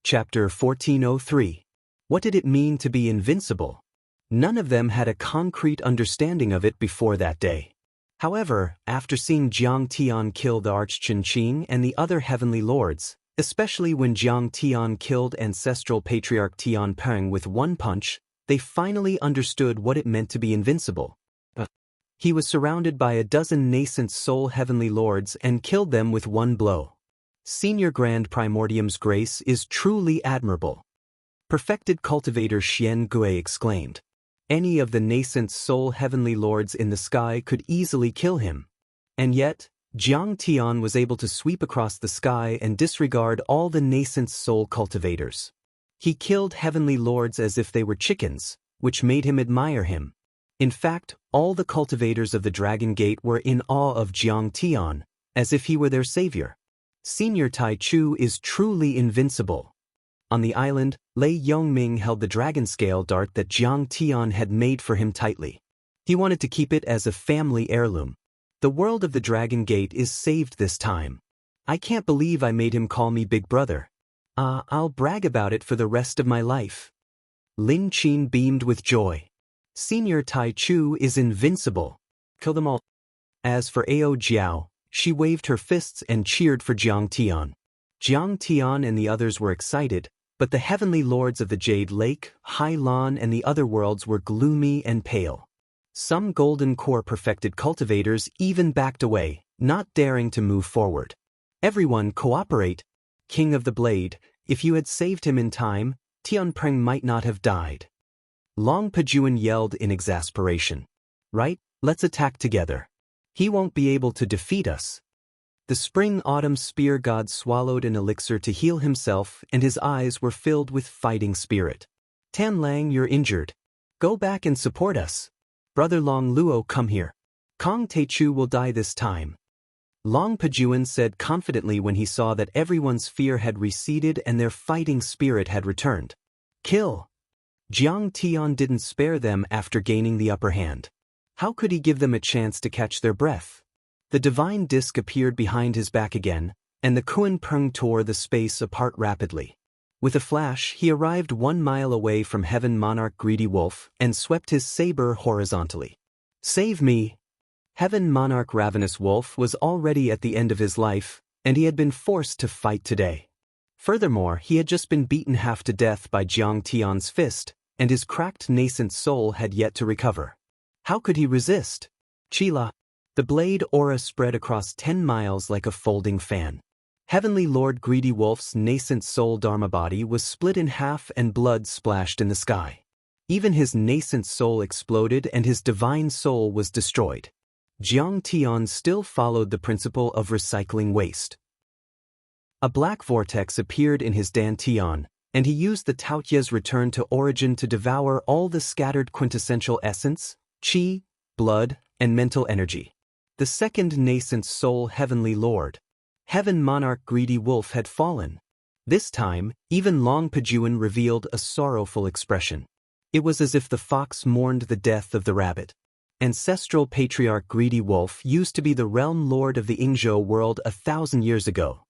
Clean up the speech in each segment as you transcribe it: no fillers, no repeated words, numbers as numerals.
Chapter 1403. What did it mean to be invincible? None of them had a concrete understanding of it before that day. However, after seeing Jiang Tian kill the Archqing and the other heavenly lords, especially when Jiang Tian killed ancestral patriarch Tian Peng with one punch, they finally understood what it meant to be invincible. He was surrounded by a dozen nascent soul heavenly lords and killed them with one blow. Senior Grand Primordium's grace is truly admirable. Perfected Cultivator Xian Gui exclaimed. Any of the nascent soul heavenly lords in the sky could easily kill him. And yet, Jiang Tian was able to sweep across the sky and disregard all the nascent soul cultivators. He killed heavenly lords as if they were chickens, which made him admire him. In fact, all the cultivators of the Dragon Gate were in awe of Jiang Tian, as if he were their savior. Senior Tai Chu is truly invincible. On the island, Lei Yongming held the dragon scale dart that Jiang Tian had made for him tightly. He wanted to keep it as a family heirloom. The world of the Dragon Gate is saved this time. I can't believe I made him call me Big Brother. I'll brag about it for the rest of my life. Lin Qin beamed with joy. Senior Tai Chu is invincible. Kill them all. As for Ao Jiao, she waved her fists and cheered for Jiang Tian. Jiang Tian and the others were excited, but the heavenly lords of the Jade Lake, Hai Lan and the other worlds were gloomy and pale. Some golden core perfected cultivators even backed away, not daring to move forward. Everyone cooperate. King of the Blade, if you had saved him in time, Tian Peng might not have died. Long Pajuan yelled in exasperation. Right, let's attack together. He won't be able to defeat us. The spring-autumn spear god swallowed an elixir to heal himself and his eyes were filled with fighting spirit. Tan Lang, you're injured. Go back and support us. Brother Long Luo, come here. Kong Teichu will die this time. Long Pajuan said confidently when he saw that everyone's fear had receded and their fighting spirit had returned. Kill! Jiang Tian didn't spare them after gaining the upper hand. How could he give them a chance to catch their breath? The divine disc appeared behind his back again, and the Kuan Peng tore the space apart rapidly. With a flash, he arrived 1 mile away from Heaven Monarch Greedy Wolf and swept his saber horizontally. Save me! Heaven Monarch Ravenous Wolf was already at the end of his life, and he had been forced to fight today. Furthermore, he had just been beaten half to death by Jiang Tian's fist, and his cracked nascent soul had yet to recover. How could he resist? Chila. The blade aura spread across 10 miles like a folding fan. Heavenly Lord Greedy Wolf's nascent soul Dharma body was split in half and blood splashed in the sky. Even his nascent soul exploded and his divine soul was destroyed. Jiang Tian still followed the principle of recycling waste. A black vortex appeared in his dantian, and he used the Taotia's return to origin to devour all the scattered quintessential essence, qi, blood, and mental energy. The second nascent soul heavenly lord, Heaven Monarch Greedy Wolf, had fallen. This time, even Long Pajuan revealed a sorrowful expression. It was as if the fox mourned the death of the rabbit. Ancestral patriarch Greedy Wolf used to be the realm lord of the Ingzhou world 1,000 years ago.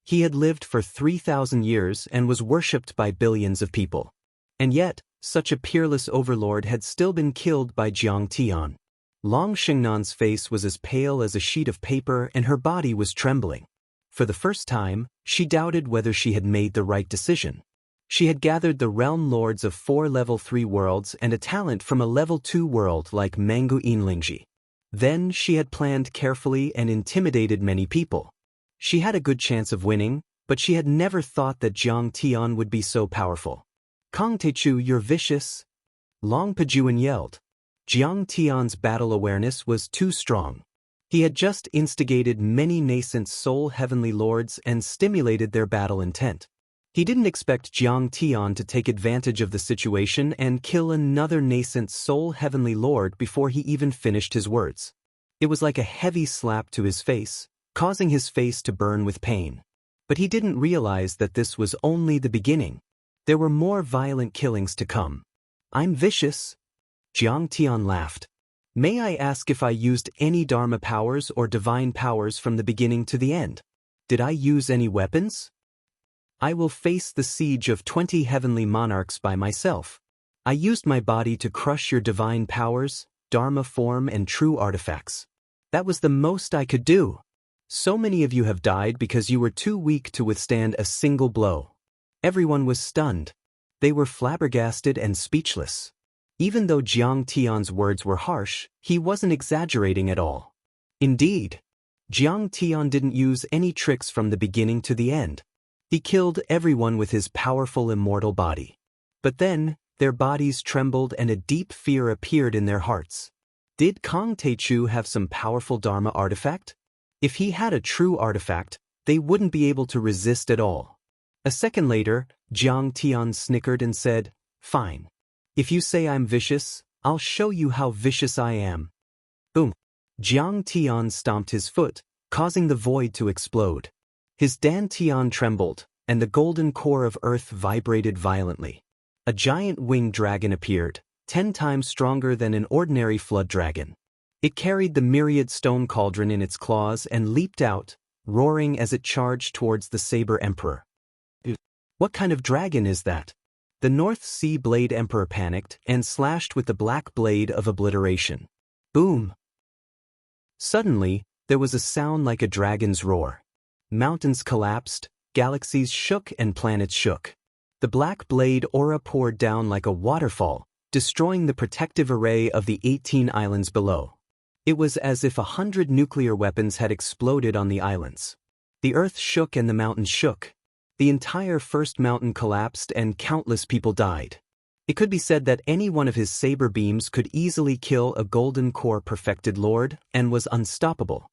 He had lived for 3,000 years and was worshipped by billions of people. And yet, such a peerless overlord had still been killed by Jiang Tian. Long Xingnan's face was as pale as a sheet of paper and her body was trembling. For the first time, she doubted whether she had made the right decision. She had gathered the realm lords of 4 level 3 worlds and a talent from a level 2 world like Mangu Yinlingji. Then she had planned carefully and intimidated many people. She had a good chance of winning, but she had never thought that Jiang Tian would be so powerful. Kong Teichu, you're vicious. Long Pajuan yelled. Jiang Tian's battle awareness was too strong. He had just instigated many nascent soul heavenly lords and stimulated their battle intent. He didn't expect Jiang Tian to take advantage of the situation and kill another nascent soul heavenly lord before he even finished his words. It was like a heavy slap to his face, causing his face to burn with pain. But he didn't realize that this was only the beginning. There were more violent killings to come. I'm vicious. Jiang Tian laughed. May I ask if I used any Dharma powers or divine powers from the beginning to the end? Did I use any weapons? I will face the siege of 20 heavenly monarchs by myself. I used my body to crush your divine powers, Dharma form and true artifacts. That was the most I could do. So many of you have died because you were too weak to withstand a single blow. Everyone was stunned. They were flabbergasted and speechless. Even though Jiang Tian's words were harsh, he wasn't exaggerating at all. Indeed, Jiang Tian didn't use any tricks from the beginning to the end. He killed everyone with his powerful immortal body. But then, their bodies trembled and a deep fear appeared in their hearts. Did Kang Taichu have some powerful Dharma artifact? If he had a true artifact, they wouldn't be able to resist at all. A second later, Jiang Tian snickered and said, "Fine. If you say I'm vicious, I'll show you how vicious I am." Boom. Jiang Tian stomped his foot, causing the void to explode. His dantian trembled, and the golden core of earth vibrated violently. A giant winged dragon appeared, 10 times stronger than an ordinary flood dragon. It carried the myriad stone cauldron in its claws and leaped out, roaring as it charged towards the Saber Emperor. What kind of dragon is that? The North Sea Blade Emperor panicked and slashed with the black blade of obliteration. Boom! Suddenly, there was a sound like a dragon's roar. Mountains collapsed, galaxies shook and planets shook. The black blade aura poured down like a waterfall, destroying the protective array of the 18 islands below. It was as if 100 nuclear weapons had exploded on the islands. The earth shook and the mountains shook. The entire first mountain collapsed and countless people died. It could be said that any one of his saber beams could easily kill a golden core perfected lord and was unstoppable.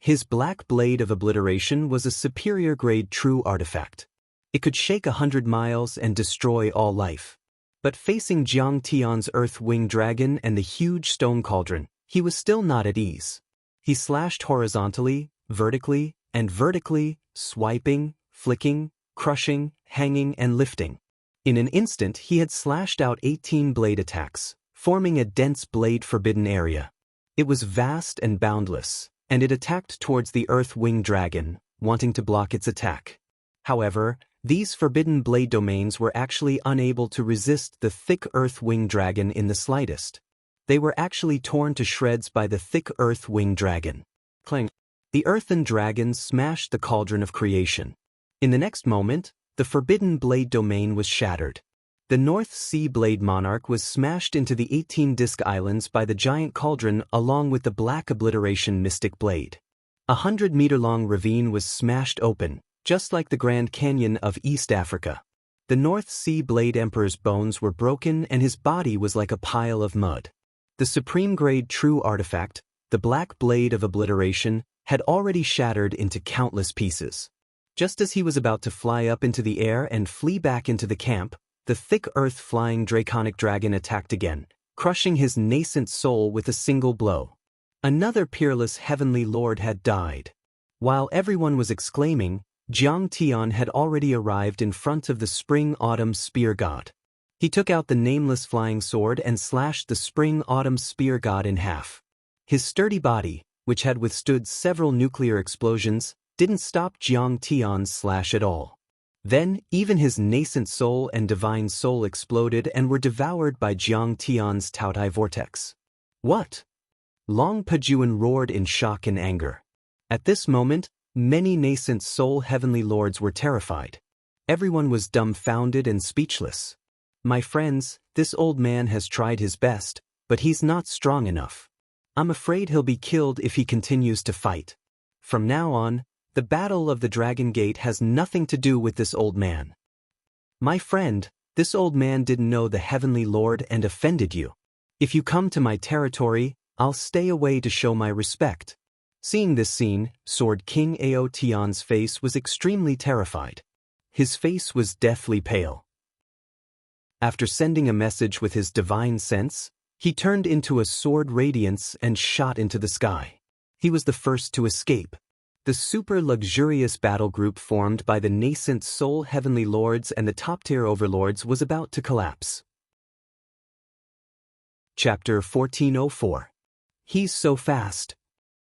His black blade of obliteration was a superior grade true artifact. It could shake 100 miles and destroy all life. But facing Jiang Tian's earth-winged dragon and the huge stone cauldron, he was still not at ease. He slashed horizontally, vertically, and vertically, swiping, flicking, crushing, hanging, and lifting. In an instant he had slashed out 18 blade attacks, forming a dense blade forbidden area. It was vast and boundless, and it attacked towards the earth-winged dragon, wanting to block its attack. However, these forbidden blade domains were actually unable to resist the thick earth-winged dragon in the slightest. They were actually torn to shreds by the thick earth-winged dragon. Clang! The earthen dragon smashed the cauldron of creation. In the next moment, the forbidden blade domain was shattered. The North Sea Blade Monarch was smashed into the 18 Disc Islands by the giant cauldron along with the black obliteration mystic blade. A 100-meter-long ravine was smashed open, just like the Grand Canyon of East Africa. The North Sea Blade Emperor's bones were broken and his body was like a pile of mud. The supreme-grade true artifact, the Black Blade of Obliteration, had already shattered into countless pieces. Just as he was about to fly up into the air and flee back into the camp, the thick earth-flying draconic dragon attacked again, crushing his nascent soul with a single blow. Another peerless heavenly lord had died. While everyone was exclaiming, Jiang Tian had already arrived in front of the spring-autumn spear god. He took out the nameless flying sword and slashed the spring-autumn spear god in half. His sturdy body, which had withstood several nuclear explosions, didn't stop Jiang Tian's slash at all. Then, even his nascent soul and divine soul exploded and were devoured by Jiang Tian's Taotai vortex. What? Long Pajuan roared in shock and anger. At this moment, many nascent soul heavenly lords were terrified. Everyone was dumbfounded and speechless. My friends, this old man has tried his best, but he's not strong enough. I'm afraid he'll be killed if he continues to fight. From now on, the Battle of the Dragon Gate has nothing to do with this old man. My friend, this old man didn't know the Heavenly Lord and offended you. If you come to my territory, I'll stay away to show my respect. Seeing this scene, Sword King Ao Tian's face was extremely terrified. His face was deathly pale. After sending a message with his divine sense, he turned into a sword radiance and shot into the sky. He was the first to escape. The super-luxurious battle group formed by the nascent soul heavenly lords and the top-tier overlords was about to collapse. Chapter 1404. He's so fast.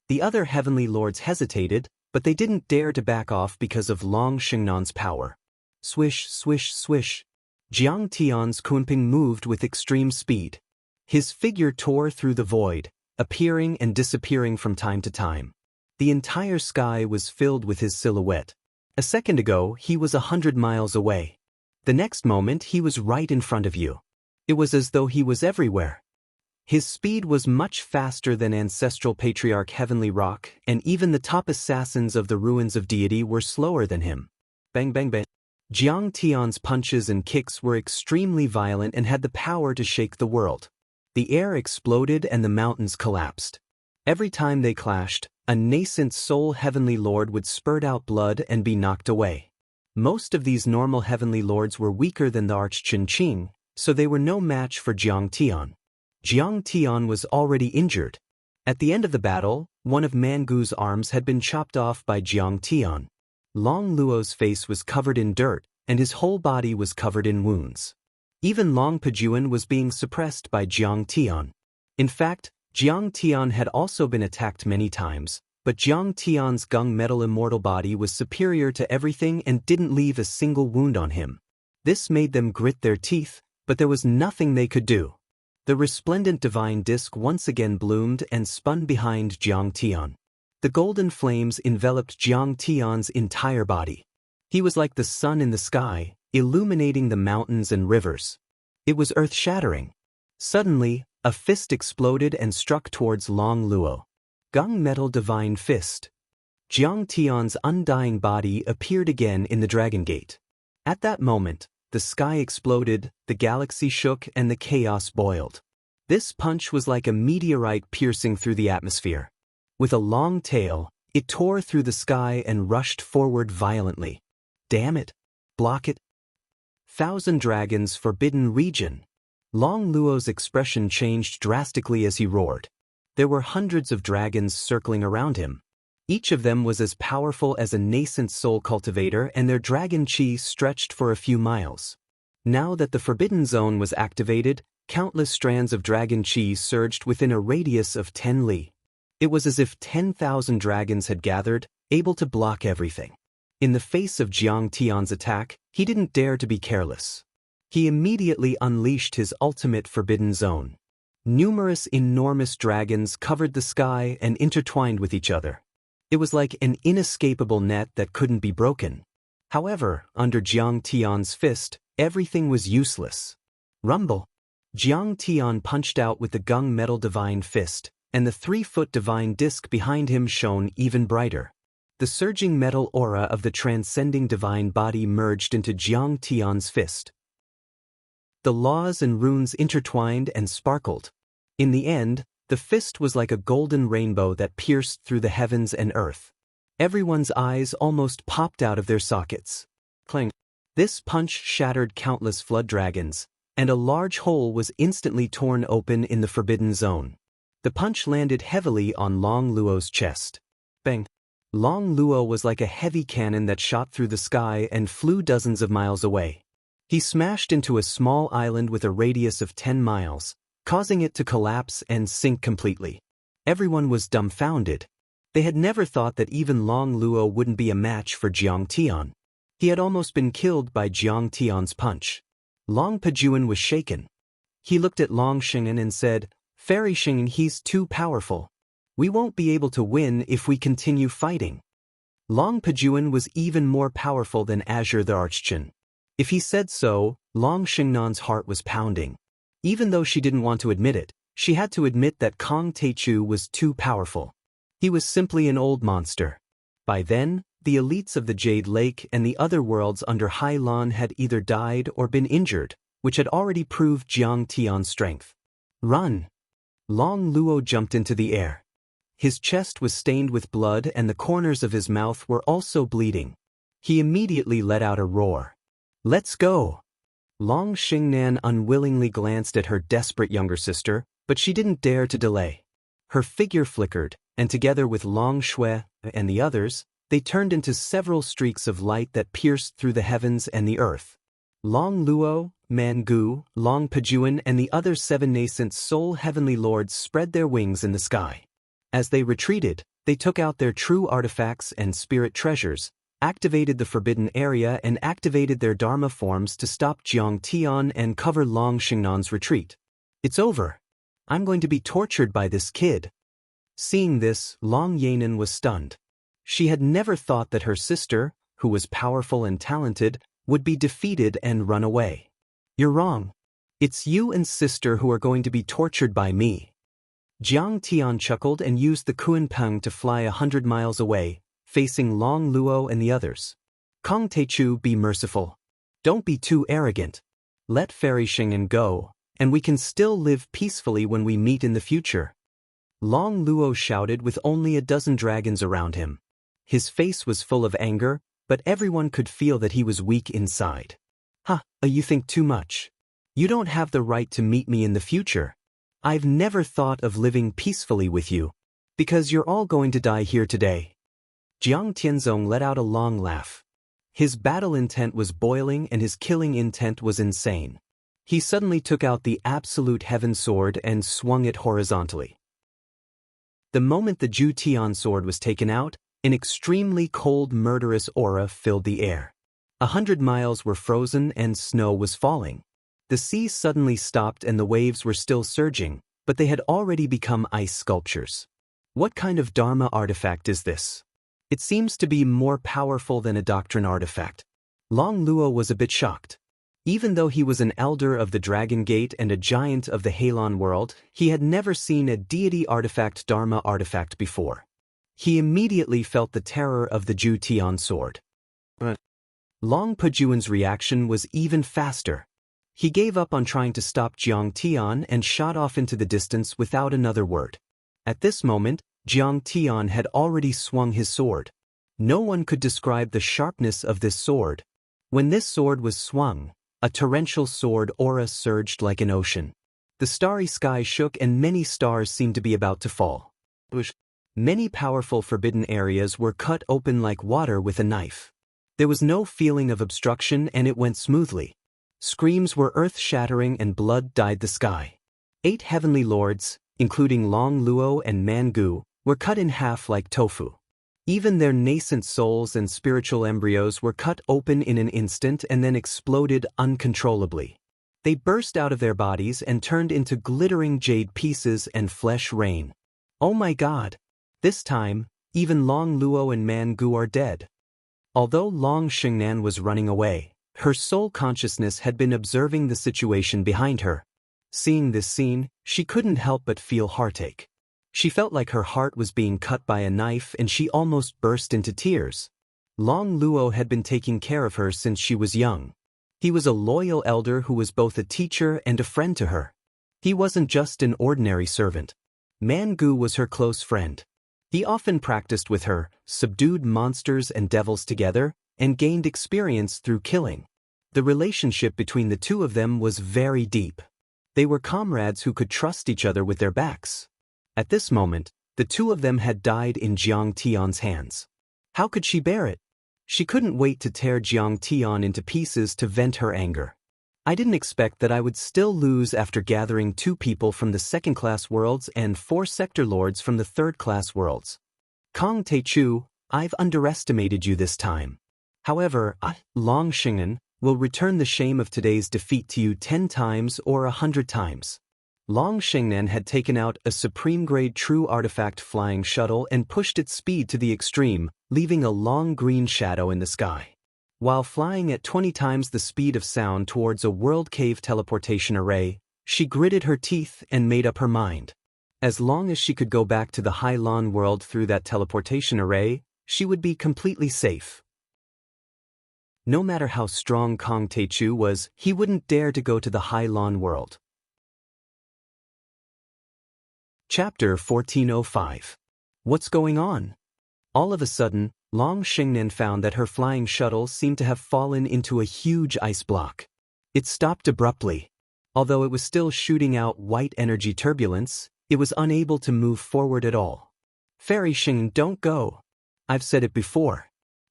The other heavenly lords hesitated, but they didn't dare to back off because of Long Xingnan's power. Swish, swish, swish. Jiang Tian's kunping moved with extreme speed. His figure tore through the void, appearing and disappearing from time to time. The entire sky was filled with his silhouette. A second ago, he was 100 miles away. The next moment, he was right in front of you. It was as though he was everywhere. His speed was much faster than ancestral patriarch Heavenly Rock, and even the top assassins of the ruins of deity were slower than him. Bang bang bang. Jiang Tian's punches and kicks were extremely violent and had the power to shake the world. The air exploded and the mountains collapsed. Every time they clashed, a nascent soul Heavenly Lord would spurt out blood and be knocked away. Most of these normal Heavenly Lords were weaker than the Archqing, so they were no match for Jiang Tian. Jiang Tian was already injured. At the end of the battle, one of Mangu's arms had been chopped off by Jiang Tian. Long Luo's face was covered in dirt, and his whole body was covered in wounds. Even Long Pejuan was being suppressed by Jiang Tian. In fact, Jiang Tian had also been attacked many times, but Jiang Tian's gunmetal immortal body was superior to everything and didn't leave a single wound on him. This made them grit their teeth, but there was nothing they could do. The resplendent divine disk once again bloomed and spun behind Jiang Tian. The golden flames enveloped Jiang Tian's entire body. He was like the sun in the sky, illuminating the mountains and rivers. It was earth-shattering. Suddenly, a fist exploded and struck towards Long Luo. Gunmetal divine fist. Jiang Tian's undying body appeared again in the Dragon Gate. At that moment, the sky exploded, the galaxy shook, and the chaos boiled. This punch was like a meteorite piercing through the atmosphere. With a long tail, it tore through the sky and rushed forward violently. Damn it! Block it! Thousand Dragons Forbidden Region. Long Luo's expression changed drastically as he roared. There were hundreds of dragons circling around him. Each of them was as powerful as a nascent soul cultivator, and their dragon chi stretched for a few miles. Now that the Forbidden Zone was activated, countless strands of dragon chi surged within a radius of 10 li. It was as if 10,000 dragons had gathered, able to block everything. In the face of Jiang Tian's attack, he didn't dare to be careless. He immediately unleashed his ultimate Forbidden Zone. Numerous enormous dragons covered the sky and intertwined with each other. It was like an inescapable net that couldn't be broken. However, under Jiang Tian's fist, everything was useless. Rumble! Jiang Tian punched out with the gunmetal divine fist, and the 3-foot divine disc behind him shone even brighter. The surging metal aura of the transcending divine body merged into Jiang Tian's fist. The laws and runes intertwined and sparkled. In the end, the fist was like a golden rainbow that pierced through the heavens and earth. Everyone's eyes almost popped out of their sockets. Clang! This punch shattered countless flood dragons, and a large hole was instantly torn open in the Forbidden Zone. The punch landed heavily on Long Luo's chest. Bang! Long Luo was like a heavy cannon that shot through the sky and flew dozens of miles away. He smashed into a small island with a radius of 10 miles, causing it to collapse and sink completely. Everyone was dumbfounded. They had never thought that even Long Luo wouldn't be a match for Jiang Tian. He had almost been killed by Jiang Tian's punch. Long Pejuan was shaken. He looked at Long Xing'an and said, "Fairy Xing'an, he's too powerful. We won't be able to win if we continue fighting." Long Pejuan was even more powerful than Azure the Archqing. If he said so, Long Xing'an's heart was pounding. Even though she didn't want to admit it, she had to admit that Kong Teichu was too powerful. He was simply an old monster. By then, the elites of the Jade Lake and the other worlds under Hai Lan had either died or been injured, which had already proved Jiang Tian's strength. Run! Long Luo jumped into the air. His chest was stained with blood and the corners of his mouth were also bleeding. He immediately let out a roar. "Let's go!" Long Xing'an unwillingly glanced at her desperate younger sister, but she didn't dare to delay. Her figure flickered, and together with Long Shui and the others, they turned into several streaks of light that pierced through the heavens and the earth. Long Luo, Mangu, Long Pejuan, and the other 7 nascent soul heavenly lords spread their wings in the sky. As they retreated, they took out their true artifacts and spirit treasures, activated the forbidden area and activated their Dharma forms to stop Jiang Tian and cover Long Xingnan's retreat. It's over. I'm going to be tortured by this kid. Seeing this, Long Yanan was stunned. She had never thought that her sister, who was powerful and talented, would be defeated and run away. You're wrong. It's you and sister who are going to be tortured by me. Jiang Tian chuckled and used the Kuanpeng to fly 100 miles away, facing Long Luo and the others. Kong Teichu, be merciful. Don't be too arrogant. Let Fairy Xing'an go, and we can still live peacefully when we meet in the future. Long Luo shouted with only a dozen dragons around him. His face was full of anger, but everyone could feel that he was weak inside. You think too much. You don't have the right to meet me in the future. I've never thought of living peacefully with you, because you're all going to die here today. Jiang Tianzong let out a long laugh. His battle intent was boiling and his killing intent was insane. He suddenly took out the absolute heaven sword and swung it horizontally. The moment the Ju Tian sword was taken out, an extremely cold, murderous aura filled the air. 100 miles were frozen and snow was falling. The sea suddenly stopped and the waves were still surging, but they had already become ice sculptures. What kind of Dharma artifact is this? It seems to be more powerful than a doctrine artifact. Long Luo was a bit shocked. Even though he was an elder of the Dragon Gate and a giant of the Halon world, he had never seen a deity artifact Dharma artifact before. He immediately felt the terror of the Ju Tian sword. But Long Pejuan's reaction was even faster. He gave up on trying to stop Jiang Tian and shot off into the distance without another word. At this moment, Jiang Tian had already swung his sword. No one could describe the sharpness of this sword. When this sword was swung, a torrential sword aura surged like an ocean. The starry sky shook and many stars seemed to be about to fall. Many powerful forbidden areas were cut open like water with a knife. There was no feeling of obstruction and it went smoothly. Screams were earth-shattering and blood dyed the sky. 8 heavenly lords, including Long Luo and Mangu, were cut in half like tofu. Even their nascent souls and spiritual embryos were cut open in an instant and then exploded uncontrollably. They burst out of their bodies and turned into glittering jade pieces and flesh rain. Oh my God! This time, even Long Luo and Mangu are dead. Although Long Xingnan was running away, her soul consciousness had been observing the situation behind her. Seeing this scene, she couldn't help but feel heartache. She felt like her heart was being cut by a knife and she almost burst into tears. Long Luo had been taking care of her since she was young. He was a loyal elder who was both a teacher and a friend to her. He wasn't just an ordinary servant. Mangu was her close friend. He often practiced with her, subdued monsters and devils together, and gained experience through killing. The relationship between the two of them was very deep. They were comrades who could trust each other with their backs. At this moment, the two of them had died in Jiang Tian's hands. How could she bear it? She couldn't wait to tear Jiang Tian into pieces to vent her anger. I didn't expect that I would still lose after gathering 2 people from the second-class worlds and 4 sector lords from the third-class worlds. Kong Teichu, I've underestimated you this time. However, Long Xing'an, will return the shame of today's defeat to you 10 times or 100 times. Long Xing'an had taken out a supreme-grade true artifact flying shuttle and pushed its speed to the extreme, leaving a long green shadow in the sky. While flying at 20 times the speed of sound towards a world cave teleportation array, she gritted her teeth and made up her mind. As long as she could go back to the Hylon world through that teleportation array, she would be completely safe. No matter how strong Kong Teichu was, he wouldn't dare to go to the Hylon world. Chapter 1405. What's going on? All of a sudden, Long Xingnan found that her flying shuttle seemed to have fallen into a huge ice block. It stopped abruptly. Although it was still shooting out white energy turbulence, it was unable to move forward at all. Fairy Xing, don't go. I've said it before.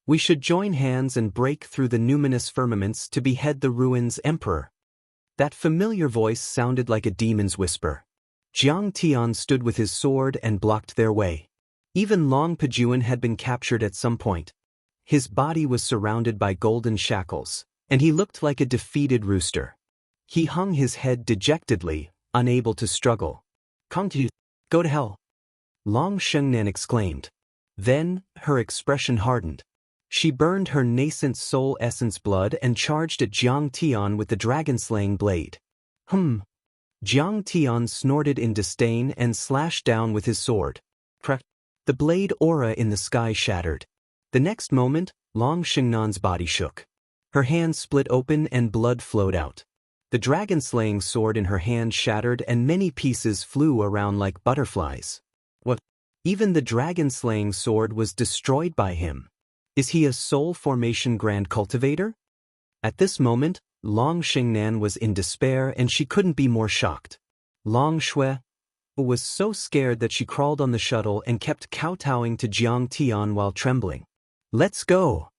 We should join hands and break through the numinous firmaments to behead the ruins' emperor. That familiar voice sounded like a demon's whisper. Jiang Tian stood with his sword and blocked their way. Even Long Pejuan had been captured at some point. His body was surrounded by golden shackles, and he looked like a defeated rooster. He hung his head dejectedly, unable to struggle. "Can't go to hell?" Long Shengnan exclaimed. Then, her expression hardened. She burned her nascent soul essence blood and charged at Jiang Tian with the dragon-slaying blade. Jiang Tian snorted in disdain and slashed down with his sword. Crack! The blade aura in the sky shattered. The next moment, Long Shengnan's body shook. Her hand split open and blood flowed out. The dragon-slaying sword in her hand shattered and many pieces flew around like butterflies. What? Even the dragon-slaying sword was destroyed by him. Is he a soul formation grand cultivator? At this moment, Long Shengnan was in despair and she couldn't be more shocked. Long Shui was so scared that she crawled on the shuttle and kept kowtowing to Jiang Tian while trembling. "Let's go!"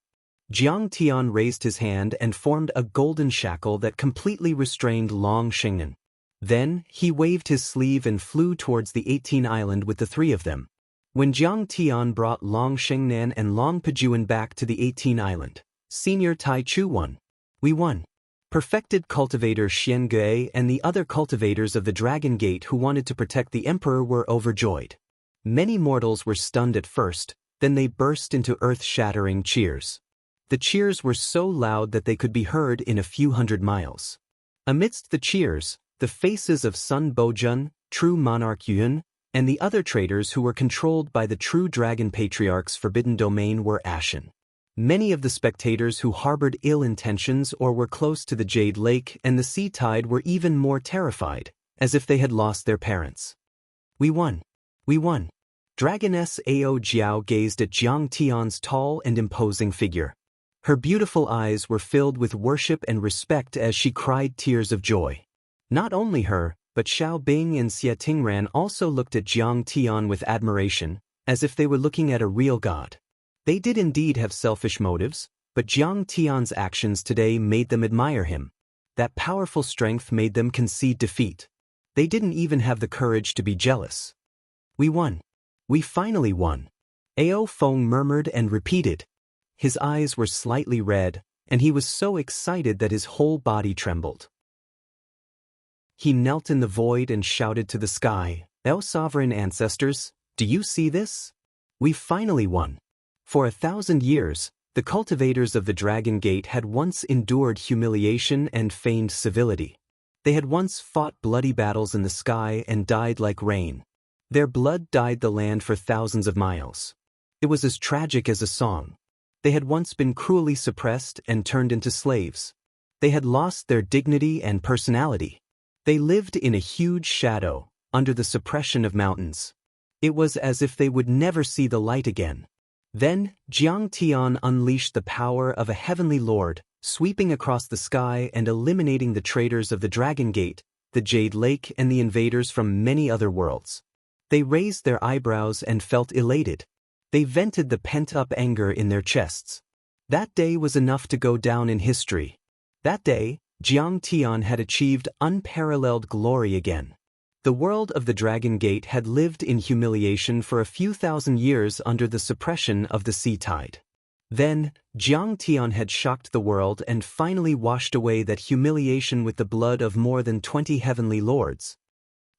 Jiang Tian raised his hand and formed a golden shackle that completely restrained Long Shengnan. Then, he waved his sleeve and flew towards the 18 island with the three of them. When Jiang Tian brought Long Shengnan and Long Pejuan back to the 18 island, Senior Tai Chu won. "We won." Perfected cultivator Xian Gui and the other cultivators of the Dragon Gate who wanted to protect the emperor were overjoyed. Many mortals were stunned at first, then they burst into earth-shattering cheers. The cheers were so loud that they could be heard in a few hundred miles. Amidst the cheers, the faces of Sun Bojun, true monarch Yun, and the other traitors who were controlled by the true dragon patriarch's forbidden domain were ashen. Many of the spectators who harbored ill intentions or were close to the Jade Lake and the sea tide were even more terrified, as if they had lost their parents. "We won! We won!" Dragoness Ao Jiao gazed at Jiang Tian's tall and imposing figure. Her beautiful eyes were filled with worship and respect as she cried tears of joy. Not only her, but Xiao Bing and Xie Tingran also looked at Jiang Tian with admiration, as if they were looking at a real god. They did indeed have selfish motives, but Jiang Tian's actions today made them admire him. That powerful strength made them concede defeat. They didn't even have the courage to be jealous. "We won. We finally won." Ao Feng murmured and repeated. His eyes were slightly red, and he was so excited that his whole body trembled. He knelt in the void and shouted to the sky, "O sovereign ancestors, do you see this? We finally won." For 1,000 years, the cultivators of the Dragon Gate had once endured humiliation and feigned civility. They had once fought bloody battles in the sky and died like rain. Their blood dyed the land for thousands of miles. It was as tragic as a song. They had once been cruelly suppressed and turned into slaves. They had lost their dignity and personality. They lived in a huge shadow, under the suppression of mountains. It was as if they would never see the light again. Then, Jiang Tian unleashed the power of a heavenly lord, sweeping across the sky and eliminating the traitors of the Dragon Gate, the Jade Lake and the invaders from many other worlds. They raised their eyebrows and felt elated. They vented the pent-up anger in their chests. That day was enough to go down in history. That day, Jiang Tian had achieved unparalleled glory again. The world of the Dragon Gate had lived in humiliation for a few thousand years under the suppression of the sea tide. Then, Jiang Tian had shocked the world and finally washed away that humiliation with the blood of more than 20 heavenly lords.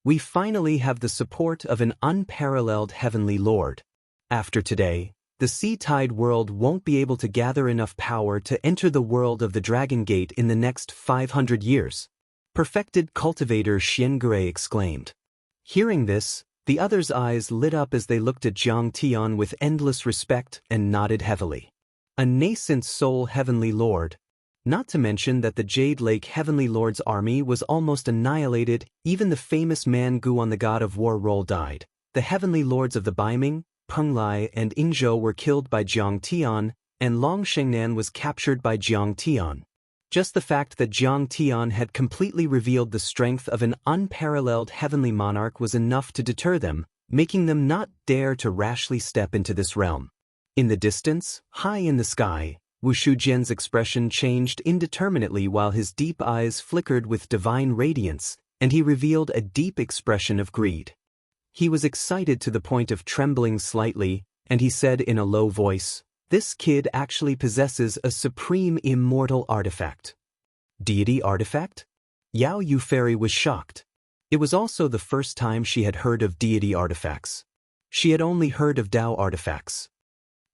We finally have the support of an unparalleled heavenly lord. After today, the sea tide world won't be able to gather enough power to enter the world of the Dragon Gate in the next 500 years. Perfected cultivator Xian Gui exclaimed. Hearing this, the others' eyes lit up as they looked at Jiang Tian with endless respect and nodded heavily. A nascent soul heavenly lord. Not to mention that the Jade Lake Heavenly Lord's army was almost annihilated, even the famous man Guan the god of war role died. The heavenly lords of the Baiming, Penglai and Ingzhou were killed by Jiang Tian, and Long Shengnan was captured by Jiang Tian. Just the fact that Jiang Tian had completely revealed the strength of an unparalleled heavenly monarch was enough to deter them, making them not dare to rashly step into this realm. In the distance, high in the sky, Wu Shujian's expression changed indeterminately while his deep eyes flickered with divine radiance, and he revealed a deep expression of greed. He was excited to the point of trembling slightly, and he said in a low voice, This kid actually possesses a supreme immortal artifact. Deity artifact? Yao Yu Fairy was shocked. It was also the first time she had heard of deity artifacts. She had only heard of Tao artifacts.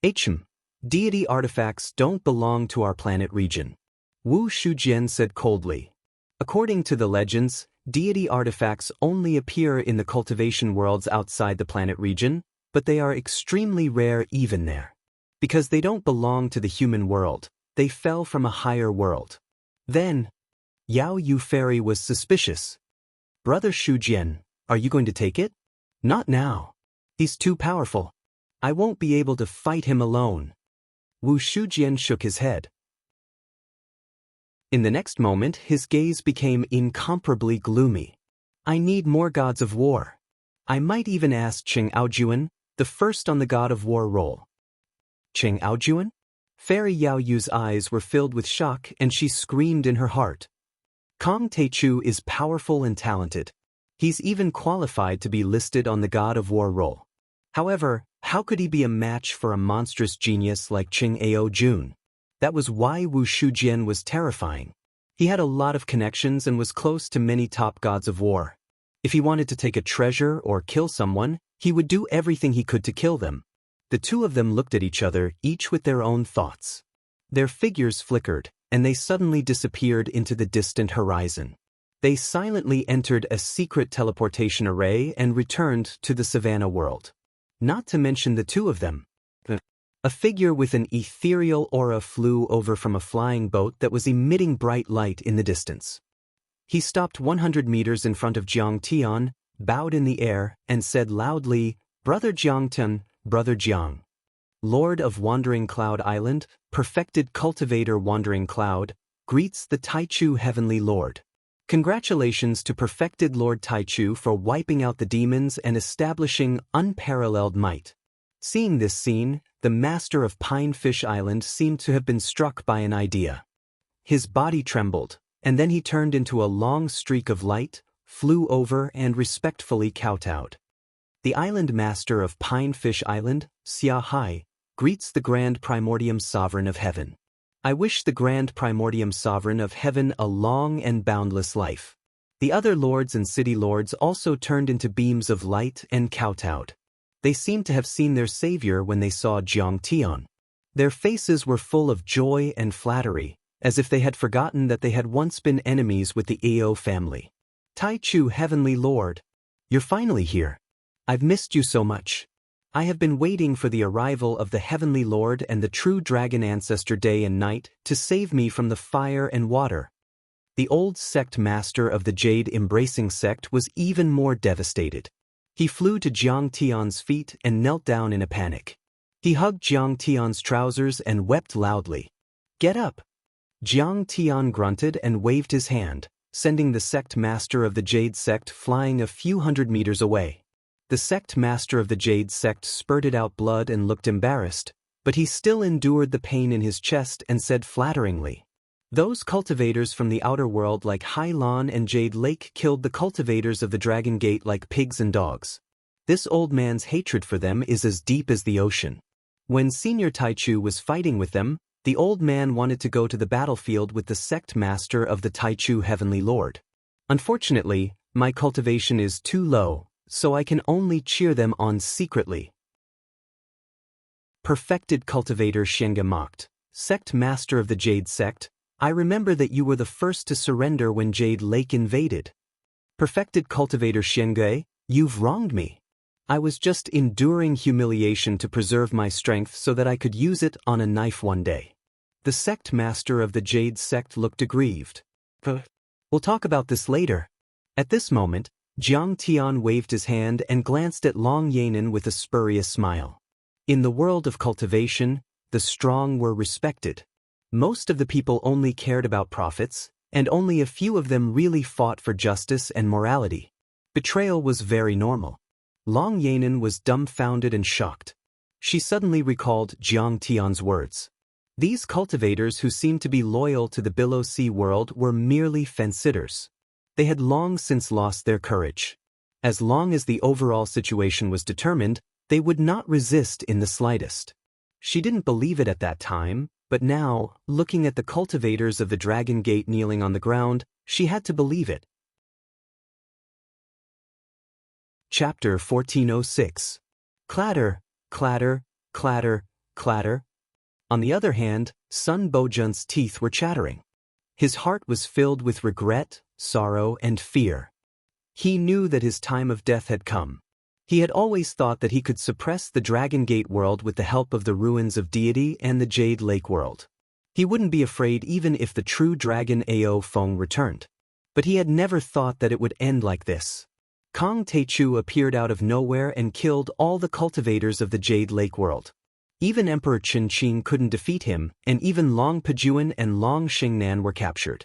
Deity artifacts don't belong to our planet region, Wu Shujian said coldly. According to the legends, deity artifacts only appear in the cultivation worlds outside the planet region, but they are extremely rare even there. Because they don't belong to the human world, they fell from a higher world. Then, Yao Yu Fairy was suspicious. Brother Shujian, are you going to take it? Not now. He's too powerful. I won't be able to fight him alone. Wu Shujian shook his head. In the next moment, his gaze became incomparably gloomy. I need more gods of war. I might even ask Qing Aojuan, the first on the god of war roll. Qing Aojuan? Fairy Yao Yu's eyes were filled with shock and she screamed in her heart. Kong Teichu is powerful and talented. He's even qualified to be listed on the god of war roll. However, how could he be a match for a monstrous genius like Qing Aojun? That was why Wu Shujian was terrifying. He had a lot of connections and was close to many top gods of war. If he wanted to take a treasure or kill someone, he would do everything he could to kill them. The two of them looked at each other, each with their own thoughts. Their figures flickered, and they suddenly disappeared into the distant horizon. They silently entered a secret teleportation array and returned to the savannah world. Not to mention the two of them. A figure with an ethereal aura flew over from a flying boat that was emitting bright light in the distance. He stopped 100 meters in front of Jiang Tian, bowed in the air, and said loudly, "Brother Jiang Tian, Brother Jiang. Lord of Wandering Cloud Island, perfected cultivator Wandering Cloud, greets the Taichu Heavenly Lord. Congratulations to perfected Lord Taichu for wiping out the demons and establishing unparalleled might." Seeing this scene, the master of Pinefish Island seemed to have been struck by an idea. His body trembled, and then he turned into a long streak of light, flew over and respectfully kowtowed. The island master of Pinefish Island, Xia Hai, greets the Grand Primordium Sovereign of Heaven. I wish the Grand Primordium Sovereign of Heaven a long and boundless life. The other lords and city lords also turned into beams of light and kowtowed. They seemed to have seen their savior when they saw Jiang Tian. Their faces were full of joy and flattery, as if they had forgotten that they had once been enemies with the Ao family. Taichu Heavenly Lord, you're finally here. I've missed you so much. I have been waiting for the arrival of the Heavenly Lord and the true dragon ancestor day and night to save me from the fire and water. The old sect master of the Jade Embracing sect was even more devastated. He flew to Jiang Tian's feet and knelt down in a panic. He hugged Jiang Tian's trousers and wept loudly. "Get up!" Jiang Tian grunted and waved his hand, sending the sect master of the Jade sect flying a few hundred meters away. The sect master of the Jade sect spurted out blood and looked embarrassed, but he still endured the pain in his chest and said flatteringly, "Those cultivators from the outer world like Hai Lan and Jade Lake killed the cultivators of the Dragon Gate like pigs and dogs. This old man's hatred for them is as deep as the ocean. When Senior Taichu was fighting with them, the old man wanted to go to the battlefield with the sect master of the Taichu Heavenly Lord. Unfortunately, my cultivation is too low, so I can only cheer them on secretly." Perfected cultivator Shenga mocked, "Sect master of the Jade sect, I remember that you were the first to surrender when Jade Lake invaded. Perfected cultivator Shenga, you've wronged me. I was just enduring humiliation to preserve my strength so that I could use it on a knife one day." The sect master of the Jade sect looked aggrieved. "We'll talk about this later." At this moment, Jiang Tian waved his hand and glanced at Long Yanan with a spurious smile. In the world of cultivation, the strong were respected. Most of the people only cared about profits, and only a few of them really fought for justice and morality. Betrayal was very normal. Long Yanan was dumbfounded and shocked. She suddenly recalled Jiang Tian's words. These cultivators who seemed to be loyal to the Below Sea world were merely fence-sitters. They had long since lost their courage. As long as the overall situation was determined, they would not resist in the slightest. She didn't believe it at that time, but now, looking at the cultivators of the Dragon Gate kneeling on the ground, she had to believe it. Chapter 1406. Clatter, clatter, clatter, clatter. On the other hand, Sun Bojun's teeth were chattering. His heart was filled with regret, sorrow, and fear. He knew that his time of death had come. He had always thought that he could suppress the Dragon Gate world with the help of the ruins of deity and the Jade Lake world. He wouldn't be afraid even if the true dragon Ao Feng returned. But he had never thought that it would end like this. Kong Teichu appeared out of nowhere and killed all the cultivators of the Jade Lake world. Even Emperor Qinqing couldn't defeat him, and even Long Pejuan and Long Xingnan were captured.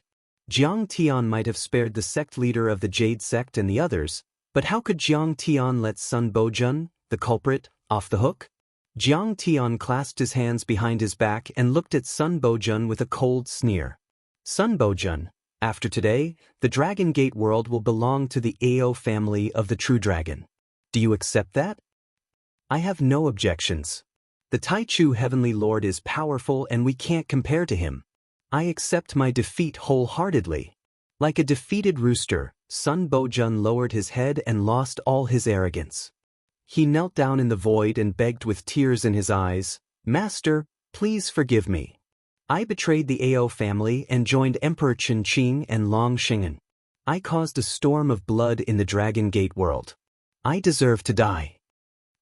Jiang Tian might have spared the sect leader of the Jade sect and the others, but how could Jiang Tian let Sun Bojun, the culprit, off the hook? Jiang Tian clasped his hands behind his back and looked at Sun Bojun with a cold sneer. Sun Bojun, after today, the Dragon Gate world will belong to the Ao family of the True Dragon. Do you accept that? I have no objections. The Taichu Heavenly Lord is powerful and we can't compare to him. I accept my defeat wholeheartedly. Like a defeated rooster, Sun Bojun lowered his head and lost all his arrogance. He knelt down in the void and begged with tears in his eyes, "Master, please forgive me. I betrayed the Ao family and joined Emperor Qinqing and Long Xingnan. I caused a storm of blood in the Dragon Gate world. I deserve to die."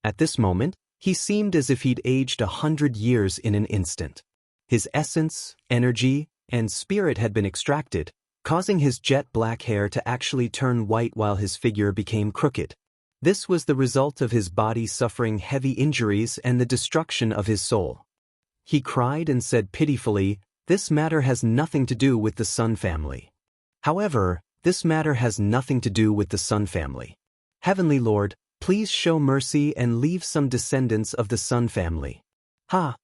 At this moment, he seemed as if he'd aged 100 years in an instant. His essence, energy, and spirit had been extracted, causing his jet black hair to actually turn white while his figure became crooked. This was the result of his body suffering heavy injuries and the destruction of his soul. He cried and said pitifully, "This matter has nothing to do with the Sun family." However, this matter has nothing to do with the Sun family. Heavenly Lord, please show mercy and leave some descendants of the Sun family. Ha!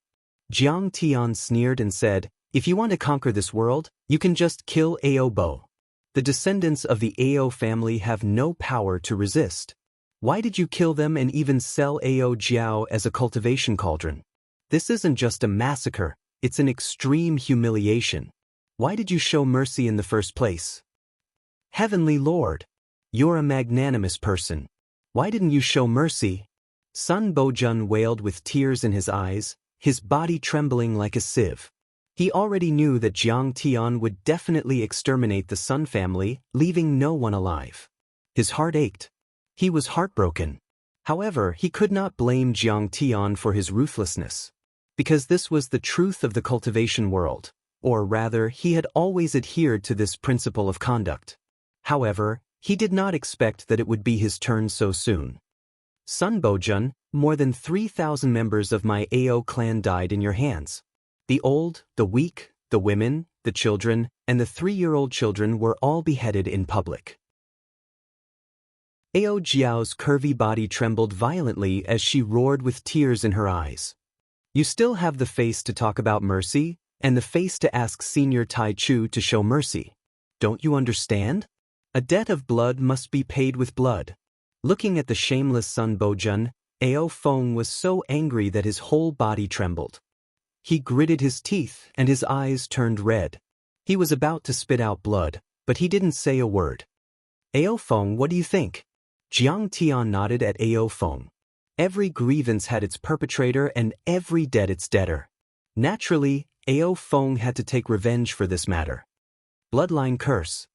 Jiang Tian sneered and said, "If you want to conquer this world, you can just kill Ao Bo. The descendants of the Ao family have no power to resist. Why did you kill them and even sell Ao Jiao as a cultivation cauldron? This isn't just a massacre, it's an extreme humiliation. Why did you show mercy in the first place? Heavenly Lord, you're a magnanimous person. Why didn't you show mercy?" Sun Bojun wailed with tears in his eyes, his body trembling like a sieve. He already knew that Jiang Tian would definitely exterminate the Sun family, leaving no one alive. His heart ached. He was heartbroken. However, he could not blame Jiang Tian for his ruthlessness. Because this was the truth of the cultivation world, or rather, he had always adhered to this principle of conduct. However, he did not expect that it would be his turn so soon. Sun Bojun, more than 3,000 members of my Ao clan died in your hands. The old, the weak, the women, the children, and the 3-year-old children were all beheaded in public. Ao Jiao's curvy body trembled violently as she roared with tears in her eyes. "You still have the face to talk about mercy, and the face to ask Senior Tai Chu to show mercy. Don't you understand? A debt of blood must be paid with blood." Looking at the shameless Sun Bojun, Ao Feng was so angry that his whole body trembled. He gritted his teeth and his eyes turned red. He was about to spit out blood, but he didn't say a word. "Ao Feng, what do you think?" Jiang Tian nodded at Ao Feng. Every grievance had its perpetrator and every debt its debtor. Naturally, Ao Feng had to take revenge for this matter. Bloodline curse.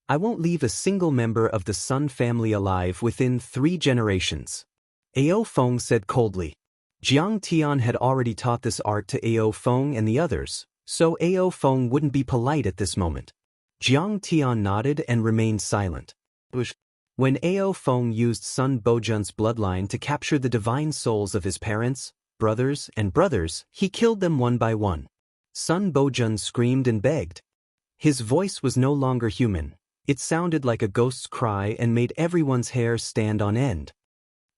I won't leave a single member of the Sun family alive within 3 generations. Ao Feng said coldly. Jiang Tian had already taught this art to Ao Feng and the others, so Ao Feng wouldn't be polite at this moment. Jiang Tian nodded and remained silent. When Ao Feng used Sun Bojun's bloodline to capture the divine souls of his parents, brothers, he killed them one by one. Sun Bojun screamed and begged. His voice was no longer human. It sounded like a ghost's cry and made everyone's hair stand on end.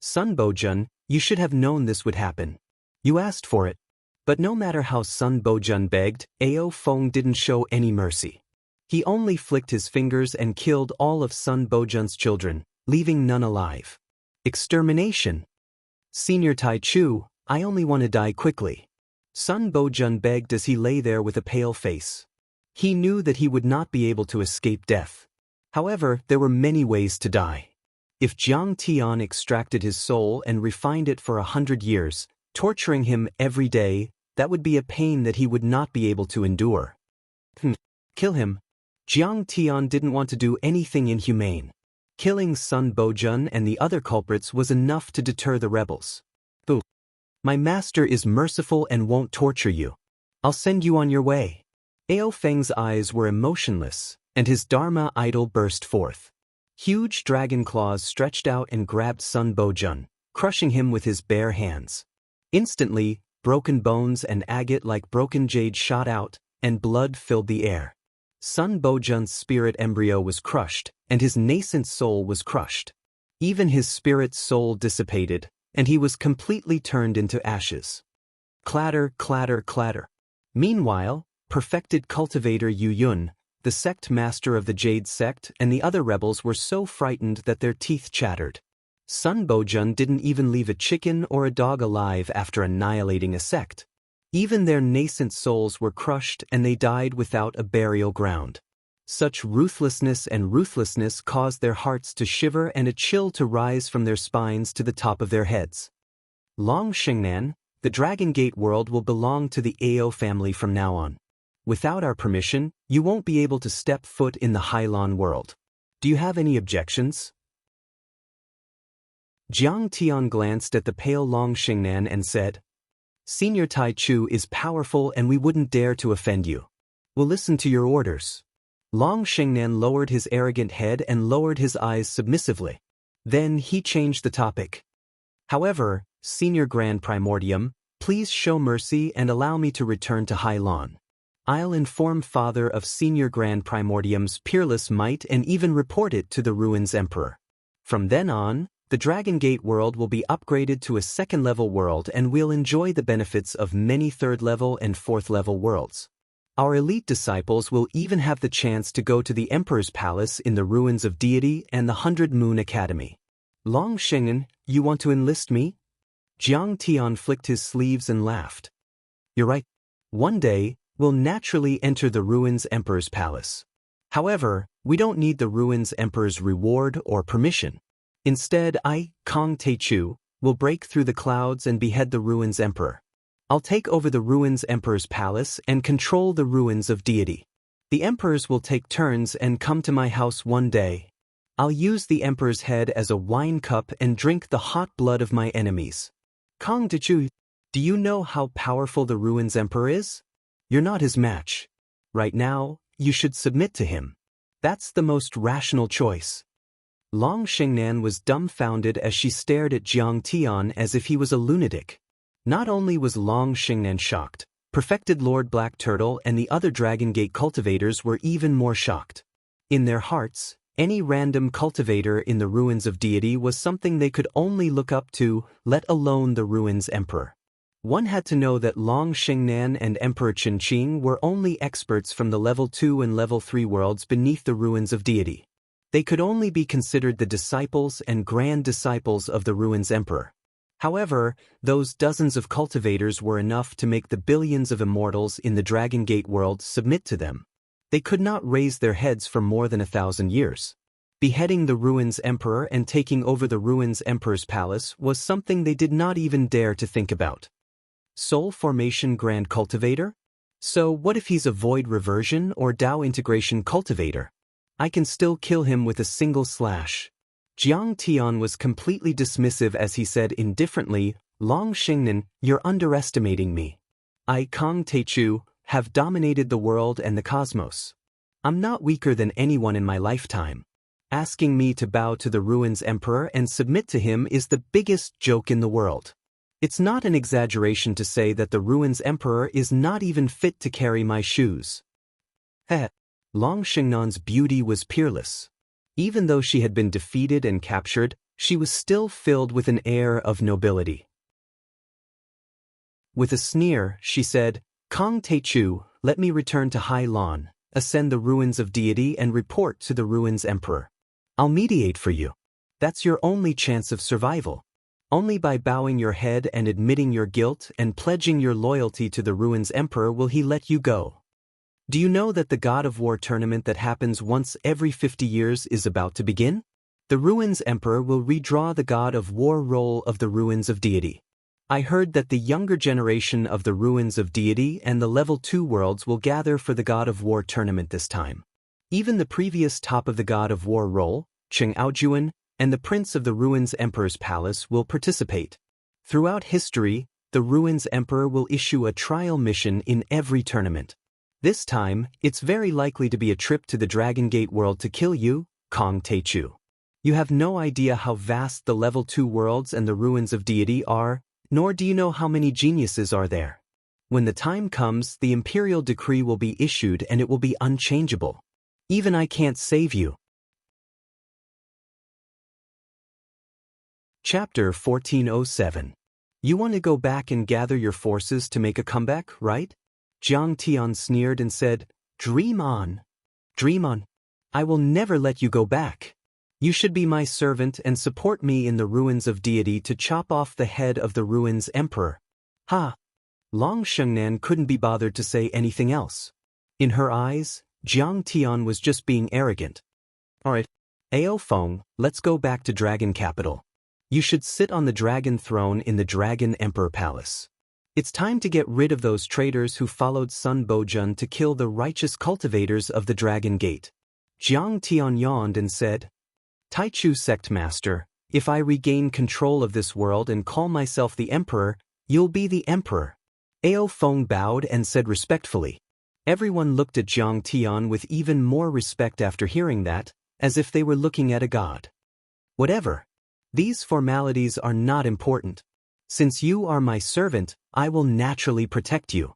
"Sun Bojun, you should have known this would happen. You asked for it." But no matter how Sun Bojun begged, Ao Feng didn't show any mercy. He only flicked his fingers and killed all of Sun Bojun's children, leaving none alive. Extermination. "Senior Tai Chu, I only want to die quickly. Sun Bojun begged as he lay there with a pale face. He knew that he would not be able to escape death. However, there were many ways to die. If Jiang Tian extracted his soul and refined it for 100 years, torturing him every day, that would be a pain that he would not be able to endure. Kill him. Jiang Tian didn't want to do anything inhumane. Killing Sun Bojun and the other culprits was enough to deter the rebels. Boo. My master is merciful and won't torture you. I'll send you on your way. Ao Feng's eyes were emotionless, and his Dharma idol burst forth. Huge dragon claws stretched out and grabbed Sun Bojun, crushing him with his bare hands. Instantly, broken bones and agate like broken jade shot out, and blood filled the air. Sun Bojun's spirit embryo was crushed, and his nascent soul was crushed. Even his spirit soul dissipated, and he was completely turned into ashes. Clatter, clatter, clatter. Meanwhile, perfected cultivator Yu Yun, the sect master of the Jade sect, and the other rebels were so frightened that their teeth chattered. Sun Bojun didn't even leave a chicken or a dog alive after annihilating a sect. Even their nascent souls were crushed and they died without a burial ground. Such ruthlessness caused their hearts to shiver and a chill to rise from their spines to the top of their heads. Long Xingnan, the Dragon Gate world will belong to the Ao family from now on. Without our permission, you won't be able to step foot in the Hailan world. Do you have any objections? Jiang Tian glanced at the pale Long Xingnan and said, Senior Tai Chu is powerful and we wouldn't dare to offend you. We'll listen to your orders. Long Xingnan lowered his arrogant head and lowered his eyes submissively. Then he changed the topic. However, Senior Grand Primordium, please show mercy and allow me to return to Hailan. I'll inform Father of Senior Grand Primordium's peerless might and even report it to the Ruins Emperor. From then on, the Dragon Gate world will be upgraded to a second-level world and we'll enjoy the benefits of many third-level and fourth-level worlds. Our elite disciples will even have the chance to go to the Emperor's Palace in the Ruins of Deity and the 100 Moon Academy. Long Shingen, you want to enlist me? Jiang Tian flicked his sleeves and laughed. You're right. One day, we'll naturally enter the Ruins Emperor's Palace. However, we don't need the Ruins Emperor's reward or permission. Instead, I, Kong Teichu, will break through the clouds and behead the Ruins Emperor. I'll take over the Ruins Emperor's palace and control the Ruins of Deity. The Emperors will take turns and come to my house one day. I'll use the Emperor's head as a wine cup and drink the hot blood of my enemies. Kong Teichu, do you know how powerful the Ruins Emperor is? You're not his match. Right now, you should submit to him. That's the most rational choice. Long Xingnan was dumbfounded as she stared at Jiang Tian as if he was a lunatic. Not only was Long Xingnan shocked, Perfected Lord Black Turtle and the other Dragon Gate cultivators were even more shocked. In their hearts, any random cultivator in the Ruins of Deity was something they could only look up to, let alone the Ruins Emperor. One had to know that Long Xingnan and Emperor Qinqing were only experts from the Level 2 and Level 3 worlds beneath the Ruins of Deity. They could only be considered the disciples and grand disciples of the Ruins Emperor. However, those dozens of cultivators were enough to make the billions of immortals in the Dragon Gate world submit to them. They could not raise their heads for more than 1,000 years. Beheading the Ruins Emperor and taking over the Ruins Emperor's palace was something they did not even dare to think about. Soul Formation Grand Cultivator? So what if he's a Void Reversion or Dao Integration Cultivator? I can still kill him with a single slash. Jiang Tian was completely dismissive as he said indifferently, Long Xingnan, you're underestimating me. I, Kong Teichu, have dominated the world and the cosmos. I'm not weaker than anyone in my lifetime. Asking me to bow to the Ruins Emperor and submit to him is the biggest joke in the world. It's not an exaggeration to say that the Ruins Emperor is not even fit to carry my shoes. Heh. Long Xingnan's beauty was peerless. Even though she had been defeated and captured, she was still filled with an air of nobility. With a sneer, she said, Kong Teichu, let me return to Hailan, ascend the Ruins of Deity and report to the Ruins Emperor. I'll mediate for you. That's your only chance of survival. Only by bowing your head and admitting your guilt and pledging your loyalty to the Ruins Emperor will he let you go. Do you know that the God of War tournament that happens once every 50 years is about to begin? The Ruins Emperor will redraw the God of War role of the Ruins of Deity. I heard that the younger generation of the Ruins of Deity and the Level 2 worlds will gather for the God of War tournament this time. Even the previous top of the God of War role, Cheng Aojuan, and the Prince of the Ruins Emperor's Palace will participate. Throughout history, the Ruins Emperor will issue a trial mission in every tournament. This time, it's very likely to be a trip to the Dragon Gate world to kill you, Kong Taechu. You have no idea how vast the Level 2 worlds and the Ruins of Deity are, nor do you know how many geniuses are there. When the time comes, the imperial decree will be issued and it will be unchangeable. Even I can't save you. Chapter 1407. You want to go back and gather your forces to make a comeback, right? Jiang Tian sneered and said, Dream on. Dream on. I will never let you go back. You should be my servant and support me in the Ruins of Deity to chop off the head of the Ruins Emperor. Ha! Long Shengnan couldn't be bothered to say anything else. In her eyes, Jiang Tian was just being arrogant. Alright, Ao Feng, let's go back to Dragon Capital. You should sit on the Dragon Throne in the Dragon Emperor Palace. It's time to get rid of those traitors who followed Sun Bojun to kill the righteous cultivators of the Dragon Gate. Jiang Tian yawned and said, Taichu Sect Master, if I regain control of this world and call myself the Emperor, you'll be the Emperor. Ao Feng bowed and said respectfully. Everyone looked at Jiang Tian with even more respect after hearing that, as if they were looking at a god. Whatever. These formalities are not important. Since you are my servant, I will naturally protect you.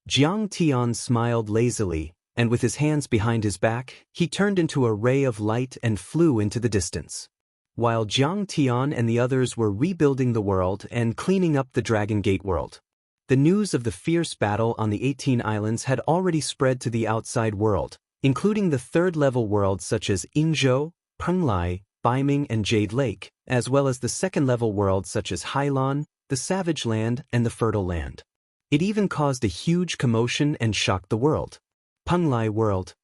Jiang Tian smiled lazily, and with his hands behind his back, he turned into a ray of light and flew into the distance. While Jiang Tian and the others were rebuilding the world and cleaning up the Dragon Gate world, the news of the fierce battle on the 18 islands had already spread to the outside world, including the third-level worlds such as Yingzhou, Penglai, Baiming and Jade Lake, as well as the second-level worlds such as Hailan, the Savage Land and the Fertile Land. It even caused a huge commotion and shocked the world. Penglai world.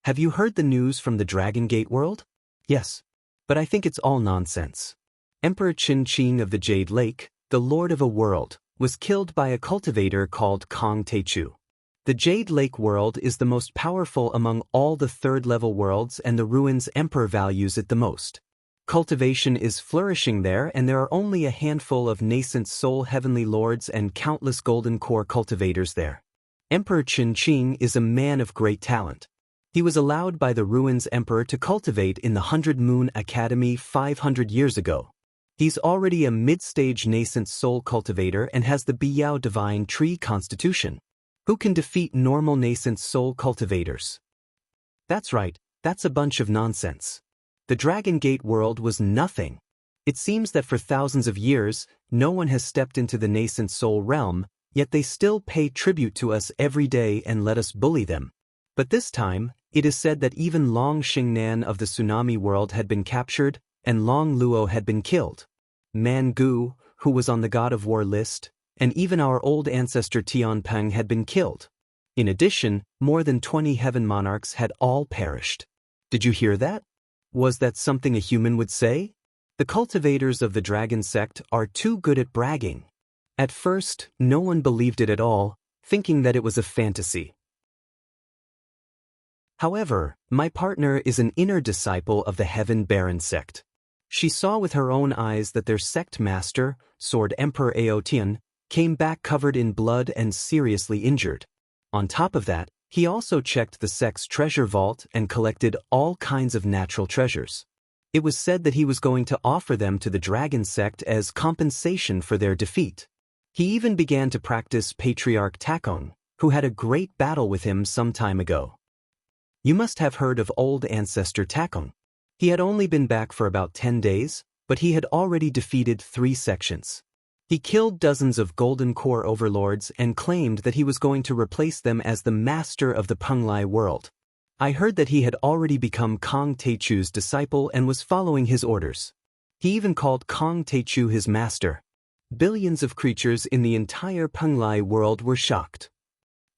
Have you heard the news from the Dragon Gate world? Yes. But I think it's all nonsense. Emperor Qin Qing of the Jade Lake, the Lord of a World, was killed by a cultivator called Kong Taechu. The Jade Lake world is the most powerful among all the third-level worlds and the Ruins Emperor values it the most. Cultivation is flourishing there and there are only a handful of nascent soul heavenly lords and countless golden core cultivators there. Emperor Qin Qing is a man of great talent. He was allowed by the Ruins Emperor to cultivate in the 100 Moon Academy 500 years ago. He's already a mid-stage nascent soul cultivator and has the Biyao Divine Tree Constitution. Who can defeat normal nascent soul cultivators? That's right, that's a bunch of nonsense. The Dragon Gate world was nothing. It seems that for thousands of years, no one has stepped into the nascent soul realm, yet they still pay tribute to us every day and let us bully them. But this time, it is said that even Long Xingnan of the Tsunami world had been captured, and Long Luo had been killed. Man Gu, who was on the God of War list, and even our old ancestor Tian Peng had been killed. In addition, more than 20 heaven monarchs had all perished. Did you hear that? Was that something a human would say? The cultivators of the dragon sect are too good at bragging. At first, no one believed it at all, thinking that it was a fantasy. However, my partner is an inner disciple of the Heaven Baron sect. She saw with her own eyes that their sect master, Sword Emperor Aotian, came back covered in blood and seriously injured. On top of that, he also checked the sect's treasure vault and collected all kinds of natural treasures. It was said that he was going to offer them to the dragon sect as compensation for their defeat. He even began to practice Patriarch Takong, who had a great battle with him some time ago. You must have heard of old ancestor Takong. He had only been back for about 10 days, but he had already defeated 3 sections. He killed dozens of golden core overlords and claimed that he was going to replace them as the master of the Penglai world. I heard that he had already become Kong Taechu's disciple and was following his orders. He even called Kong Techu his master. Billions of creatures in the entire Penglai world were shocked.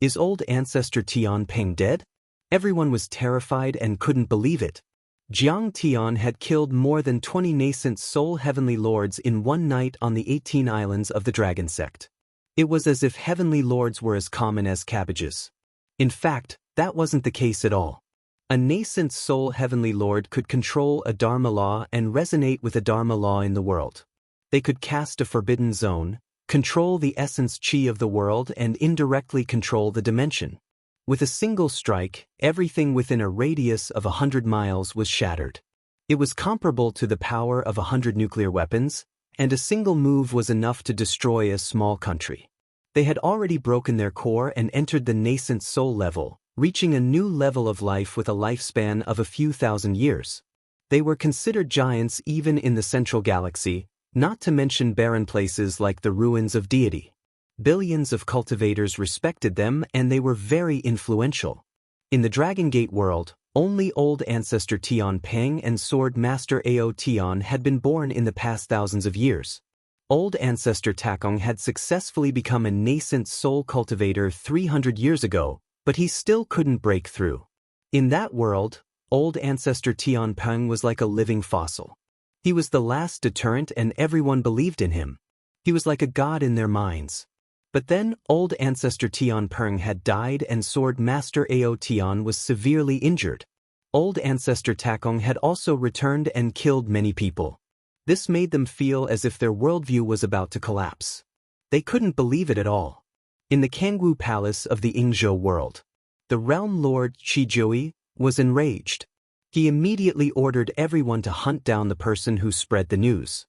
Is old ancestor Tian Peng dead? Everyone was terrified and couldn't believe it. Jiang Tian had killed more than 20 nascent soul heavenly lords in one night on the 18 islands of the dragon sect. It was as if heavenly lords were as common as cabbages. In fact, that wasn't the case at all. A nascent soul heavenly lord could control a dharma law and resonate with a dharma law in the world. They could cast a forbidden zone, control the essence chi of the world, and indirectly control the dimension. With a single strike, everything within a radius of 100 miles was shattered. It was comparable to the power of 100 nuclear weapons, and a single move was enough to destroy a small country. They had already broken their core and entered the nascent soul level, reaching a new level of life with a lifespan of a few thousand years. They were considered giants even in the central galaxy, not to mention barren places like the ruins of deity. Billions of cultivators respected them and they were very influential. In the Dragon Gate world, only old ancestor Tian Peng and sword master Ao Tian had been born in the past thousands of years. Old ancestor Takong had successfully become a nascent soul cultivator 300 years ago, but he still couldn't break through. In that world, old ancestor Tian Peng was like a living fossil. He was the last deterrent and everyone believed in him. He was like a god in their minds. But then, old ancestor Tian Peng had died and sword master Ao Tian was severely injured. Old ancestor Takong had also returned and killed many people. This made them feel as if their worldview was about to collapse. They couldn't believe it at all. In the Kangwu Palace of the Yingzhou world, the realm lord Qi Jiui was enraged. He immediately ordered everyone to hunt down the person who spread the news.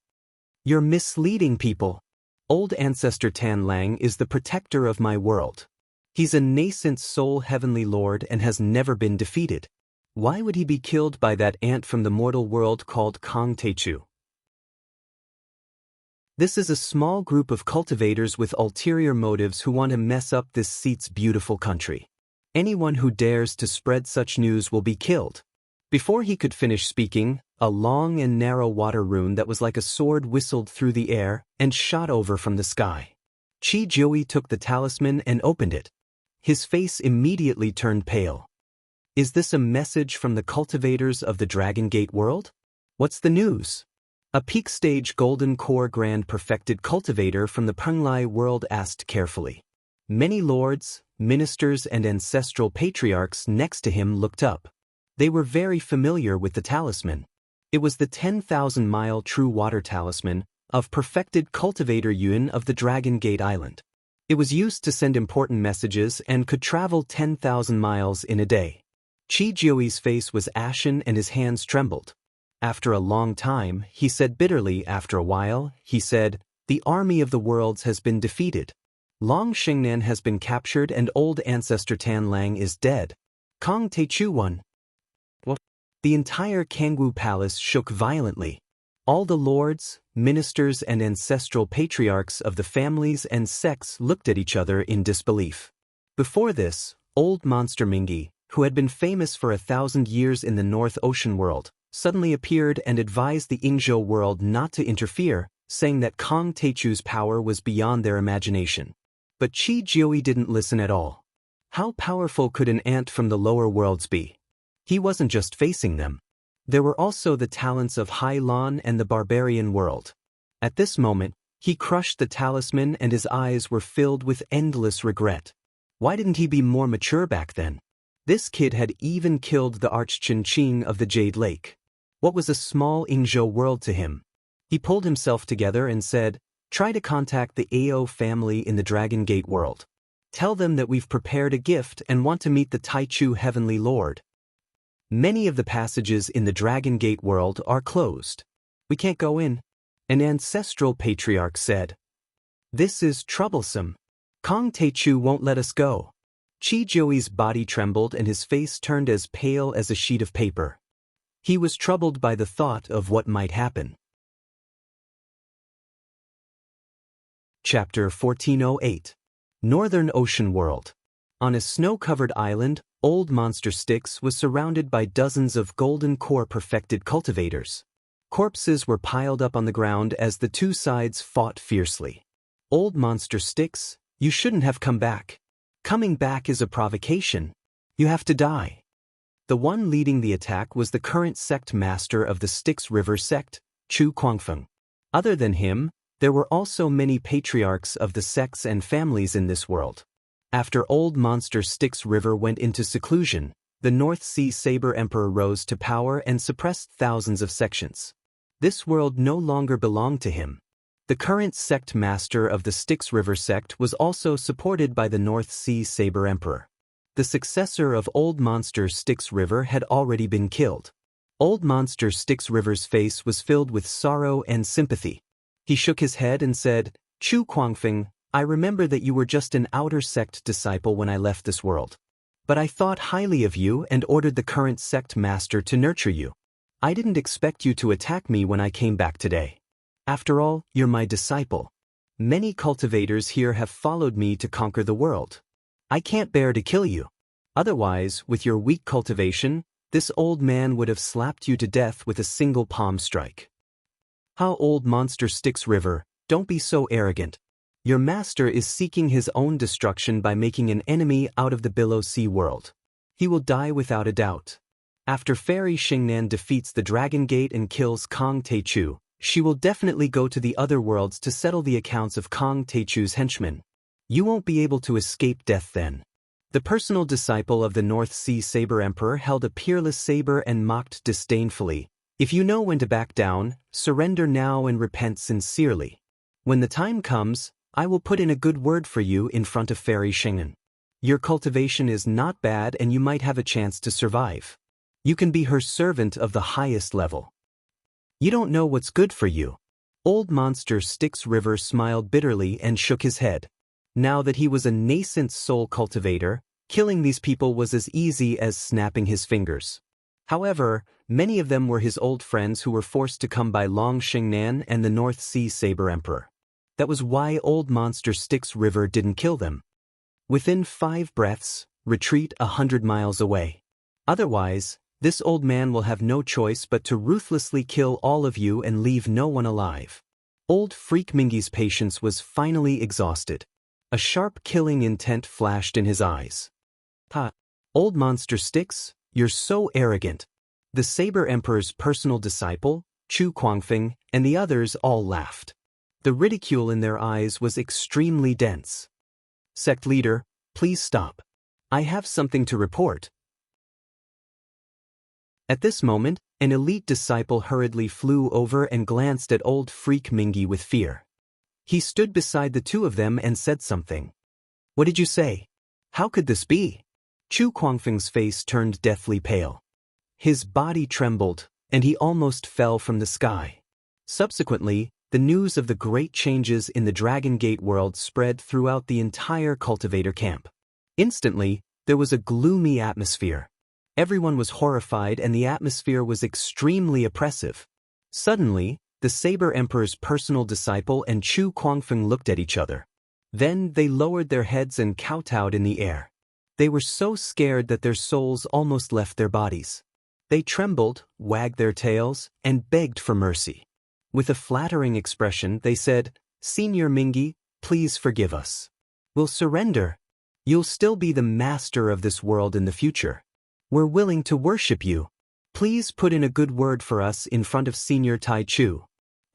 "You're misleading people. Old ancestor Tan Lang is the protector of my world. He's a nascent soul heavenly lord and has never been defeated. Why would he be killed by that ant from the mortal world called Kong Techu?" This is a small group of cultivators with ulterior motives who want to mess up this seat's beautiful country. Anyone who dares to spread such news will be killed. Before he could finish speaking, a long and narrow water rune that was like a sword whistled through the air and shot over from the sky. Qi Jiui took the talisman and opened it. His face immediately turned pale. Is this a message from the cultivators of the Dragon Gate world? What's the news? A peak stage golden core grand perfected cultivator from the Penglai world asked carefully. Many lords, ministers and ancestral patriarchs next to him looked up. They were very familiar with the talisman. It was the 10,000-mile true water talisman of perfected cultivator Yuan of the Dragon Gate Island. It was used to send important messages and could travel 10,000 miles in a day. Qi Jiui's face was ashen and his hands trembled. After a long time, he said bitterly after a while, he said, "The army of the worlds has been defeated. Long Xingnan has been captured and old ancestor Tan Lang is dead. Kong Techu won." What? The entire Kangwu Palace shook violently. All the lords, ministers and ancestral patriarchs of the families and sects looked at each other in disbelief. Before this, old monster Mingi, who had been famous for 1,000 years in the North Ocean world, suddenly appeared and advised the Yingzhou world not to interfere, saying that Kong Techu's power was beyond their imagination. But Qi Jiui didn't listen at all. How powerful could an ant from the lower worlds be? He wasn't just facing them. There were also the talents of Hai Lan and the barbarian world. At this moment, he crushed the talisman and his eyes were filled with endless regret. Why didn't he be more mature back then? This kid had even killed the Archqing of the Jade Lake. What was a small Yingzhou world to him? He pulled himself together and said, "Try to contact the Ao family in the Dragon Gate world. Tell them that we've prepared a gift and want to meet the Taichu Heavenly Lord. Many of the passages in the Dragon Gate world are closed. We can't go in." An ancestral patriarch said. "This is troublesome. Kong Techu won't let us go." Qi Jiui's body trembled and his face turned as pale as a sheet of paper. He was troubled by the thought of what might happen. Chapter 1408. Northern Ocean World. On a snow-covered island, old monster Styx was surrounded by dozens of golden core perfected cultivators. Corpses were piled up on the ground as the two sides fought fiercely. Old monster Styx, you shouldn't have come back. Coming back is a provocation. You have to die. The one leading the attack was the current sect master of the Styx River sect, Chu Kuangfeng. Other than him, there were also many patriarchs of the sects and families in this world. After old monster Styx River went into seclusion, the North Sea Saber Emperor rose to power and suppressed thousands of sections. This world no longer belonged to him. The current sect master of the Styx River sect was also supported by the North Sea Saber Emperor. The successor of Old Monster Styx River had already been killed. Old Monster Styx River's face was filled with sorrow and sympathy. He shook his head and said, Chu Kuangfeng, I remember that you were just an outer sect disciple when I left this world. But I thought highly of you and ordered the current sect master to nurture you. I didn't expect you to attack me when I came back today. After all, you're my disciple. Many cultivators here have followed me to conquer the world. I can't bear to kill you. Otherwise, with your weak cultivation, this old man would have slapped you to death with a single palm strike. How Old Monster Styx River, don't be so arrogant. Your master is seeking his own destruction by making an enemy out of the Below Sea world. He will die without a doubt. After Fairy Xingnan defeats the Dragon Gate and kills Kong Teichu, she will definitely go to the other worlds to settle the accounts of Kong Teichu's henchmen. You won't be able to escape death then. The personal disciple of the North Sea Saber Emperor held a peerless saber and mocked disdainfully, If you know when to back down, surrender now and repent sincerely. When the time comes, I will put in a good word for you in front of Fairy Xingnan. Your cultivation is not bad and you might have a chance to survive. You can be her servant of the highest level. You don't know what's good for you. Old Monster Styx River smiled bitterly and shook his head. Now that he was a nascent soul cultivator, killing these people was as easy as snapping his fingers. However, many of them were his old friends who were forced to come by Long Xingnan and the North Sea Saber Emperor. That was why Old Monster Styx River didn't kill them. Within 5 breaths, retreat 100 miles away. Otherwise, this old man will have no choice but to ruthlessly kill all of you and leave no one alive. Old Freak Mingy's patience was finally exhausted. A sharp killing intent flashed in his eyes. Ha! Old Monster Styx, you're so arrogant. The Saber Emperor's personal disciple, Chu Kuangfeng, and the others all laughed. The ridicule in their eyes was extremely dense. Sect leader, please stop. I have something to report. At this moment, an elite disciple hurriedly flew over and glanced at old Freak Mingy with fear. He stood beside the two of them and said something. What did you say? How could this be? Chu Kuangfeng's face turned deathly pale. His body trembled, and he almost fell from the sky. Subsequently, the news of the great changes in the Dragon Gate world spread throughout the entire cultivator camp. Instantly, there was a gloomy atmosphere. Everyone was horrified and the atmosphere was extremely oppressive. Suddenly, the Saber Emperor's personal disciple and Chu Kuangfeng looked at each other. Then they lowered their heads and kowtowed in the air. They were so scared that their souls almost left their bodies. They trembled, wagged their tails, and begged for mercy. With a flattering expression, they said, Senior Mingy, please forgive us. We'll surrender. You'll still be the master of this world in the future. We're willing to worship you. Please put in a good word for us in front of Senior Tai Chu.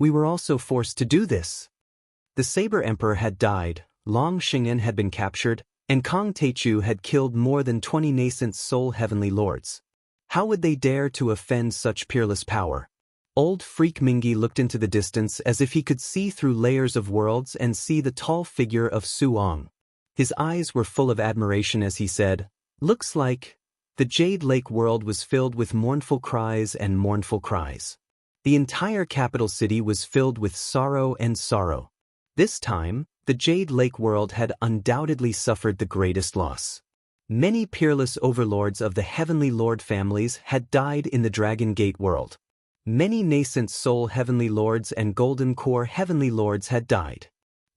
We were also forced to do this. The Saber Emperor had died, Long Xingnan had been captured, and Kong Teichu had killed more than 20 nascent soul heavenly lords. How would they dare to offend such peerless power? Old Freak Mingy looked into the distance as if he could see through layers of worlds and see the tall figure of Su Ong. His eyes were full of admiration as he said, Looks like the Jade Lake world was filled with mournful cries and mournful cries. The entire capital city was filled with sorrow and sorrow. This time, the Jade Lake world had undoubtedly suffered the greatest loss. Many peerless overlords of the Heavenly Lord families had died in the Dragon Gate world. Many nascent soul heavenly lords and golden core heavenly lords had died.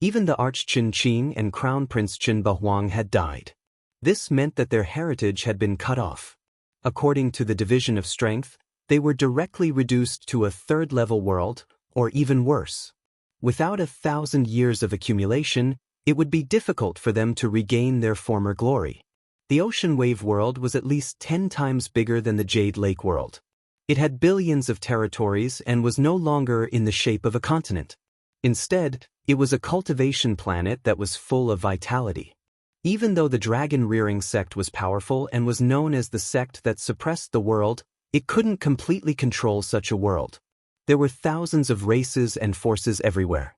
Even the Archqin Qing and Crown Prince Qin Bahuang had died. This meant that their heritage had been cut off. According to the division of strength, They were directly reduced to a third-level world, or even worse. Without 1,000 years of accumulation, it would be difficult for them to regain their former glory. The Ocean Wave world was at least 10 times bigger than the Jade Lake world. It had billions of territories and was no longer in the shape of a continent. Instead, it was a cultivation planet that was full of vitality. Even though the dragon-rearing sect was powerful and was known as the sect that suppressed the world, it couldn't completely control such a world. There were thousands of races and forces everywhere.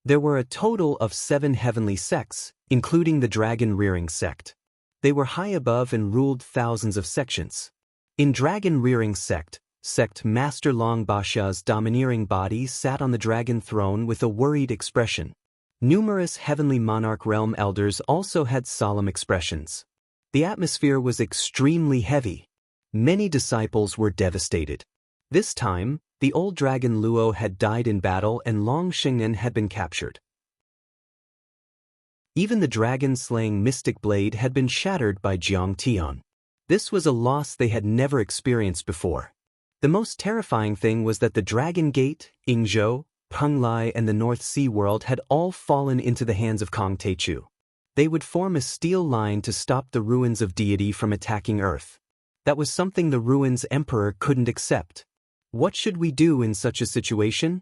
There were a total of 7 heavenly sects, including the dragon-rearing sect. They were high above and ruled thousands of sections. In dragon-rearing sect Master Long Basha's domineering body sat on the dragon throne with a worried expression. Numerous heavenly monarch realm elders also had solemn expressions. The atmosphere was extremely heavy. Many disciples were devastated. This time, the old dragon Luo had died in battle and Long Shengnen had been captured. Even the dragon-slaying mystic blade had been shattered by Jiang Tian. This was a loss they had never experienced before. The most terrifying thing was that the Dragon Gate, Yingzhou, Penglai and the North Sea world had all fallen into the hands of Kong Teichu. They would form a steel line to stop the ruins of deity from attacking Earth. That was something the ruins emperor couldn't accept. What should we do in such a situation?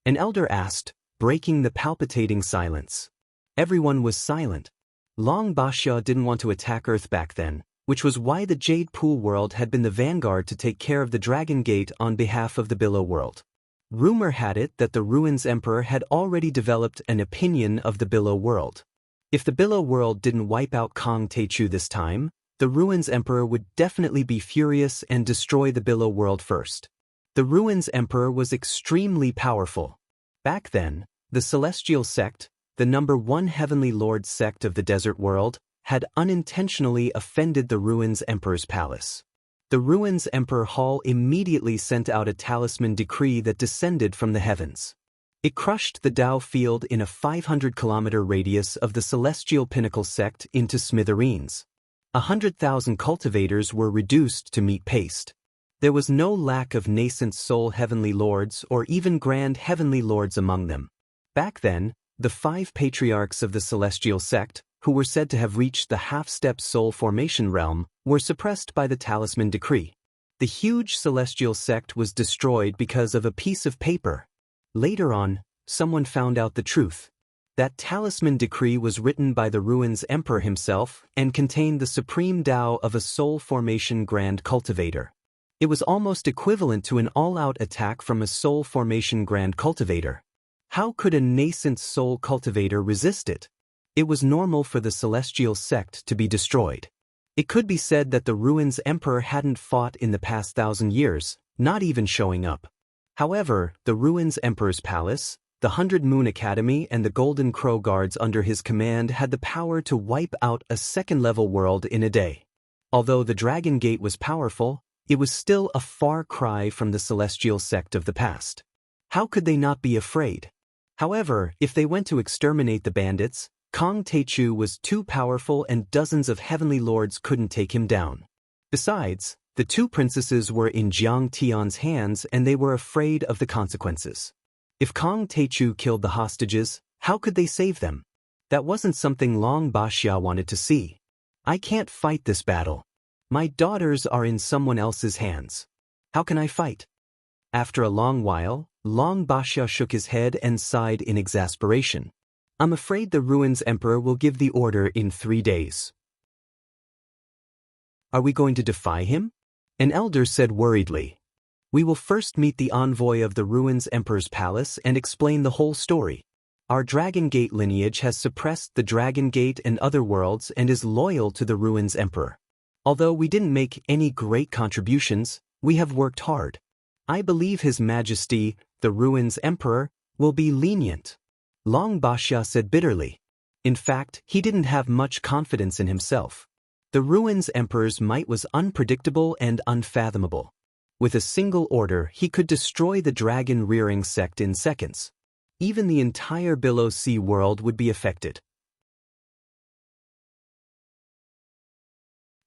An elder asked, breaking the palpitating silence. Everyone was silent. Long Basha didn't want to attack Earth back then, which was why the Jade Pool world had been the vanguard to take care of the Dragon Gate on behalf of the Billow world. Rumor had it that the Ruins Emperor had already developed an opinion of the Billow world. If the Billow world didn't wipe out Kong Teichu this time, the Ruins Emperor would definitely be furious and destroy the Billow world first. The Ruins Emperor was extremely powerful. Back then, the Celestial Sect, the #1 Heavenly Lord sect of the desert world, had unintentionally offended the Ruins Emperor's palace. The Ruins Emperor Hall immediately sent out a talisman decree that descended from the heavens. It crushed the Dao field in a 500-kilometer radius of the Celestial Pinnacle sect into smithereens. 100,000 cultivators were reduced to meat paste. There was no lack of nascent soul heavenly lords or even grand heavenly lords among them. Back then, the 5 patriarchs of the Celestial sect, who were said to have reached the half-step soul formation realm, were suppressed by the talisman decree. The huge Celestial sect was destroyed because of a piece of paper. Later on, someone found out the truth. That talisman decree was written by the Ruins Emperor himself and contained the supreme Tao of a soul formation grand cultivator. It was almost equivalent to an all-out attack from a soul formation grand cultivator. How could a nascent soul cultivator resist it? It was normal for the Celestial sect to be destroyed. It could be said that the Ruins Emperor hadn't fought in the past 1,000 years, not even showing up. However, the Ruins Emperor's palace, the 100 Moon Academy and the Golden Crow Guards under his command had the power to wipe out a second-level world in a day. Although the Dragon Gate was powerful, it was still a far cry from the Celestial sect of the past. How could they not be afraid? However, if they went to exterminate the bandits, Kong Teichu was too powerful and dozens of heavenly lords couldn't take him down. Besides, the 2 princesses were in Jiang Tian's hands and they were afraid of the consequences. If Kong Teichu killed the hostages, how could they save them? That wasn't something Long Baxia wanted to see. I can't fight this battle. My daughters are in someone else's hands. How can I fight? After a long while, Long Baxia shook his head and sighed in exasperation. I'm afraid the Ruins Emperor will give the order in 3 days. Are we going to defy him? An elder said worriedly. We will first meet the envoy of the Ruins Emperor's palace and explain the whole story. Our Dragon Gate lineage has suppressed the Dragon Gate and other worlds and is loyal to the Ruins Emperor. Although we didn't make any great contributions, we have worked hard. I believe His Majesty, the Ruins Emperor, will be lenient. Long Baxia said bitterly. In fact, he didn't have much confidence in himself. The Ruins Emperor's might was unpredictable and unfathomable. With a single order, he could destroy the dragon-rearing sect in seconds. Even the entire Billow Sea world would be affected.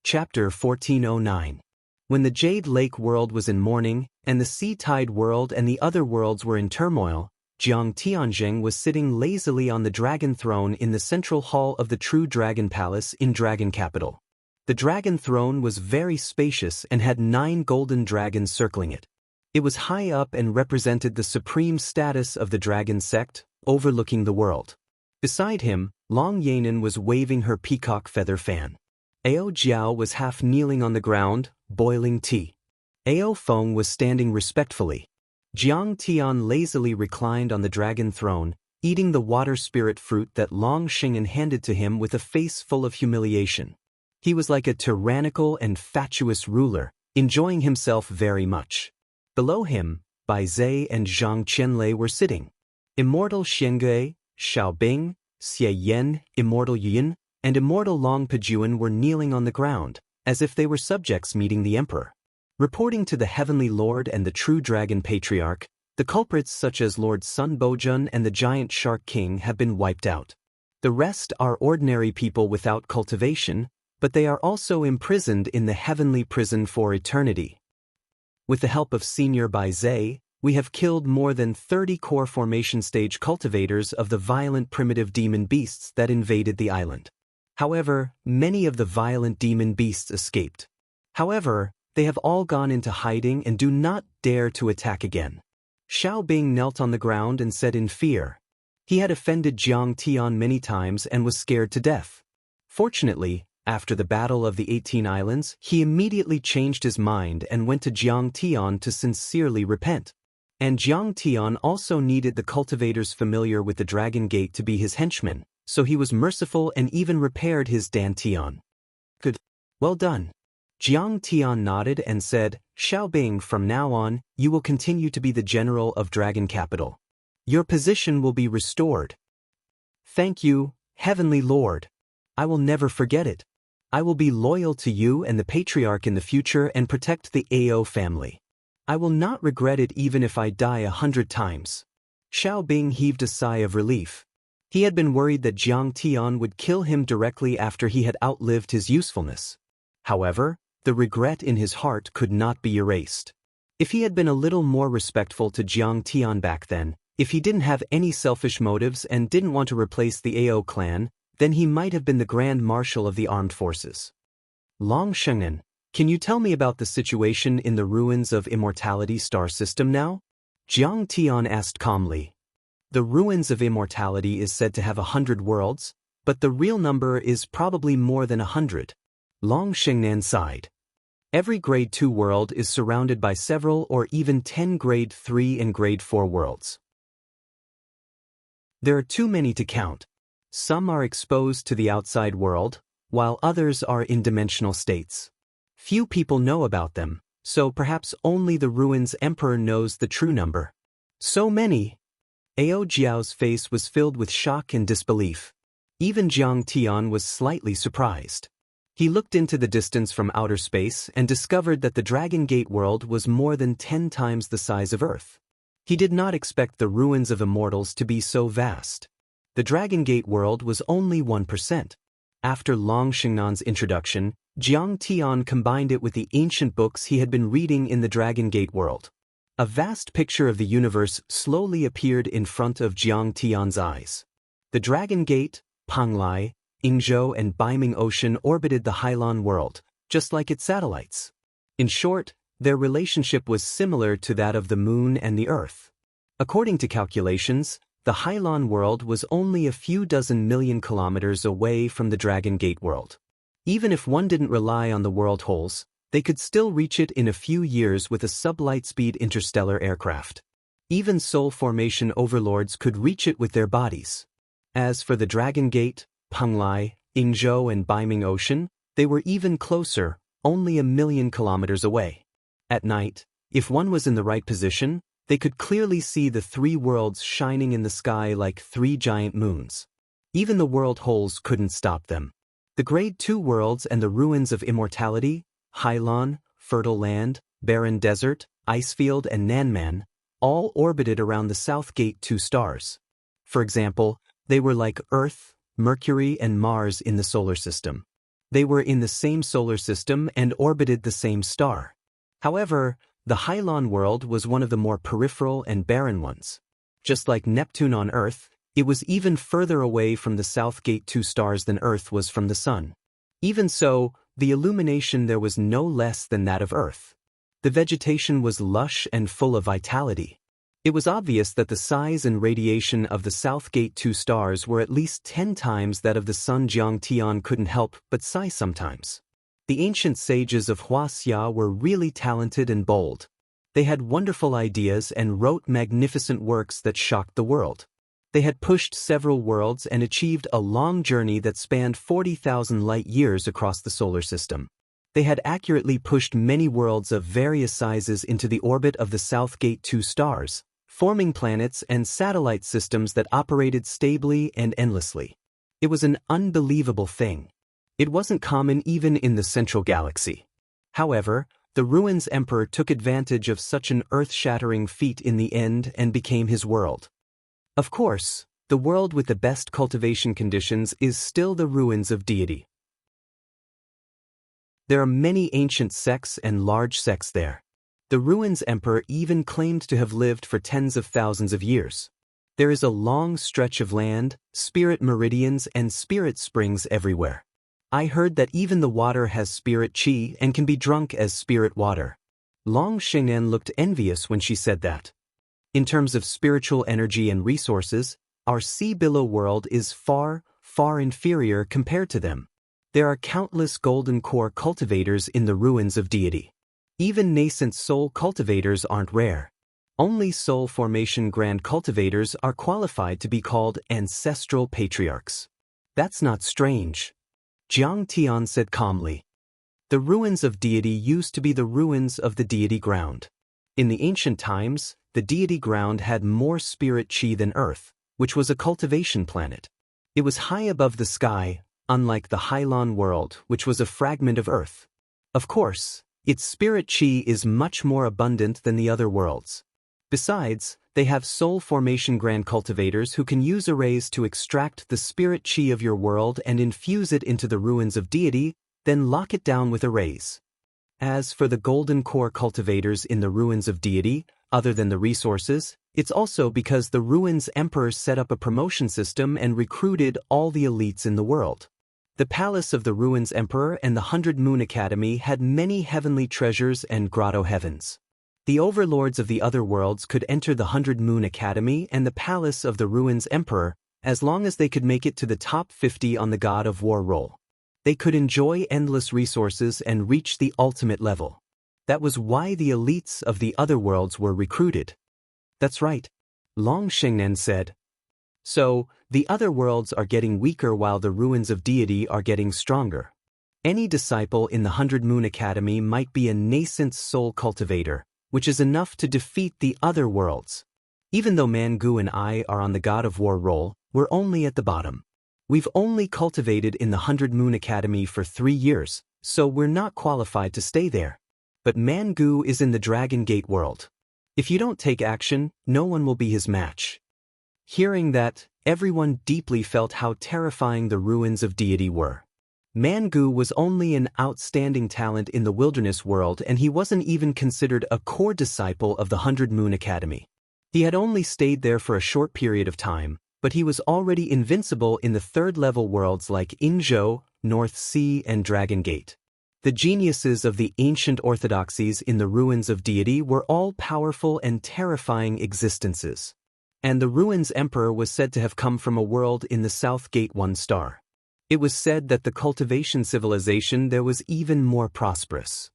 Chapter 1409. When the Jade Lake world was in mourning, and the Sea Tide world and the other worlds were in turmoil, Jiang Tianjing was sitting lazily on the dragon throne in the central hall of the True Dragon Palace in Dragon Capital. The dragon throne was very spacious and had 9 golden dragons circling it. It was high up and represented the supreme status of the dragon sect, overlooking the world. Beside him, Long Yanan was waving her peacock feather fan. Ao Jiao was half kneeling on the ground, boiling tea. Ao Feng was standing respectfully. Jiang Tian lazily reclined on the dragon throne, eating the water spirit fruit that Long Xing'an handed to him with a face full of humiliation. He was like a tyrannical and fatuous ruler, enjoying himself very much. Below him, Bai Zhe and Zhang Qianlei were sitting. Immortal Xiangui, Xiao Bing, Xie Yan, Immortal Yin, and Immortal Long Pejuan were kneeling on the ground, as if they were subjects meeting the emperor. Reporting to the Heavenly Lord and the True Dragon Patriarch, the culprits such as Lord Sun Bojun and the Giant Shark King have been wiped out. The rest are ordinary people without cultivation, but they are also imprisoned in the heavenly prison for eternity. With the help of Senior Bai Zhe, we have killed more than 30 core formation stage cultivators of the violent primitive demon beasts that invaded the island. However, many of the violent demon beasts escaped. However, they have all gone into hiding and do not dare to attack again. Xiao Bing knelt on the ground and said in fear. He had offended Jiang Tian many times and was scared to death. Fortunately, after the Battle of the 18 Islands, he immediately changed his mind and went to Jiang Tian to sincerely repent. And Jiang Tian also needed the cultivators familiar with the Dragon Gate to be his henchmen, so he was merciful and even repaired his Dan Tian. Good. Well done. Jiang Tian nodded and said, Xiao Bing, from now on, you will continue to be the general of Dragon Capital. Your position will be restored. Thank you, Heavenly Lord. I will never forget it. I will be loyal to you and the Patriarch in the future and protect the Ao family. I will not regret it even if I die 100 times. Xiao Bing heaved a sigh of relief. He had been worried that Jiang Tian would kill him directly after he had outlived his usefulness. However, the regret in his heart could not be erased. If he had been a little more respectful to Jiang Tian back then, if he didn't have any selfish motives and didn't want to replace the Ao clan, then he might have been the Grand Marshal of the Armed Forces. Long Sheng'an, can you tell me about the situation in the ruins of Immortality star system now? Jiang Tian asked calmly. The ruins of Immortality is said to have 100 worlds, but the real number is probably more than 100. Long Sheng'an sighed. Every Grade 2 world is surrounded by several or even 10 Grade 3 and Grade 4 worlds. There are too many to count. Some are exposed to the outside world, while others are in dimensional states. Few people know about them, so perhaps only the Ruins Emperor knows the true number. So many! Ao Jiao's face was filled with shock and disbelief. Even Jiang Tian was slightly surprised. He looked into the distance from outer space and discovered that the Dragon Gate world was more than 10 times the size of Earth. He did not expect the ruins of immortals to be so vast. The Dragon Gate world was only 1%. After Long Xing'an's introduction, Jiang Tian combined it with the ancient books he had been reading in the Dragon Gate world. A vast picture of the universe slowly appeared in front of Jiang Tian's eyes. The Dragon Gate, Panglai, Yingzhou and Baiming Ocean orbited the Hailan world, just like its satellites. In short, their relationship was similar to that of the Moon and the Earth. According to calculations, the Hailan world was only a few dozen million kilometers away from the Dragon Gate world. Even if one didn't rely on the world holes, they could still reach it in a few years with a sublight-speed interstellar aircraft. Even soul formation overlords could reach it with their bodies. As for the Dragon Gate, Panglai, Yingzhou and Baiming Ocean, they were even closer, only 1,000,000 kilometers away. At night, if one was in the right position, they could clearly see the 3 worlds shining in the sky like 3 giant moons. Even the world holes couldn't stop them. The Grade 2 worlds and the ruins of Immortality, Hailan, Fertile Land, Barren Desert, Icefield and Nanman, all orbited around the South Gate 2 stars. For example, they were like Earth, Mercury and Mars in the solar system. They were in the same solar system and orbited the same star. However, the Hylon world was one of the more peripheral and barren ones. Just like Neptune on Earth, it was even further away from the South Gate 2 stars than Earth was from the Sun. Even so, the illumination there was no less than that of Earth. The vegetation was lush and full of vitality. It was obvious that the size and radiation of the South Gate 2 stars were at least 10 times that of the Sun. Jiang Tian couldn't help but sigh sometimes. The ancient sages of Huaxia were really talented and bold. They had wonderful ideas and wrote magnificent works that shocked the world. They had pushed several worlds and achieved a long journey that spanned 40,000 light-years across the solar system. They had accurately pushed many worlds of various sizes into the orbit of the South Gate 2 stars, forming planets and satellite systems that operated stably and endlessly. It was an unbelievable thing. It wasn't common even in the central galaxy. However, the Ruins Emperor took advantage of such an earth-shattering feat in the end and became his world. Of course, the world with the best cultivation conditions is still the ruins of deity. There are many ancient sects and large sects there. The Ruins Emperor even claimed to have lived for tens of thousands of years. There is a long stretch of land, spirit meridians and spirit springs everywhere. I heard that even the water has spirit chi and can be drunk as spirit water. Long Shengnan looked envious when she said that. In terms of spiritual energy and resources, our sea below world is far, far inferior compared to them. There are countless golden core cultivators in the ruins of deity. Even nascent soul cultivators aren't rare. Only soul formation grand cultivators are qualified to be called ancestral patriarchs. That's not strange. Jiang Tian said calmly. The ruins of deity used to be the ruins of the deity ground. In the ancient times, the deity ground had more spirit chi than Earth, which was a cultivation planet. It was high above the sky, unlike the Hylon world, which was a fragment of Earth. Of course, its spirit chi is much more abundant than the other worlds. Besides, they have soul formation grand cultivators who can use arrays to extract the spirit chi of your world and infuse it into the ruins of deity, then lock it down with arrays. As for the golden core cultivators in the ruins of deity, other than the resources, it's also because the Ruins Emperor set up a promotion system and recruited all the elites in the world. The palace of the Ruins Emperor and the 100 Moon Academy had many heavenly treasures and grotto heavens. The overlords of the other worlds could enter the 100 Moon Academy and the palace of the Ruins Emperor as long as they could make it to the top 50 on the God of War roll. They could enjoy endless resources and reach the ultimate level. That was why the elites of the other worlds were recruited. That's right, Long Shengnan said. So, the other worlds are getting weaker while the ruins of deity are getting stronger. Any disciple in the 100 Moon Academy might be a nascent soul cultivator, which is enough to defeat the other worlds. Even though Mangu and I are on the God of War roll, we're only at the bottom. We've only cultivated in the 100 Moon Academy for 3 years, so we're not qualified to stay there. But Mangu is in the Dragon Gate world. If you don't take action, no one will be his match. Hearing that, everyone deeply felt how terrifying the ruins of deity were. Mangu was only an outstanding talent in the wilderness world and he wasn't even considered a core disciple of the 100 Moon Academy. He had only stayed there for a short period of time, but he was already invincible in the third-level worlds like Inzhou, North Sea and Dragon Gate. The geniuses of the ancient orthodoxies in the ruins of deity were all powerful and terrifying existences. And the Ruins Emperor was said to have come from a world in the South Gate 1 star. It was said that the cultivation civilization there was even more prosperous.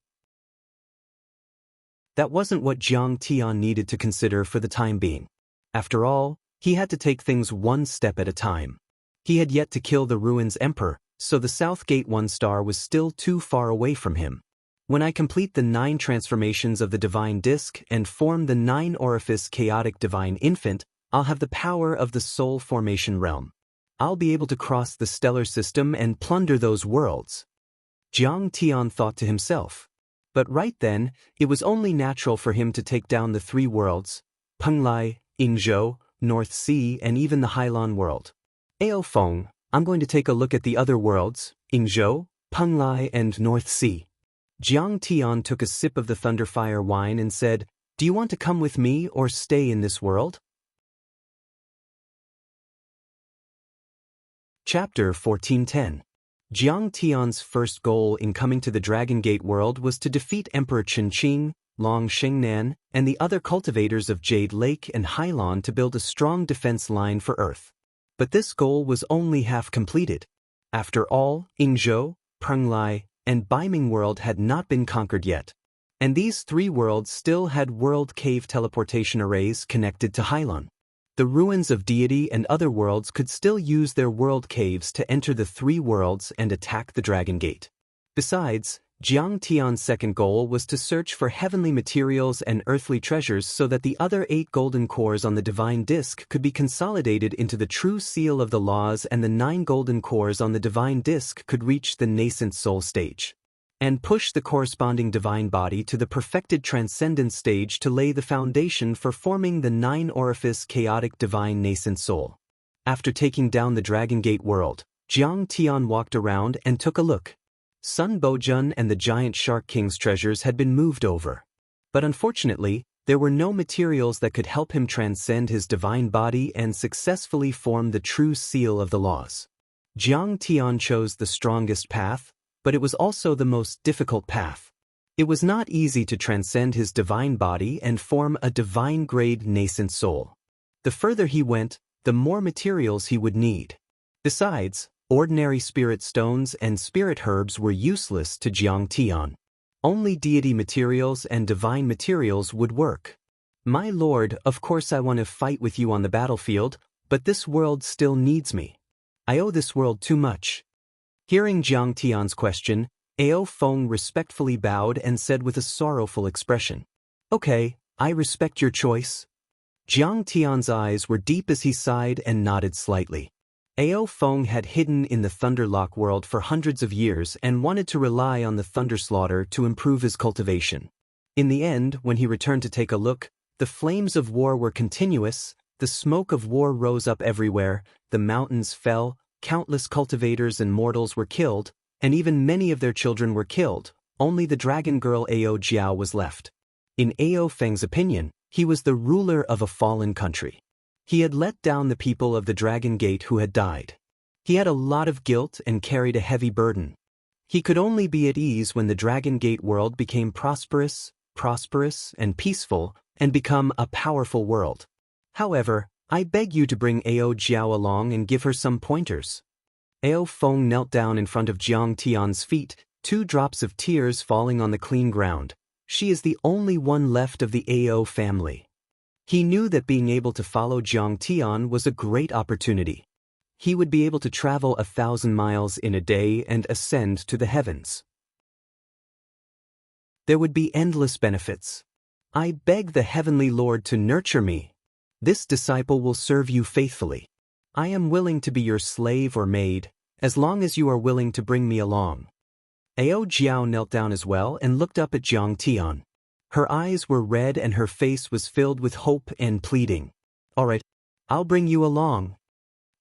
That wasn't what Jiang Tian needed to consider for the time being. After all, he had to take things one step at a time. He had yet to kill the Ruins Emperor, so the South Gate 1 star was still too far away from him. When I complete the 9 transformations of the Divine Disk and form the 9-orifice chaotic Divine Infant, I'll have the power of the Soul Formation Realm. I'll be able to cross the stellar system and plunder those worlds. Jiang Tian thought to himself. But right then, it was only natural for him to take down the 3 worlds, Penglai, Inzhou, North Sea and even the Hylon world. Ao Feng, I'm going to take a look at the other worlds, Inzhou, Penglai and North Sea. Jiang Tian took a sip of the Thunderfire wine and said, "Do you want to come with me or stay in this world?" Chapter 1410. Jiang Tian's first goal in coming to the Dragon Gate world was to defeat Emperor Qinqing, Long Shengnan, and the other cultivators of Jade Lake and Hailan to build a strong defense line for Earth. But this goal was only half completed. After all, Yingzhou, Penglai, and Baiming world had not been conquered yet. And these three worlds still had world cave teleportation arrays connected to Hailan. The ruins of deity and other worlds could still use their world caves to enter the three worlds and attack the Dragon Gate. Besides, Jiang Tian's second goal was to search for heavenly materials and earthly treasures so that the other 8 golden cores on the divine disk could be consolidated into the true seal of the laws, and the 9 golden cores on the divine disk could reach the nascent soul stage and push the corresponding divine body to the perfected transcendence stage to lay the foundation for forming the 9-orifice chaotic divine nascent soul. After taking down the Dragon Gate world, Jiang Tian walked around and took a look. Sun Bojun and the giant Shark King's treasures had been moved over. But unfortunately, there were no materials that could help him transcend his divine body and successfully form the true seal of the laws. Jiang Tian chose the strongest path, but it was also the most difficult path. It was not easy to transcend his divine body and form a divine-grade nascent soul. The further he went, the more materials he would need. Besides, ordinary spirit stones and spirit herbs were useless to Jiang Tian. Only deity materials and divine materials would work. "My lord, of course I want to fight with you on the battlefield, but this world still needs me. I owe this world too much." Hearing Jiang Tian's question, Ao Feng respectfully bowed and said with a sorrowful expression, "Okay, I respect your choice." Jiang Tian's eyes were deep as he sighed and nodded slightly. Ao Feng had hidden in the Thunderlock world for hundreds of years and wanted to rely on the Thunder Slaughter to improve his cultivation. In the end, when he returned to take a look, the flames of war were continuous, the smoke of war rose up everywhere, the mountains fell, countless cultivators and mortals were killed, and even many of their children were killed. Only the dragon girl Ao Jiao was left. In Ao Feng's opinion, he was the ruler of a fallen country. He had let down the people of the Dragon Gate who had died. He had a lot of guilt and carried a heavy burden. He could only be at ease when the Dragon Gate world became prosperous, and peaceful, and become a powerful world. However, I beg you to bring Ao Jiao along and give her some pointers. Ao Feng knelt down in front of Jiang Tian's feet, 2 drops of tears falling on the clean ground. She is the only one left of the Ao family. He knew that being able to follow Jiang Tian was a great opportunity. He would be able to travel 1,000 miles in a day and ascend to the heavens. There would be endless benefits. I beg the Heavenly Lord to nurture me. This disciple will serve you faithfully. I am willing to be your slave or maid, as long as you are willing to bring me along. Ao Jiao knelt down as well and looked up at Jiang Tian. Her eyes were red and her face was filled with hope and pleading. "All right, I'll bring you along."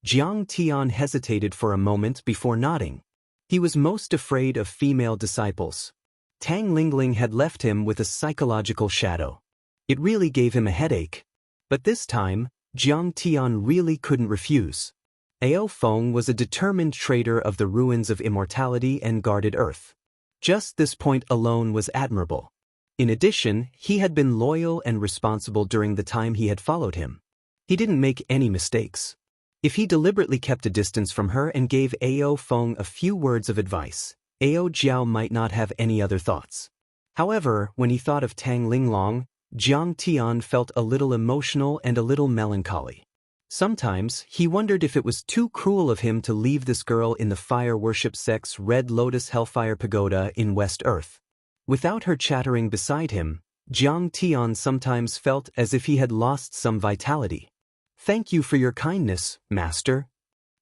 Jiang Tian hesitated for a moment before nodding. He was most afraid of female disciples. Tang Lingling had left him with a psychological shadow. It really gave him a headache. But this time, Jiang Tian really couldn't refuse. Ao Feng was a determined trader of the ruins of immortality and guarded Earth. Just this point alone was admirable. In addition, he had been loyal and responsible during the time he had followed him. He didn't make any mistakes. If he deliberately kept a distance from her and gave Ao Feng a few words of advice, Ao Jiao might not have any other thoughts. However, when he thought of Tang Linglong, Jiang Tian felt a little emotional and a little melancholy. Sometimes, he wondered if it was too cruel of him to leave this girl in the fire worship sect's Red Lotus Hellfire Pagoda in West Earth. Without her chattering beside him, Jiang Tian sometimes felt as if he had lost some vitality. "Thank you for your kindness, master."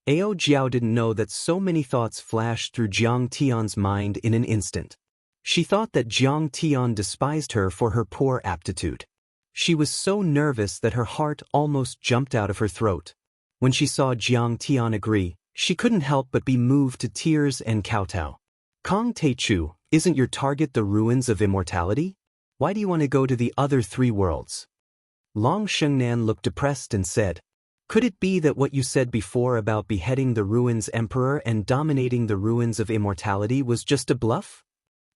Ao Jiao didn't know that so many thoughts flashed through Jiang Tian's mind in an instant. She thought that Jiang Tian despised her for her poor aptitude. She was so nervous that her heart almost jumped out of her throat. When she saw Jiang Tian agree, she couldn't help but be moved to tears and kowtow. Kong Teichu, Isn't your target the ruins of immortality? Why do you want to go to the other 3 worlds? Long Shengnan looked depressed and said, "Could it be that what you said before about beheading the ruins emperor and dominating the ruins of immortality was just a bluff?"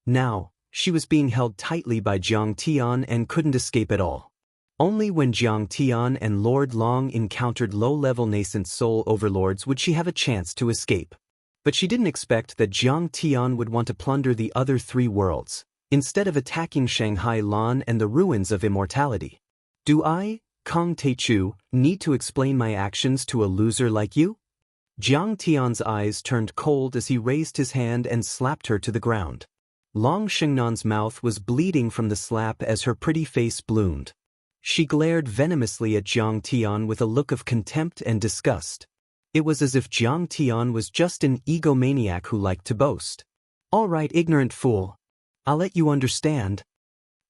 Now, she was being held tightly by Jiang Tian and couldn't escape at all. Only when Jiang Tian and Lord Long encountered low-level nascent soul overlords would she have a chance to escape. But she didn't expect that Jiang Tian would want to plunder the other 3 worlds, instead of attacking Shanghai Lan and the ruins of immortality. Do I, Kong Teichu, need to explain my actions to a loser like you? Jiang Tian's eyes turned cold as he raised his hand and slapped her to the ground. Long Shengnan's mouth was bleeding from the slap as her pretty face bloomed. She glared venomously at Jiang Tian with a look of contempt and disgust. It was as if Jiang Tian was just an egomaniac who liked to boast. "All right, ignorant fool. I'll let you understand."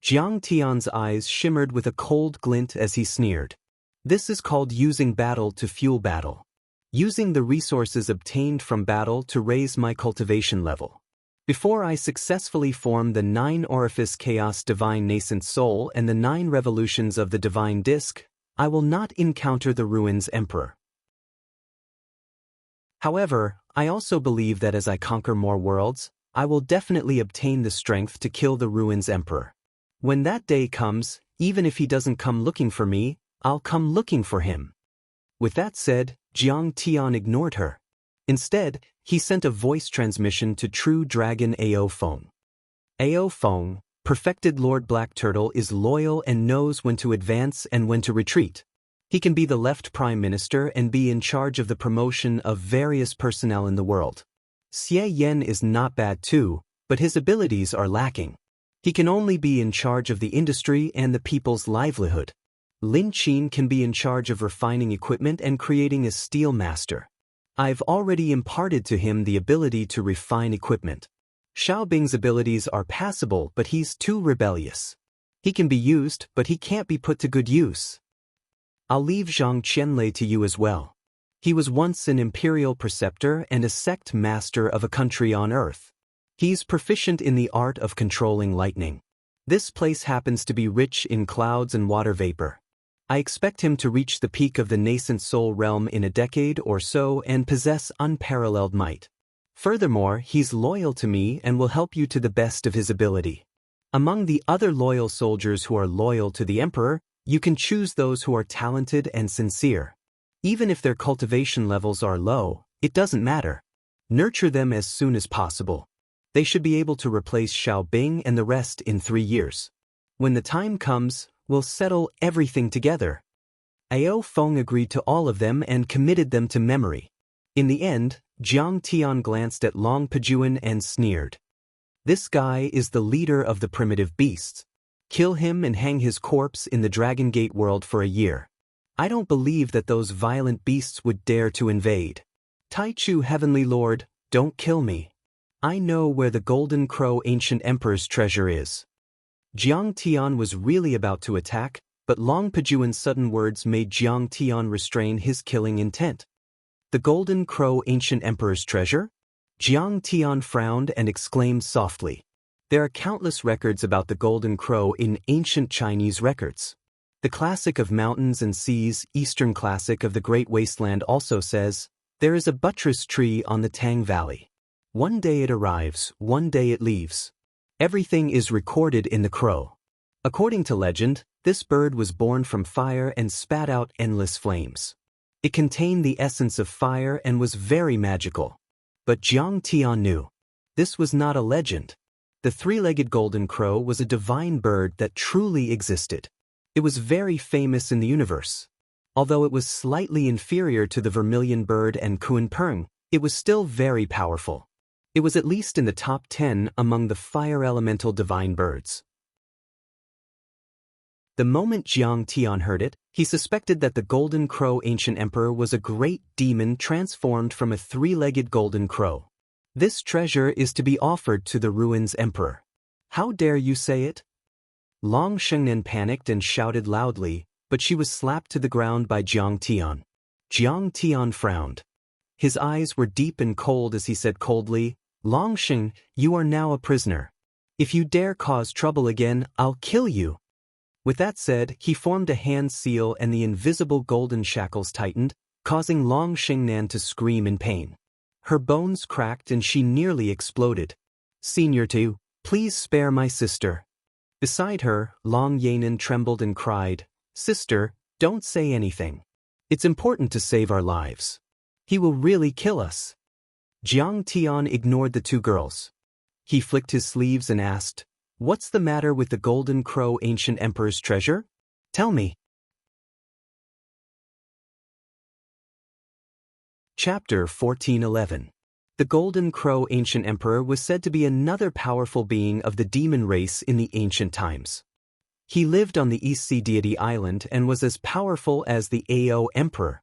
Jiang Tian's eyes shimmered with a cold glint as he sneered. "This is called using battle to fuel battle. Using the resources obtained from battle to raise my cultivation level. Before I successfully form the 9 Orifice Chaos Divine Nascent Soul and the 9 Revolutions of the Divine Disc, I will not encounter the Ruins Emperor. However, I also believe that as I conquer more worlds, I will definitely obtain the strength to kill the Ruins Emperor. When that day comes, even if he doesn't come looking for me, I'll come looking for him." With that said, Jiang Tian ignored her. Instead, he sent a voice transmission to True Dragon Ao Feng. Ao Feng, perfected Lord Black Turtle, is loyal and knows when to advance and when to retreat. He can be the left prime minister and be in charge of the promotion of various personnel in the world. Xie Yan is not bad too, but his abilities are lacking. He can only be in charge of the industry and the people's livelihood. Lin Qin can be in charge of refining equipment and creating a steel master. I've already imparted to him the ability to refine equipment. Xiao Bing's abilities are passable, but he's too rebellious. He can be used, but he can't be put to good use. I'll leave Zhang Qianlei to you as well. He was once an imperial preceptor and a sect master of a country on Earth. He's proficient in the art of controlling lightning. This place happens to be rich in clouds and water vapor. I expect him to reach the peak of the nascent soul realm in a decade or so and possess unparalleled might. Furthermore, he's loyal to me and will help you to the best of his ability. Among the other loyal soldiers who are loyal to the Emperor, you can choose those who are talented and sincere. Even if their cultivation levels are low, it doesn't matter. Nurture them as soon as possible. They should be able to replace Xiao Bing and the rest in 3 years. When the time comes, we'll settle everything together. Ao Feng agreed to all of them and committed them to memory. In the end, Jiang Tian glanced at Long Pejuan and sneered. "This guy is the leader of the primitive beasts. Kill him and hang his corpse in the Dragon Gate world for a year. I don't believe that those violent beasts would dare to invade. Taichu Heavenly Lord, don't kill me. I know where the Golden Crow Ancient Emperor's treasure is." Jiang Tian was really about to attack, but Long Pejuan's sudden words made Jiang Tian restrain his killing intent. "The Golden Crow Ancient Emperor's treasure?" Jiang Tian frowned and exclaimed softly. "There are countless records about the Golden Crow in ancient Chinese records. The Classic of Mountains and Seas, Eastern Classic of the Great Wasteland also says, there is a buttress tree on the Tang Valley. One day it arrives, one day it leaves. Everything is recorded in the crow. According to legend, this bird was born from fire and spat out endless flames. It contained the essence of fire and was very magical. But Jiang Tian knew. This was not a legend. The 3-legged golden crow was a divine bird that truly existed. It was very famous in the universe. Although it was slightly inferior to the vermilion bird and Kunpeng, it was still very powerful. It was at least in the top 10 among the fire elemental divine birds. The moment Jiang Tian heard it, he suspected that the Golden Crow Ancient Emperor was a great demon transformed from a 3-legged golden crow. This treasure is to be offered to the Ruins Emperor. How dare you say it? Long Shengnan panicked and shouted loudly, but she was slapped to the ground by Jiang Tian. Jiang Tian frowned. His eyes were deep and cold as he said coldly, Longsheng, you are now a prisoner. If you dare cause trouble again, I'll kill you. With that said, he formed a hand seal and the invisible golden shackles tightened, causing Long Xingnan to scream in pain. Her bones cracked and she nearly exploded. Senior Tu, please spare my sister. Beside her, Long Yanan trembled and cried, Sister, don't say anything. It's important to save our lives. He will really kill us. Jiang Tian ignored the two girls. He flicked his sleeves and asked, What's the matter with the Golden Crow Ancient Emperor's treasure? Tell me. Chapter 1411. The Golden Crow Ancient Emperor was said to be another powerful being of the demon race in the ancient times. He lived on the East Sea Deity Island and was as powerful as the Ao Emperor.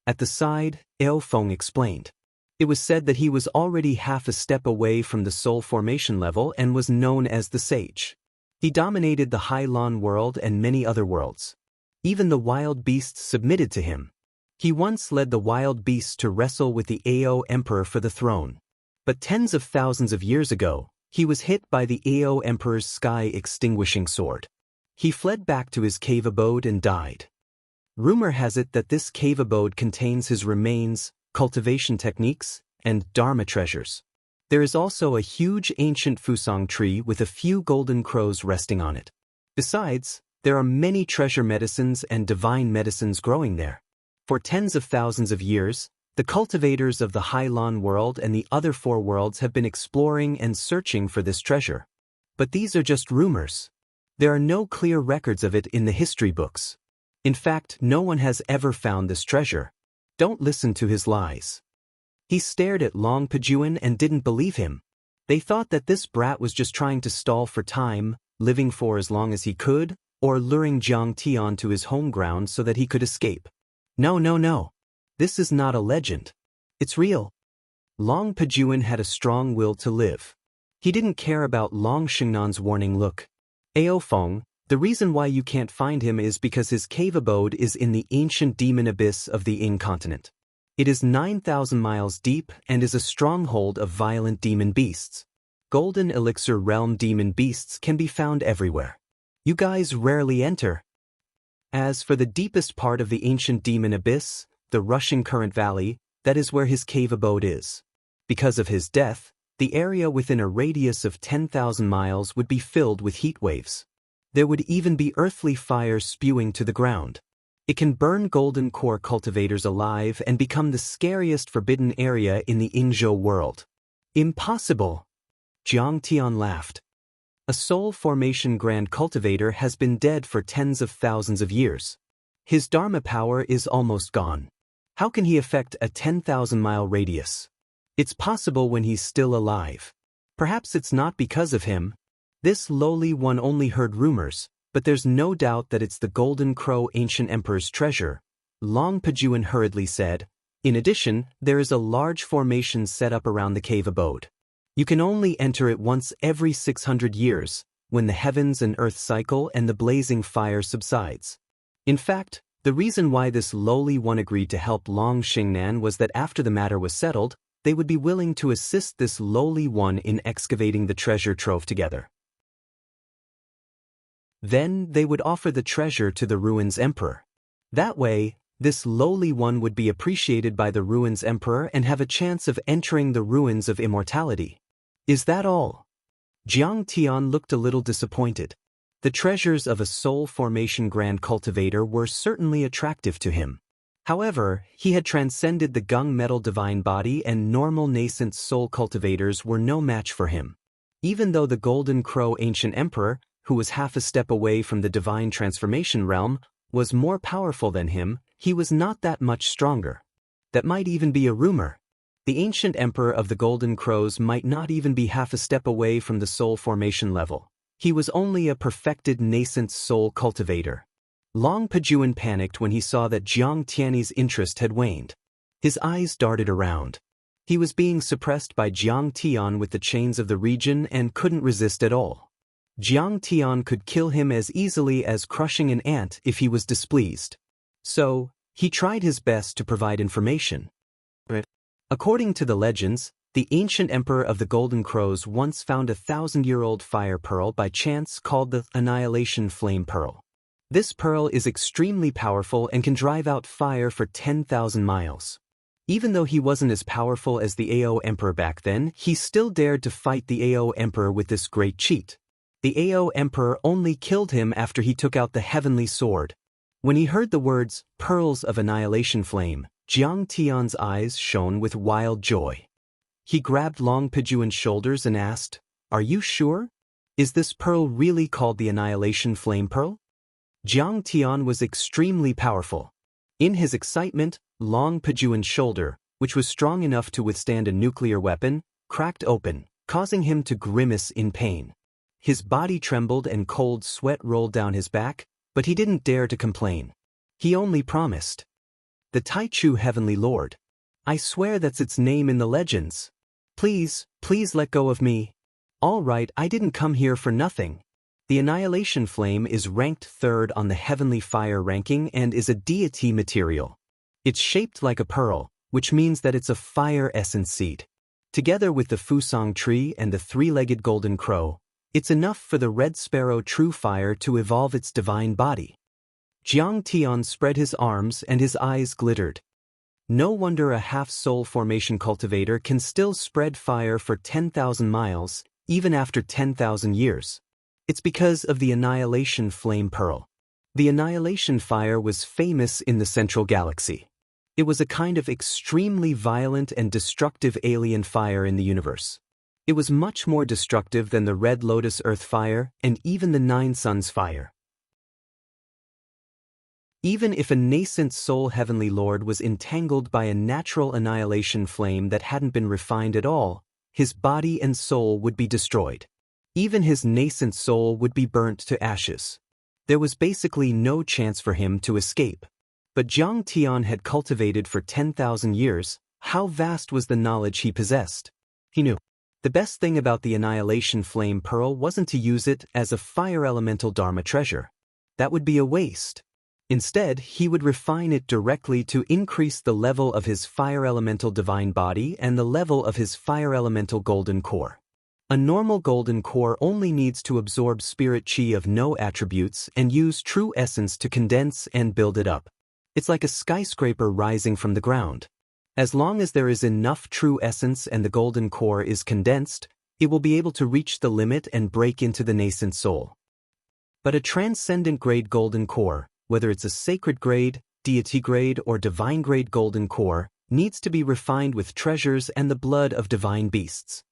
At the side, Ao Feng explained. It was said that he was already half a step away from the soul formation level and was known as the Sage. He dominated the Hai Lan world and many other worlds. Even the wild beasts submitted to him. He once led the wild beasts to wrestle with the Ao Emperor for the throne. But tens of thousands of years ago, he was hit by the Ao Emperor's sky-extinguishing sword. He fled back to his cave abode and died. Rumor has it that this cave abode contains his remains, cultivation techniques, and Dharma treasures. There is also a huge ancient Fusang tree with a few golden crows resting on it. Besides, there are many treasure medicines and divine medicines growing there. For tens of thousands of years, the cultivators of the Hai Lan world and the other four worlds have been exploring and searching for this treasure. But these are just rumors. There are no clear records of it in the history books. In fact, no one has ever found this treasure. Don't listen to his lies. He stared at Long Pejuan and didn't believe him. They thought that this brat was just trying to stall for time, living for as long as he could, or luring Jiang Tian to his home ground so that he could escape. No. This is not a legend. It's real. Long Pejuan had a strong will to live. He didn't care about Long Xingnan's warning look. Ao Feng, the reason why you can't find him is because his cave abode is in the ancient demon abyss of the Ying continent. It is 9,000 miles deep and is a stronghold of violent demon beasts. Golden elixir realm demon beasts can be found everywhere. You guys rarely enter. As for the deepest part of the ancient demon abyss, the rushing current valley, that is where his cave abode is. Because of his death, the area within a radius of 10,000 miles would be filled with heat waves. There would even be earthly fire spewing to the ground. It can burn golden core cultivators alive and become the scariest forbidden area in the Yingzhou world. Impossible! Jiang Tian laughed. A soul formation grand cultivator has been dead for tens of thousands of years. His Dharma power is almost gone. How can he affect a 10,000-mile radius? It's possible when he's still alive. Perhaps it's not because of him. This lowly one only heard rumors, but there's no doubt that it's the Golden Crow Ancient Emperor's treasure, Long Pejuan hurriedly said. In addition, there is a large formation set up around the cave abode. You can only enter it once every 600 years, when the heavens and earth cycle and the blazing fire subsides. In fact, the reason why this lowly one agreed to help Long Xingnan was that after the matter was settled, they would be willing to assist this lowly one in excavating the treasure trove together. Then they would offer the treasure to the Ruins Emperor. That way, this lowly one would be appreciated by the Ruins Emperor and have a chance of entering the ruins of immortality. Is that all? Jiang Tian looked a little disappointed. The treasures of a soul formation grand cultivator were certainly attractive to him. However, he had transcended the gung metal divine body and normal nascent soul cultivators were no match for him. Even though the Golden Crow Ancient Emperor, who was half a step away from the divine transformation realm, was more powerful than him, he was not that much stronger. That might even be a rumor. The ancient emperor of the Golden Crows might not even be half a step away from the soul formation level. He was only a perfected nascent soul cultivator. Long Pejuan panicked when he saw that Jiang Tian's interest had waned. His eyes darted around. He was being suppressed by Jiang Tian with the chains of the region and couldn't resist at all. Jiang Tian could kill him as easily as crushing an ant if he was displeased. So, he tried his best to provide information. According to the legends, The ancient emperor of the Golden Crows once found a 1,000-year-old fire pearl by chance called the Annihilation Flame Pearl. This pearl is extremely powerful and can drive out fire for 10,000 miles. Even though he wasn't as powerful as the Ao Emperor back then, he still dared to fight the Ao Emperor with this great cheat. The Ao Emperor only killed him after he took out the heavenly sword. When he heard the words, "Pearls of Annihilation Flame," Jiang Tian's eyes shone with wild joy. He grabbed Long Pijuan's shoulders and asked, "Are you sure? Is this pearl really called the Annihilation Flame Pearl?" Jiang Tian was extremely powerful. In his excitement, Long Pijuan's shoulder, which was strong enough to withstand a nuclear weapon, cracked open, causing him to grimace in pain. His body trembled and cold sweat rolled down his back, but he didn't dare to complain. He only promised. "The Taichu Heavenly Lord. I swear that's its name in the legends. Please let go of me. All right, I didn't come here for nothing." The Annihilation Flame is ranked 3rd on the Heavenly Fire ranking and is a deity material. It's shaped like a pearl, which means that it's a fire essence seed. Together with the Fusang tree and the 3-legged golden crow, it's enough for the red sparrow true fire to evolve its divine body. Jiang Tian spread his arms and his eyes glittered. No wonder a half-soul formation cultivator can still spread fire for 10,000 miles, even after 10,000 years. It's because of the Annihilation Flame Pearl. The Annihilation Fire was famous in the Central Galaxy. It was a kind of extremely violent and destructive alien fire in the universe. It was much more destructive than the Red Lotus Earth Fire and even the Nine Suns Fire. Even if a nascent soul Heavenly Lord was entangled by a natural annihilation flame that hadn't been refined at all, his body and soul would be destroyed. Even his nascent soul would be burnt to ashes. There was basically no chance for him to escape. But Jiang Tian had cultivated for 10,000 years. How vast was the knowledge he possessed? He knew. The best thing about the Annihilation Flame Pearl wasn't to use it as a fire elemental Dharma treasure. That would be a waste. Instead, he would refine it directly to increase the level of his fire elemental divine body and the level of his fire elemental golden core. A normal golden core only needs to absorb spirit chi of no attributes and use true essence to condense and build it up. It's like a skyscraper rising from the ground. As long as there is enough true essence and the golden core is condensed, it will be able to reach the limit and break into the nascent soul. But a transcendent grade golden core, whether it's a sacred grade, deity grade, or divine grade golden core, needs to be refined with treasures and the blood of divine beasts.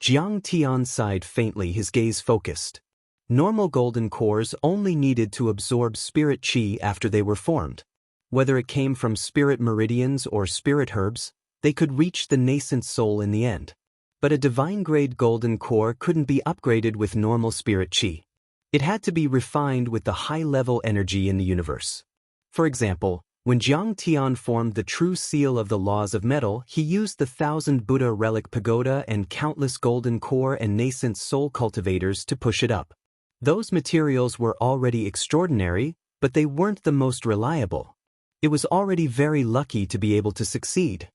Jiang Tian sighed faintly, his gaze focused. Normal golden cores only needed to absorb spirit chi after they were formed. Whether it came from spirit meridians or spirit herbs, they could reach the nascent soul in the end. But a divine-grade golden core couldn't be upgraded with normal spirit chi. It had to be refined with the high-level energy in the universe. For example, when Jiang Tian formed the true seal of the laws of metal, he used the 1,000 Buddha relic pagoda and countless golden core and nascent soul cultivators to push it up. Those materials were already extraordinary, but they weren't the most reliable. It was already very lucky to be able to succeed.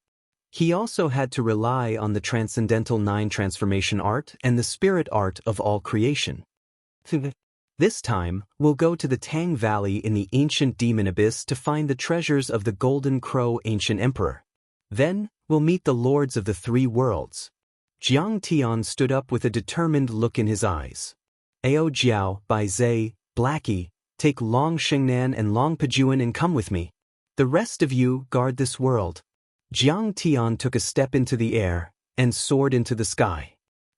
He also had to rely on the Transcendental 9 transformation art and the spirit art of all creation. This time, we'll go to the Tang Valley in the ancient demon abyss to find the treasures of the Golden Crow Ancient Emperor. Then, we'll meet the lords of the 3 worlds. Jiang Tian stood up with a determined look in his eyes. Ao Jiao, Bai Zhe, Blackie, take Long Xingnan and Long Pijuan and come with me. The rest of you guard this world. Jiang Tian took a step into the air and soared into the sky.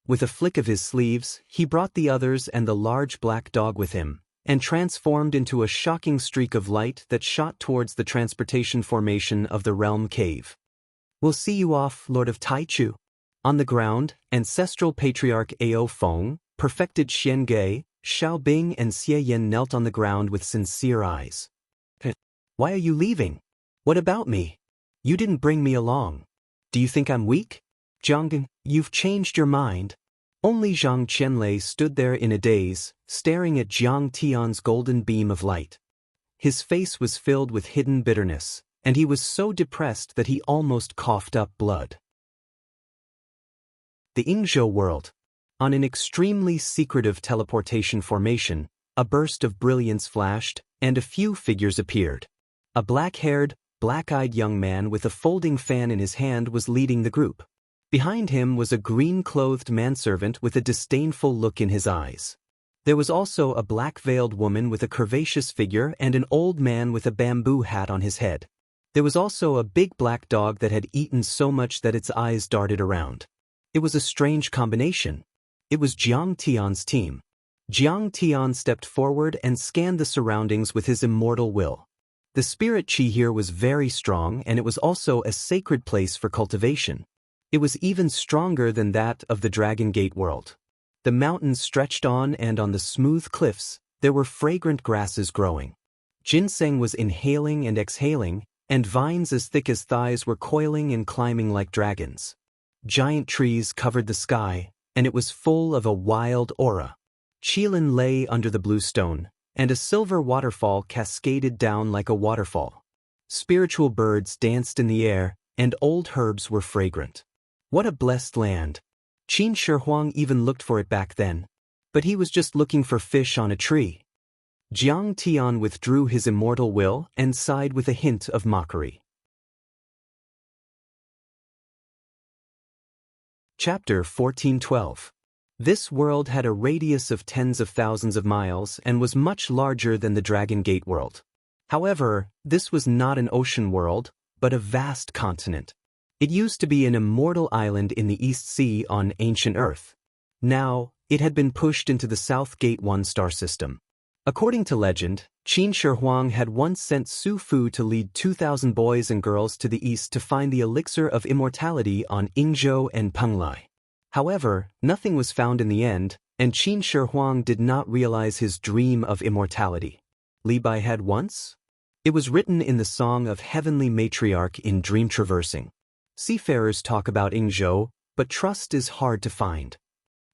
With a flick of his sleeves, he brought the others and the large black dog with him, and transformed into a shocking streak of light that shot towards the transportation formation of the realm cave. We'll see you off, Lord of Taichu. On the ground, ancestral patriarch Ao Feng, perfected Xian Ge, Xiao Bing and Xie Yan knelt on the ground with sincere eyes. Why are you leaving? What about me? You didn't bring me along. Do you think I'm weak? Jiang, you've changed your mind. Only Zhang Qianlei stood there in a daze, staring at Jiang Tian's golden beam of light. His face was filled with hidden bitterness, and he was so depressed that he almost coughed up blood. The Ingzhou world. On an extremely secretive teleportation formation, a burst of brilliance flashed, and a few figures appeared. A black-haired, black-eyed young man with a folding fan in his hand was leading the group. Behind him was a green-clothed manservant with a disdainful look in his eyes. There was also a black-veiled woman with a curvaceous figure and an old man with a bamboo hat on his head. There was also a big black dog that had eaten so much that its eyes darted around. It was a strange combination. It was Jiang Tian's team. Jiang Tian stepped forward and scanned the surroundings with his immortal will. The spirit chi here was very strong, and it was also a sacred place for cultivation. It was even stronger than that of the Dragon Gate world. The mountains stretched on, and on the smooth cliffs, there were fragrant grasses growing. Ginseng was inhaling and exhaling, and vines as thick as thighs were coiling and climbing like dragons. Giant trees covered the sky, and it was full of a wild aura. Qilin lay under the blue stone, and a silver waterfall cascaded down like a waterfall. Spiritual birds danced in the air, and old herbs were fragrant. What a blessed land! Qin Shi Huang even looked for it back then. But he was just looking for fish on a tree. Jiang Tian withdrew his immortal will and sighed with a hint of mockery. Chapter 1412. This world had a radius of tens of thousands of miles and was much larger than the Dragon Gate world. However, this was not an ocean world, but a vast continent. It used to be an immortal island in the East Sea on ancient Earth. Now, it had been pushed into the South Gate 1 star system. According to legend, Qin Shi Huang had once sent Su Fu to lead 2,000 boys and girls to the east to find the elixir of immortality on Ingzhou and Penglai. However, nothing was found in the end, and Qin Shi Huang did not realize his dream of immortality. Li Bai had once? It was written in the Song of Heavenly Matriarch in Dream Traversing. Seafarers talk about Ingzhou, but trust is hard to find.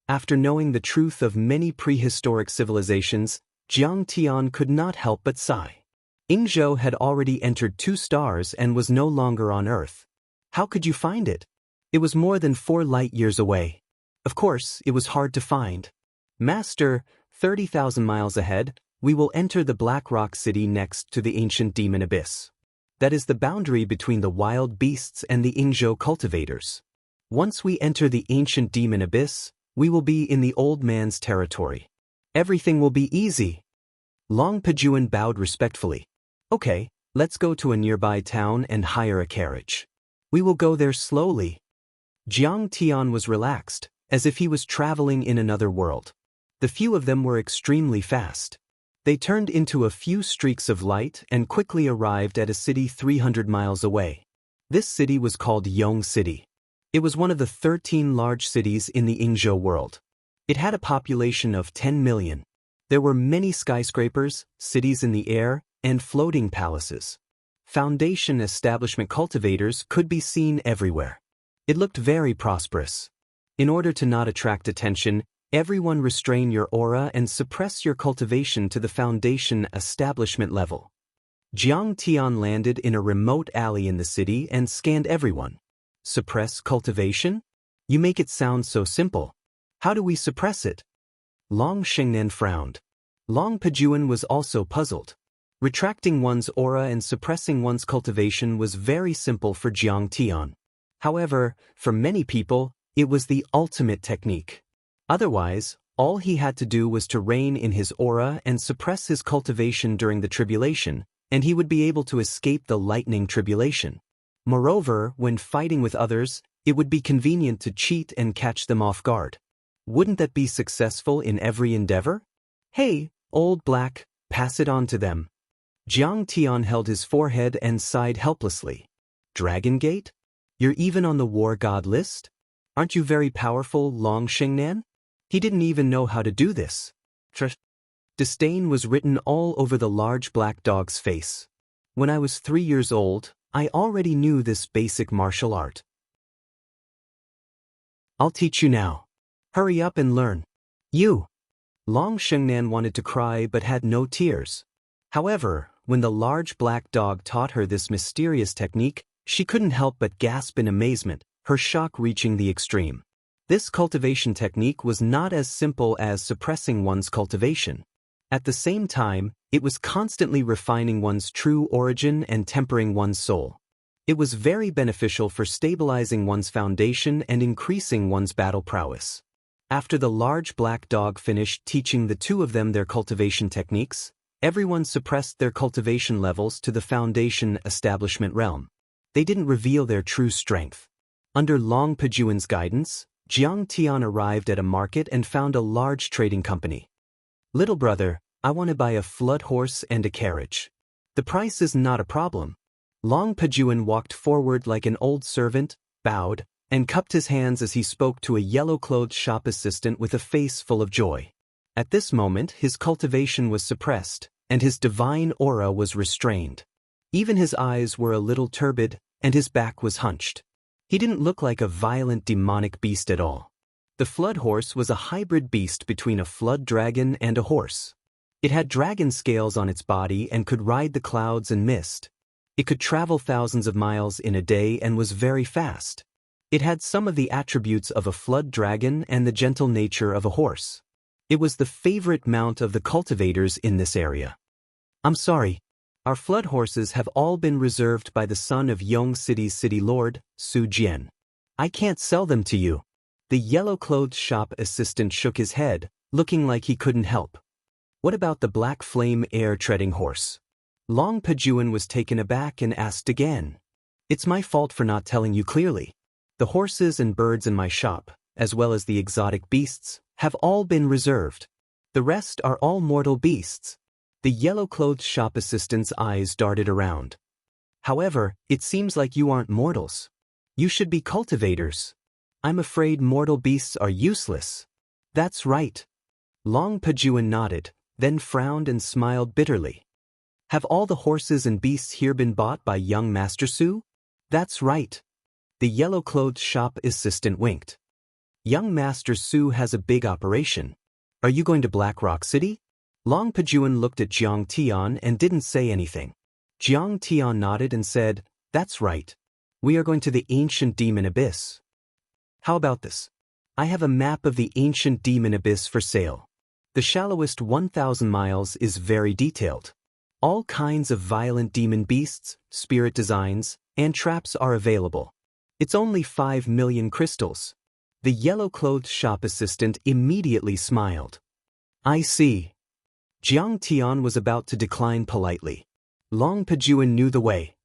After knowing the truth of many prehistoric civilizations, Jiang Tian could not help but sigh. Ingzhou had already entered 2 stars and was no longer on Earth. How could you find it? It was more than 4 light years away. Of course, it was hard to find. Master, 30,000 miles ahead, we will enter the Black Rock City next to the ancient demon abyss. That is the boundary between the wild beasts and the Ingzhou cultivators. Once we enter the ancient demon abyss, we will be in the old man's territory. Everything will be easy. Long Pejuan bowed respectfully. Okay, let's go to a nearby town and hire a carriage. We will go there slowly. Jiang Tian was relaxed, as if he was traveling in another world. The few of them were extremely fast. They turned into a few streaks of light and quickly arrived at a city 300 miles away. This city was called Yong City. It was one of the 13 large cities in the Ingzhou world. It had a population of 10 million. There were many skyscrapers, cities in the air, and floating palaces. Foundation establishment cultivators could be seen everywhere. It looked very prosperous. In order to not attract attention, everyone restrain your aura and suppress your cultivation to the foundation establishment level. Jiang Tian landed in a remote alley in the city and scanned everyone. Suppress cultivation? You make it sound so simple. How do we suppress it? Long Shengnan frowned. Long Pejuan was also puzzled. Retracting one's aura and suppressing one's cultivation was very simple for Jiang Tian. However, for many people, it was the ultimate technique. Otherwise, all he had to do was to rein in his aura and suppress his cultivation during the tribulation, and he would be able to escape the lightning tribulation. Moreover, when fighting with others, it would be convenient to cheat and catch them off guard. Wouldn't that be successful in every endeavor? Hey, old black, pass it on to them. Jiang Tian held his forehead and sighed helplessly. Dragon Gate? You're even on the war god list? Aren't you very powerful, Long Shengnan? He didn't even know how to do this. Disdain was written all over the large black dog's face. When I was 3 years old, I already knew this basic martial art. I'll teach you now. Hurry up and learn. You! Long Shengnan wanted to cry but had no tears. However, when the large black dog taught her this mysterious technique, she couldn't help but gasp in amazement, her shock reaching the extreme. This cultivation technique was not as simple as suppressing one's cultivation. At the same time, it was constantly refining one's true origin and tempering one's soul. It was very beneficial for stabilizing one's foundation and increasing one's battle prowess. After the large black dog finished teaching the two of them their cultivation techniques, everyone suppressed their cultivation levels to the foundation establishment realm. They didn't reveal their true strength. Under Long Pajuan's guidance, Jiang Tian arrived at a market and found a large trading company. "Little brother, I want to buy a flood horse and a carriage. The price is not a problem." Long Pajuan walked forward like an old servant, bowed, and cupped his hands as he spoke to a yellow-clothed shop assistant with a face full of joy. At this moment, his cultivation was suppressed, and his divine aura was restrained. Even his eyes were a little turbid, and his back was hunched. He didn't look like a violent demonic beast at all. The flood horse was a hybrid beast between a flood dragon and a horse. It had dragon scales on its body and could ride the clouds and mist. It could travel thousands of miles in a day and was very fast. It had some of the attributes of a flood dragon and the gentle nature of a horse. It was the favorite mount of the cultivators in this area. "I'm sorry. Our flood horses have all been reserved by the son of Yong City's city lord, Su Jian. I can't sell them to you." The yellow-clothed shop assistant shook his head, looking like he couldn't help. "What about the black flame air-treading horse?" Long Pajuan was taken aback and asked again. "It's my fault for not telling you clearly. The horses and birds in my shop, as well as the exotic beasts, have all been reserved. The rest are all mortal beasts." The yellow-clothed shop assistant's eyes darted around. "However, it seems like you aren't mortals. You should be cultivators. I'm afraid mortal beasts are useless." "That's right." Long Pajuan nodded, then frowned and smiled bitterly. "Have all the horses and beasts here been bought by young Master Su?" "That's right." The yellow-clothed shop assistant winked. "Young Master Su has a big operation. Are you going to Black Rock City?" Long Pajuan looked at Jiang Tian and didn't say anything. Jiang Tian nodded and said, "That's right. We are going to the ancient demon abyss." "How about this? I have a map of the ancient demon abyss for sale. The shallowest 1,000 miles is very detailed. All kinds of violent demon beasts, spirit designs, and traps are available. It's only 5 million crystals." The yellow-clothed shop assistant immediately smiled. "I see." Jiang Tian was about to decline politely. Long Pajuan knew the way.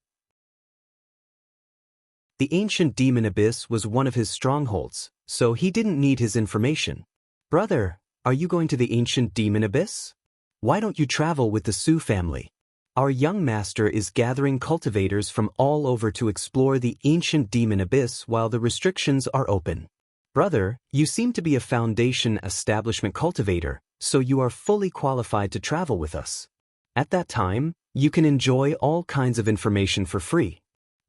The ancient demon abyss was one of his strongholds, so he didn't need his information. "Brother, are you going to the ancient demon abyss? Why don't you travel with the Su family? Our young master is gathering cultivators from all over to explore the ancient demon abyss while the restrictions are open. Brother, you seem to be a foundation establishment cultivator, so you are fully qualified to travel with us. At that time, you can enjoy all kinds of information for free.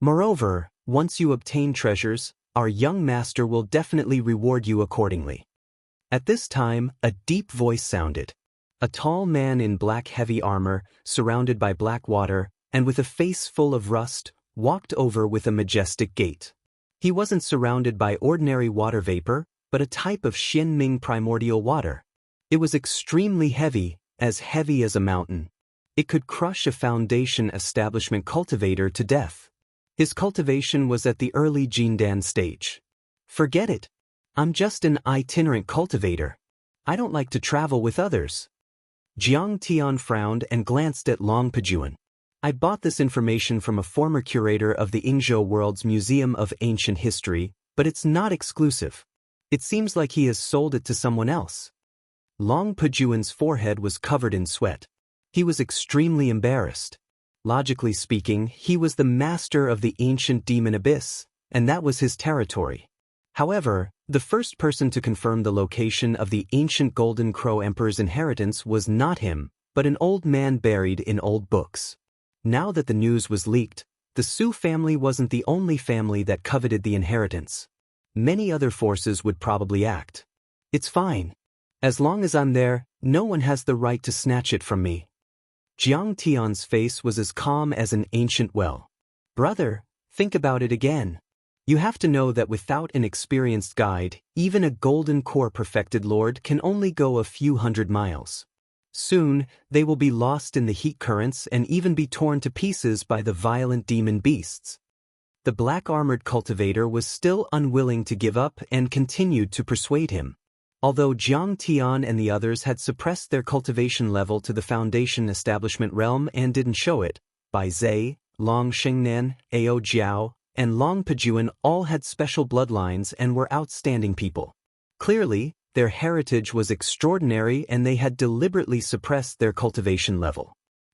Moreover, once you obtain treasures, our young master will definitely reward you accordingly." At this time, a deep voice sounded. A tall man in black heavy armor, surrounded by black water, and with a face full of rust, walked over with a majestic gait. He wasn't surrounded by ordinary water vapor, but a type of Xianming primordial water. It was extremely heavy as a mountain. It could crush a foundation establishment cultivator to death. His cultivation was at the early Jindan stage. "Forget it. I'm just an itinerant cultivator. I don't like to travel with others." Jiang Tian frowned and glanced at Long Pajuan. "I bought this information from a former curator of the Yingzhou World's Museum of Ancient History, but it's not exclusive. It seems like he has sold it to someone else." Long Pajuan's forehead was covered in sweat. He was extremely embarrassed. Logically speaking, he was the master of the ancient demon abyss, and that was his territory. However, the first person to confirm the location of the ancient Golden Crow Emperor's inheritance was not him, but an old man buried in old books. Now that the news was leaked, the Su family wasn't the only family that coveted the inheritance. Many other forces would probably act. "It's fine. As long as I'm there, no one has the right to snatch it from me." Jiang Tian's face was as calm as an ancient well. "Brother, think about it again. You have to know that without an experienced guide, even a golden core perfected lord can only go a few hundred miles. Soon, they will be lost in the heat currents and even be torn to pieces by the violent demon beasts. The black-armored cultivator was still unwilling to give up and continued to persuade him. Although Jiang Tian and the others had suppressed their cultivation level to the Foundation establishment realm and didn't show it, Bai Zhe, Long Xingnan, Ao Jiao, and Long Pejuan all had special bloodlines and were outstanding people. Clearly, their heritage was extraordinary and they had deliberately suppressed their cultivation level.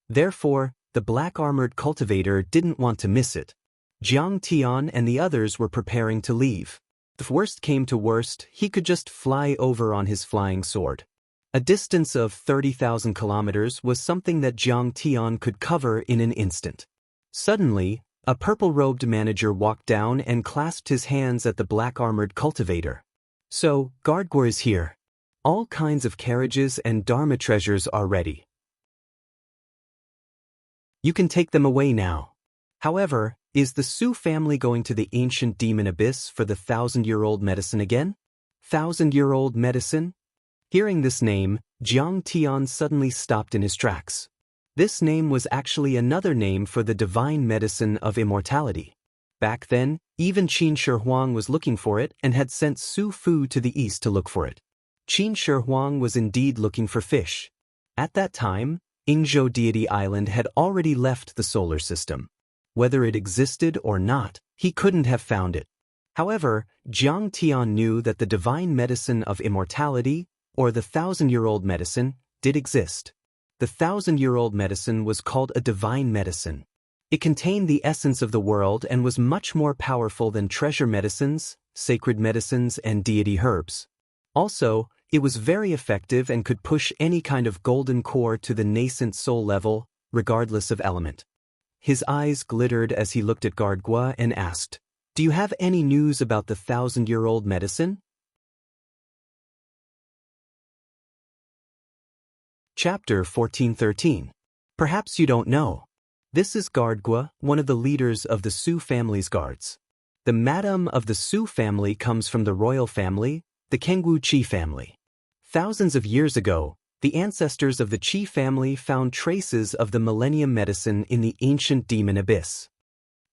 Therefore, the black-armored cultivator didn't want to miss it. Jiang Tian and the others were preparing to leave. If worst came to worst, he could just fly over on his flying sword. A distance of 30,000 kilometers was something that Jiang Tian could cover in an instant. Suddenly, a purple-robed manager walked down and clasped his hands at the black-armored cultivator. So, Guardgor is here. All kinds of carriages and Dharma treasures are ready. You can take them away now. However, is the Su family going to the ancient demon abyss for the 1,000-year-old medicine again? 1,000-year-old medicine? Hearing this name, Jiang Tian suddenly stopped in his tracks. This name was actually another name for the divine medicine of immortality. Back then, even Qin Shi Huang was looking for it and had sent Su Fu to the east to look for it. Qin Shi Huang was indeed looking for fish. At that time, Yingzhou Deity Island had already left the solar system. Whether it existed or not, he couldn't have found it. However, Jiang Tian knew that the divine medicine of immortality, or the 1,000-year-old medicine, did exist. The 1,000-year-old medicine was called a divine medicine. It contained the essence of the world and was much more powerful than treasure medicines, sacred medicines, and deity herbs. Also, it was very effective and could push any kind of golden core to the nascent soul level, regardless of element. His eyes glittered as he looked at Guardgua and asked, "Do you have any news about the 1,000-year-old medicine?" Chapter 1413. Perhaps you don't know. This is Guardgua, one of the leaders of the Su family's guards. The madam of the Su family comes from the royal family, the Kengwu Qi family. Thousands of years ago, the ancestors of the Qi family found traces of the millennium medicine in the ancient demon abyss.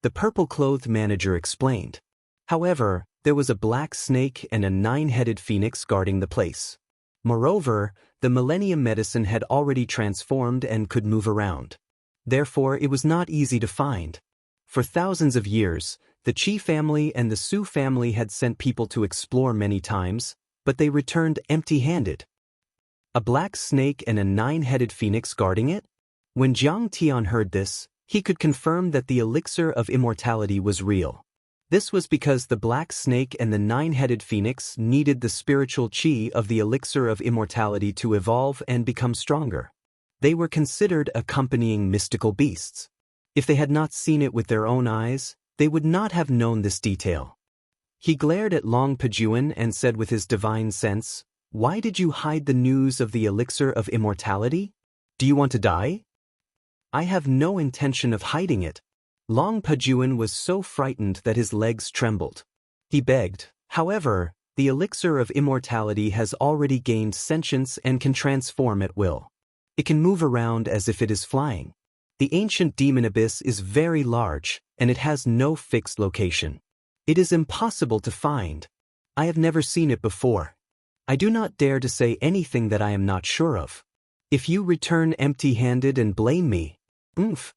The purple-clothed manager explained. However, there was a black snake and a 9-headed phoenix guarding the place. Moreover, the millennium medicine had already transformed and could move around. Therefore, it was not easy to find. For thousands of years, the Qi family and the Su family had sent people to explore many times, but they returned empty-handed. A black snake and a 9-headed phoenix guarding it? When Jiang Tian heard this, he could confirm that the elixir of immortality was real. This was because the black snake and the 9-headed phoenix needed the spiritual qi of the elixir of immortality to evolve and become stronger. They were considered accompanying mystical beasts. If they had not seen it with their own eyes, they would not have known this detail. He glared at Long Pejuan and said with his divine sense, "Why did you hide the news of the elixir of immortality? Do you want to die?" "I have no intention of hiding it." Long Pejuan was so frightened that his legs trembled. He begged, "However, the elixir of immortality has already gained sentience and can transform at will. It can move around as if it is flying. The ancient demon abyss is very large, and it has no fixed location. It is impossible to find. I have never seen it before. I do not dare to say anything that I am not sure of. If you return empty-handed and blame me..." "Oomph."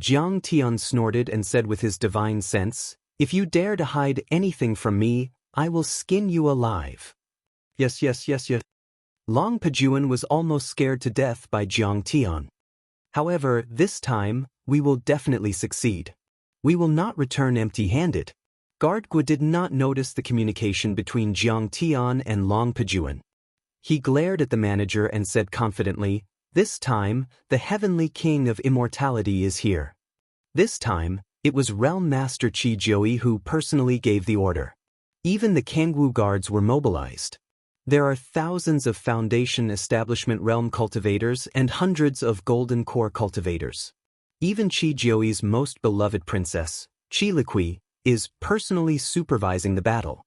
Jiang Tian snorted and said with his divine sense, "If you dare to hide anything from me, I will skin you alive." Yes. Long Pejuan was almost scared to death by Jiang Tian. "However, this time, we will definitely succeed. We will not return empty-handed." Guardgua did not notice the communication between Jiang Tian and Long Pejuan. He glared at the manager and said confidently, "This time, the heavenly king of immortality is here." This time, it was Realm Master Qi Jiui who personally gave the order. Even the Kangwu guards were mobilized. There are thousands of Foundation Establishment Realm cultivators and hundreds of Golden Core cultivators. Even Qi Jiui's most beloved princess, Qi Liqui, is personally supervising the battle.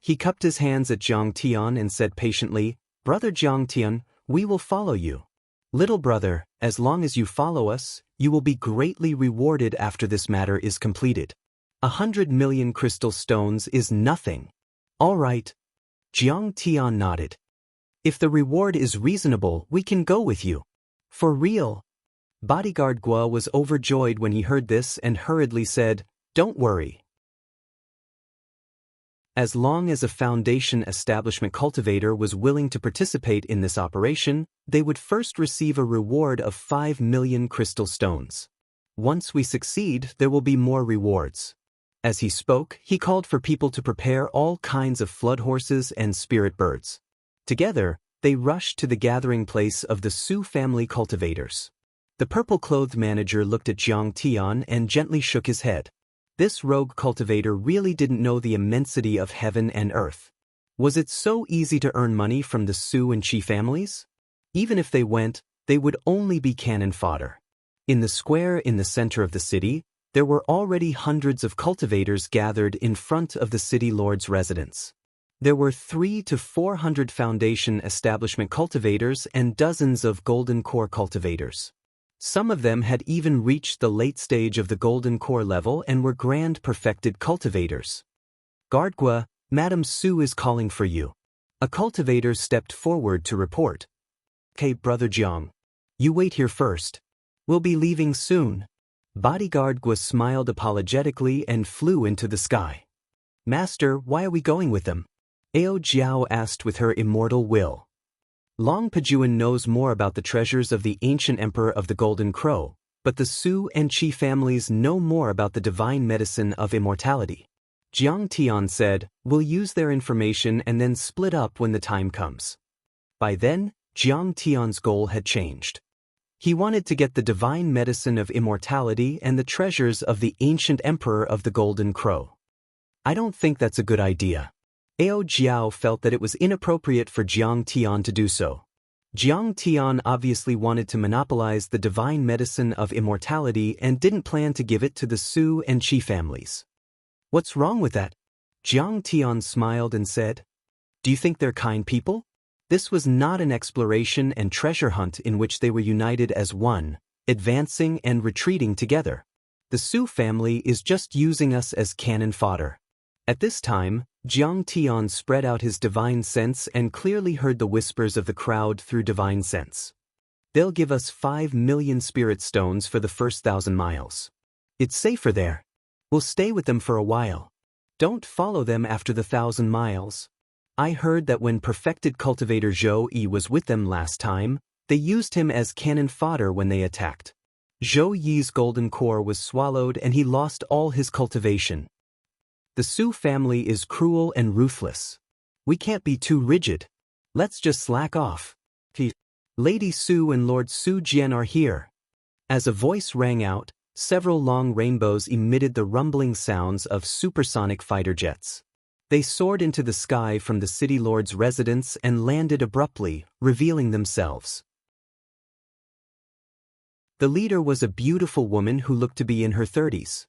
He cupped his hands at Jiang Tian and said patiently, "Brother Jiang Tian, we will follow you. Little brother, as long as you follow us, you will be greatly rewarded after this matter is completed. 100 million crystal stones is nothing." "All right." Jiang Tian nodded. "If the reward is reasonable, we can go with you." "For real?" Bodyguard Guo was overjoyed when he heard this and hurriedly said, "Don't worry. As long as a Foundation establishment cultivator was willing to participate in this operation, they would first receive a reward of 5 million crystal stones. Once we succeed, there will be more rewards." As he spoke, he called for people to prepare all kinds of flood horses and spirit birds. Together, they rushed to the gathering place of the Su family cultivators. The purple-clothed manager looked at Jiang Tian and gently shook his head. This rogue cultivator really didn't know the immensity of heaven and earth. Was it so easy to earn money from the Su and Qi families? Even if they went, they would only be cannon fodder. In the square in the center of the city, there were already hundreds of cultivators gathered in front of the city lord's residence. There were 300 to 400 Foundation establishment cultivators and dozens of golden core cultivators. Some of them had even reached the late stage of the golden core level and were grand perfected cultivators. "Guardgua, Madame Su is calling for you." A cultivator stepped forward to report. "Okay, Brother Jiang. You wait here first. We'll be leaving soon." Bodyguard Gua smiled apologetically and flew into the sky. "Master, why are we going with them?" Ao Jiao asked with her immortal will. Long Pajuan knows more about the treasures of the ancient emperor of the Golden Crow, but the Su and Qi families know more about the divine medicine of immortality. Jiang Tian said, "We'll use their information and then split up when the time comes." By then, Jiang Tian's goal had changed. He wanted to get the divine medicine of immortality and the treasures of the ancient emperor of the Golden Crow. "I don't think that's a good idea." Ao Jiao felt that it was inappropriate for Jiang Tian to do so. Jiang Tian obviously wanted to monopolize the divine medicine of immortality and didn't plan to give it to the Su and Qi families. "What's wrong with that?" Jiang Tian smiled and said, "Do you think they're kind people?" This was not an exploration and treasure hunt in which they were united as one, advancing and retreating together. The Su family is just using us as cannon fodder. At this time, Jiang Tian spread out his divine sense and clearly heard the whispers of the crowd through divine sense. "They'll give us 5 million spirit stones for the first 1,000 miles. It's safer there. We'll stay with them for a while. Don't follow them after the 1,000 miles. I heard that when perfected cultivator Zhou Yi was with them last time, they used him as cannon fodder when they attacked. Zhou Yi's golden core was swallowed and he lost all his cultivation. The Su family is cruel and ruthless. We can't be too rigid. Let's just slack off. Lady Su and Lord Su Jian are here." As a voice rang out, several long rainbows emitted the rumbling sounds of supersonic fighter jets. They soared into the sky from the city lord's residence and landed abruptly, revealing themselves. The leader was a beautiful woman who looked to be in her 30s.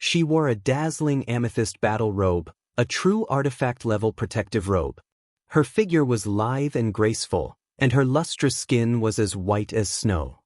She wore a dazzling amethyst battle robe, a true artifact-level protective robe. Her figure was lithe and graceful, and her lustrous skin was as white as snow.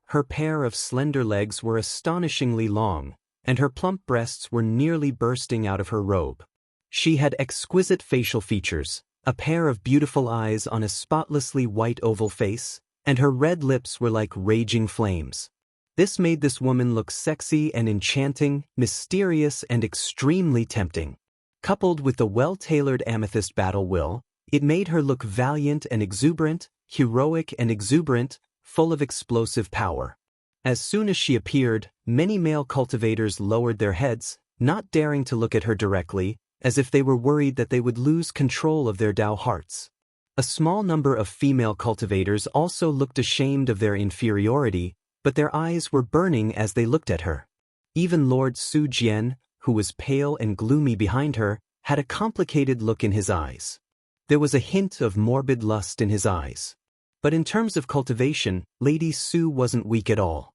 Her pair of slender legs were astonishingly long, and her plump breasts were nearly bursting out of her robe. She had exquisite facial features, a pair of beautiful eyes on a spotlessly white oval face, and her red lips were like raging flames. This made this woman look sexy and enchanting, mysterious and extremely tempting. Coupled with the well-tailored amethyst battle will, it made her look valiant and exuberant, heroic and exuberant, full of explosive power. As soon as she appeared, many male cultivators lowered their heads, not daring to look at her directly, as if they were worried that they would lose control of their Dao hearts. A small number of female cultivators also looked ashamed of their inferiority, but their eyes were burning as they looked at her. Even Lord Su Jian, who was pale and gloomy behind her, had a complicated look in his eyes. There was a hint of morbid lust in his eyes. But in terms of cultivation, Lady Su wasn't weak at all.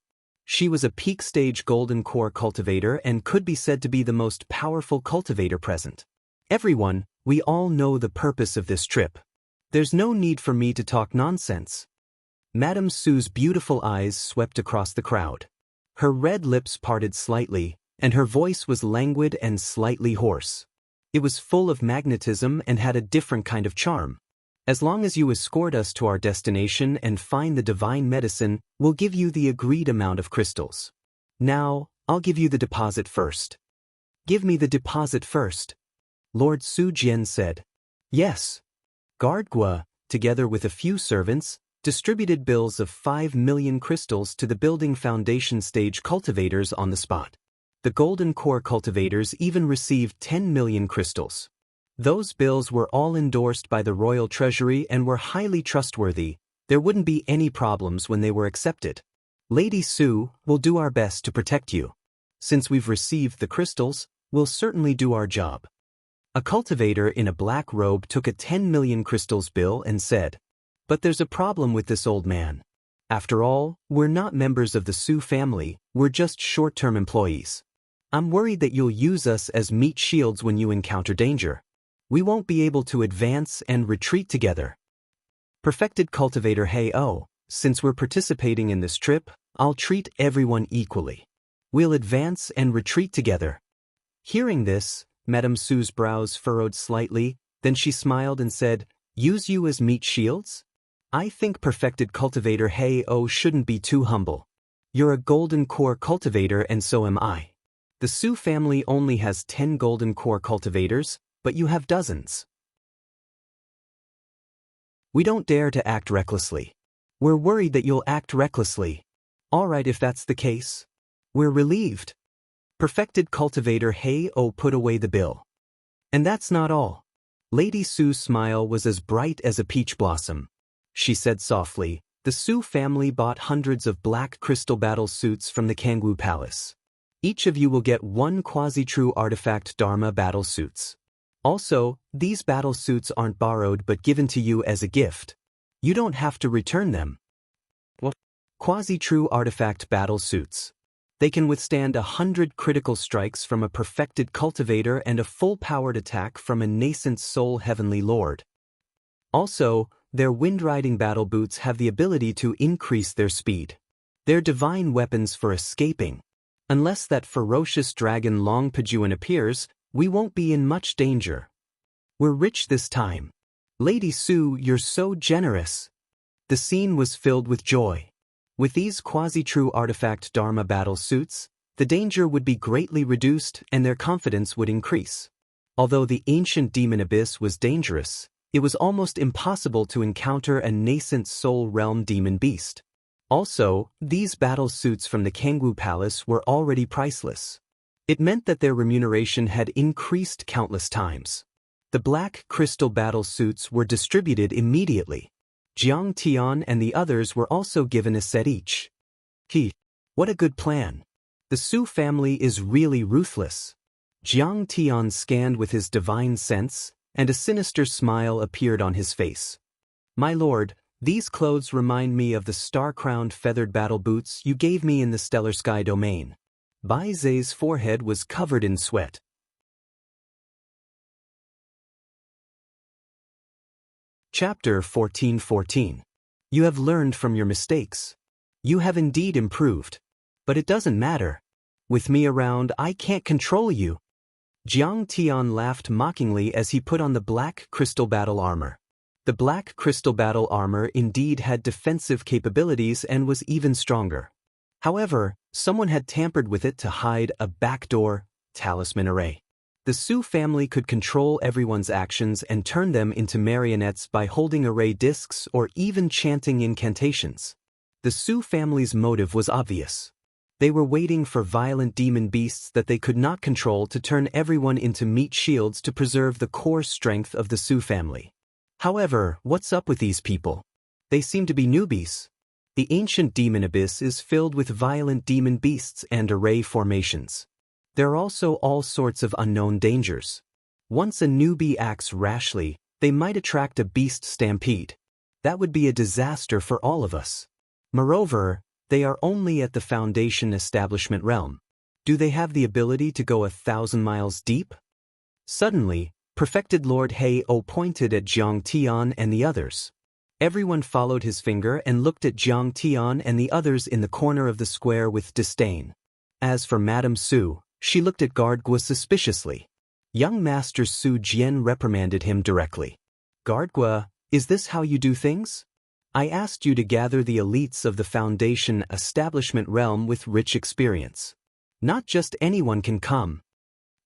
She was a peak-stage golden core cultivator and could be said to be the most powerful cultivator present. Everyone, we all know the purpose of this trip. There's no need for me to talk nonsense. Madame Sue's beautiful eyes swept across the crowd. Her red lips parted slightly, and her voice was languid and slightly hoarse. It was full of magnetism and had a different kind of charm. As long as you escort us to our destination and find the divine medicine, we'll give you the agreed amount of crystals. Now, I'll give you the deposit first. Give me the deposit first, Lord Su Jian said. Yes. Guard Gua, together with a few servants, distributed bills of 5 million crystals to the building foundation stage cultivators on the spot. The golden core cultivators even received 10 million crystals. Those bills were all endorsed by the royal treasury and were highly trustworthy. There wouldn't be any problems when they were accepted. Lady Su, we'll do our best to protect you. Since we've received the crystals, we'll certainly do our job. A cultivator in a black robe took a 10 million crystals bill and said, "But there's a problem with this old man. After all, we're not members of the Su family, we're just short-term employees. I'm worried that you'll use us as meat shields when you encounter danger. We won't be able to advance and retreat together." Perfected cultivator Hey Oh, since we're participating in this trip, I'll treat everyone equally. We'll advance and retreat together. Hearing this, Madame Sue's brows furrowed slightly, then she smiled and said, "Use you as meat shields? I think perfected cultivator Hey Oh shouldn't be too humble. You're a golden core cultivator and so am I. The Su family only has 10 golden core cultivators, but you have dozens. We don't dare to act recklessly. We're worried that you'll act recklessly. All right, if that's the case. We're relieved." Perfected cultivator Hey Oh put away the bill. And that's not all. Lady Su's smile was as bright as a peach blossom. She said softly, "The Su family bought hundreds of black crystal battle suits from the Kangwu Palace. Each of you will get 1 quasi-true artifact Dharma battle suits. Also, these battle suits aren't borrowed but given to you as a gift. You don't have to return them." What? Quasi-true artifact battle suits. They can withstand 100 critical strikes from a perfected cultivator and a full-powered attack from a nascent soul heavenly lord. Also, their wind-riding battle boots have the ability to increase their speed. They're divine weapons for escaping. Unless that ferocious dragon Long Pajuan appears, we won't be in much danger. We're rich this time. Lady Su, you're so generous. The scene was filled with joy. With these quasi-true artifact Dharma battle suits, the danger would be greatly reduced and their confidence would increase. Although the ancient demon abyss was dangerous, it was almost impossible to encounter a nascent soul realm demon beast. Also, these battle suits from the Kangwu Palace were already priceless. It meant that their remuneration had increased countless times. The black crystal battle suits were distributed immediately. Jiang Tian and the others were also given a set each. What a good plan. The Su family is really ruthless. Jiang Tian scanned with his divine sense, and a sinister smile appeared on his face. "My lord, these clothes remind me of the star-crowned feathered battle boots you gave me in the Stellar Sky domain." Bai Zhe's forehead was covered in sweat. Chapter 14:14. You have learned from your mistakes. You have indeed improved. But it doesn't matter. With me around, I can't control you. Jiang Tian laughed mockingly as he put on the black crystal battle armor. The black crystal battle armor indeed had defensive capabilities and was even stronger. However, someone had tampered with it to hide a backdoor talisman array. The Su family could control everyone's actions and turn them into marionettes by holding array discs or even chanting incantations. The Su family's motive was obvious. They were waiting for violent demon beasts that they could not control to turn everyone into meat shields to preserve the core strength of the Su family. However, what's up with these people? They seem to be newbies. The ancient demon abyss is filled with violent demon beasts and array formations. There are also all sorts of unknown dangers. Once a newbie acts rashly, they might attract a beast stampede. That would be a disaster for all of us. Moreover, They are only at the Foundation establishment realm. Do they have the ability to go 1,000 miles deep? Suddenly, Perfected Lord Hei-O pointed at Jiang Tian and the others. Everyone followed his finger and looked at Jiang Tian and the others in the corner of the square with disdain. As for Madame Su, she looked at Guard Gua suspiciously. Young Master Su Jian reprimanded him directly. Guard Gua, is this how you do things? I asked you to gather the elites of the Foundation establishment realm with rich experience. Not just anyone can come.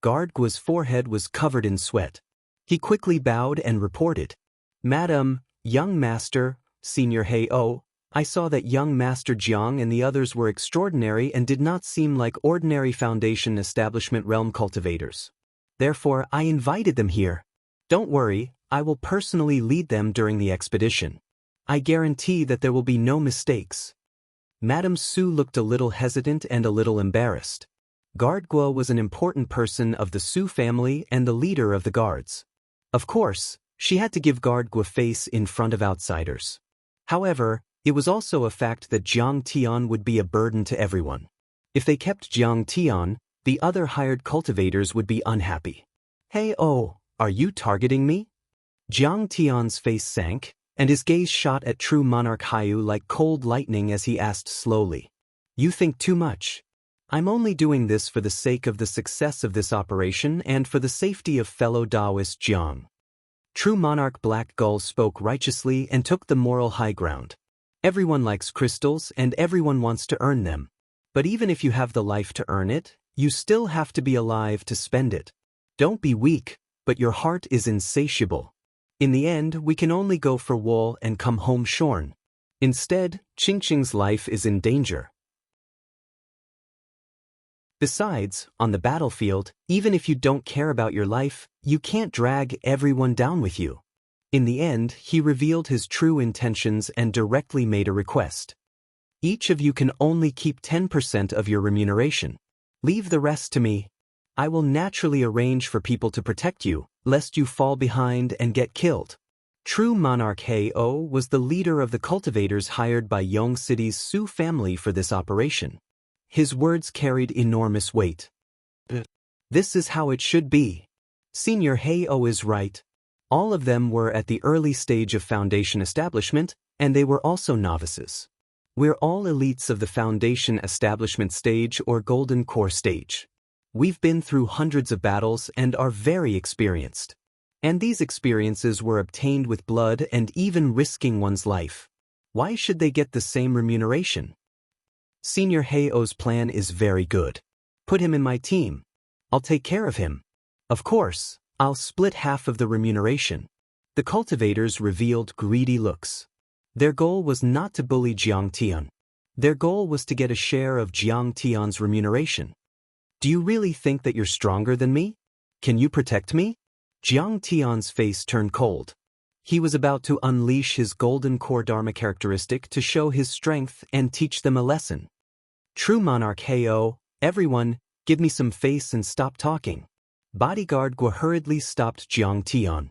Guard Gua's forehead was covered in sweat. He quickly bowed and reported. Madam, young master, Senior Hei-O, I saw that young Master Jiang and the others were extraordinary and did not seem like ordinary Foundation establishment realm cultivators. Therefore, I invited them here. Don't worry, I will personally lead them during the expedition. I guarantee that there will be no mistakes. Madame Su looked a little hesitant and a little embarrassed. Guard Gua was an important person of the Su family and the leader of the guards. Of course, she had to give Guard Gua face in front of outsiders. However, it was also a fact that Jiang Tian would be a burden to everyone. If they kept Jiang Tian, the other hired cultivators would be unhappy. Hey-Oh, are you targeting me? Jiang Tian's face sank, and his gaze shot at True Monarch Haiyu like cold lightning as he asked slowly. You think too much. I'm only doing this for the sake of the success of this operation and for the safety of fellow Taoist Jiang. True Monarch Black Gull spoke righteously and took the moral high ground. Everyone likes crystals and everyone wants to earn them. But even if you have the life to earn it, you still have to be alive to spend it. Don't be weak, but your heart is insatiable. In the end, we can only go for wool and come home shorn. Instead, Qingqing's life is in danger. Besides, on the battlefield, even if you don't care about your life, you can't drag everyone down with you. In the end, he revealed his true intentions and directly made a request. Each of you can only keep 10% of your remuneration. Leave the rest to me. I will naturally arrange for people to protect you, lest you fall behind and get killed. True Monarch Hei-O was the leader of the cultivators hired by Yong City's Su family for this operation. His words carried enormous weight. This is how it should be. Senior Hei-O is right. All of them were at the early stage of Foundation establishment, and they were also novices. We're all elites of the Foundation establishment stage or Golden Core stage. We've been through hundreds of battles and are very experienced. And these experiences were obtained with blood and even risking one's life. Why should they get the same remuneration? Senior Hei-O's plan is very good. Put him in my team. I'll take care of him. Of course, I'll split half of the remuneration. The cultivators revealed greedy looks. Their goal was not to bully Jiang Tian. Their goal was to get a share of Jiang Tian's remuneration. Do you really think that you're stronger than me? Can you protect me? Jiang Tian's face turned cold. He was about to unleash his Golden Core Dharma characteristic to show his strength and teach them a lesson. True Monarch Hei-O, everyone, give me some face and stop talking. Bodyguard Gua hurriedly stopped Jiang Tian.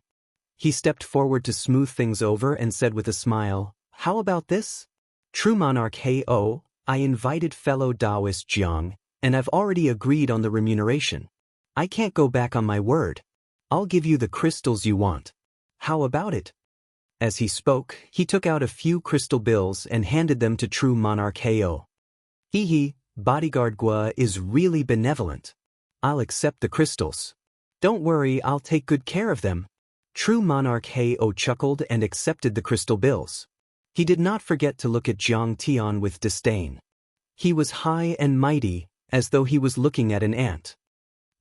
He stepped forward to smooth things over and said with a smile, how about this? True Monarch Hei-O, I invited fellow Taoist Jiang, and I've already agreed on the remuneration. I can't go back on my word. I'll give you the crystals you want. How about it? As he spoke, he took out a few crystal bills and handed them to True Monarch Hei-O. Hee, Bodyguard Gua is really benevolent. I'll accept the crystals. Don't worry, I'll take good care of them. True Monarch Hei-O chuckled and accepted the crystal bills. He did not forget to look at Jiang Tian with disdain. He was high and mighty, as though he was looking at an ant.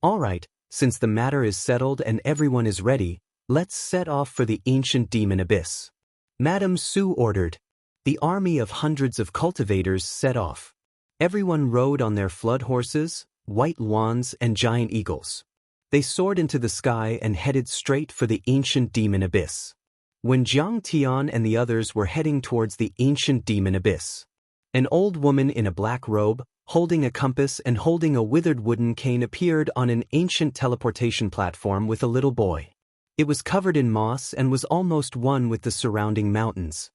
All right, since the matter is settled and everyone is ready, let's set off for the ancient demon abyss. Madame Su ordered. The army of hundreds of cultivators set off. Everyone rode on their flood horses, white wands, and giant eagles. They soared into the sky and headed straight for the ancient demon abyss. When Jiang Tian and the others were heading towards the ancient demon abyss, an old woman in a black robe, holding a compass and holding a withered wooden cane appeared on an ancient teleportation platform with a little boy. It was covered in moss and was almost one with the surrounding mountains.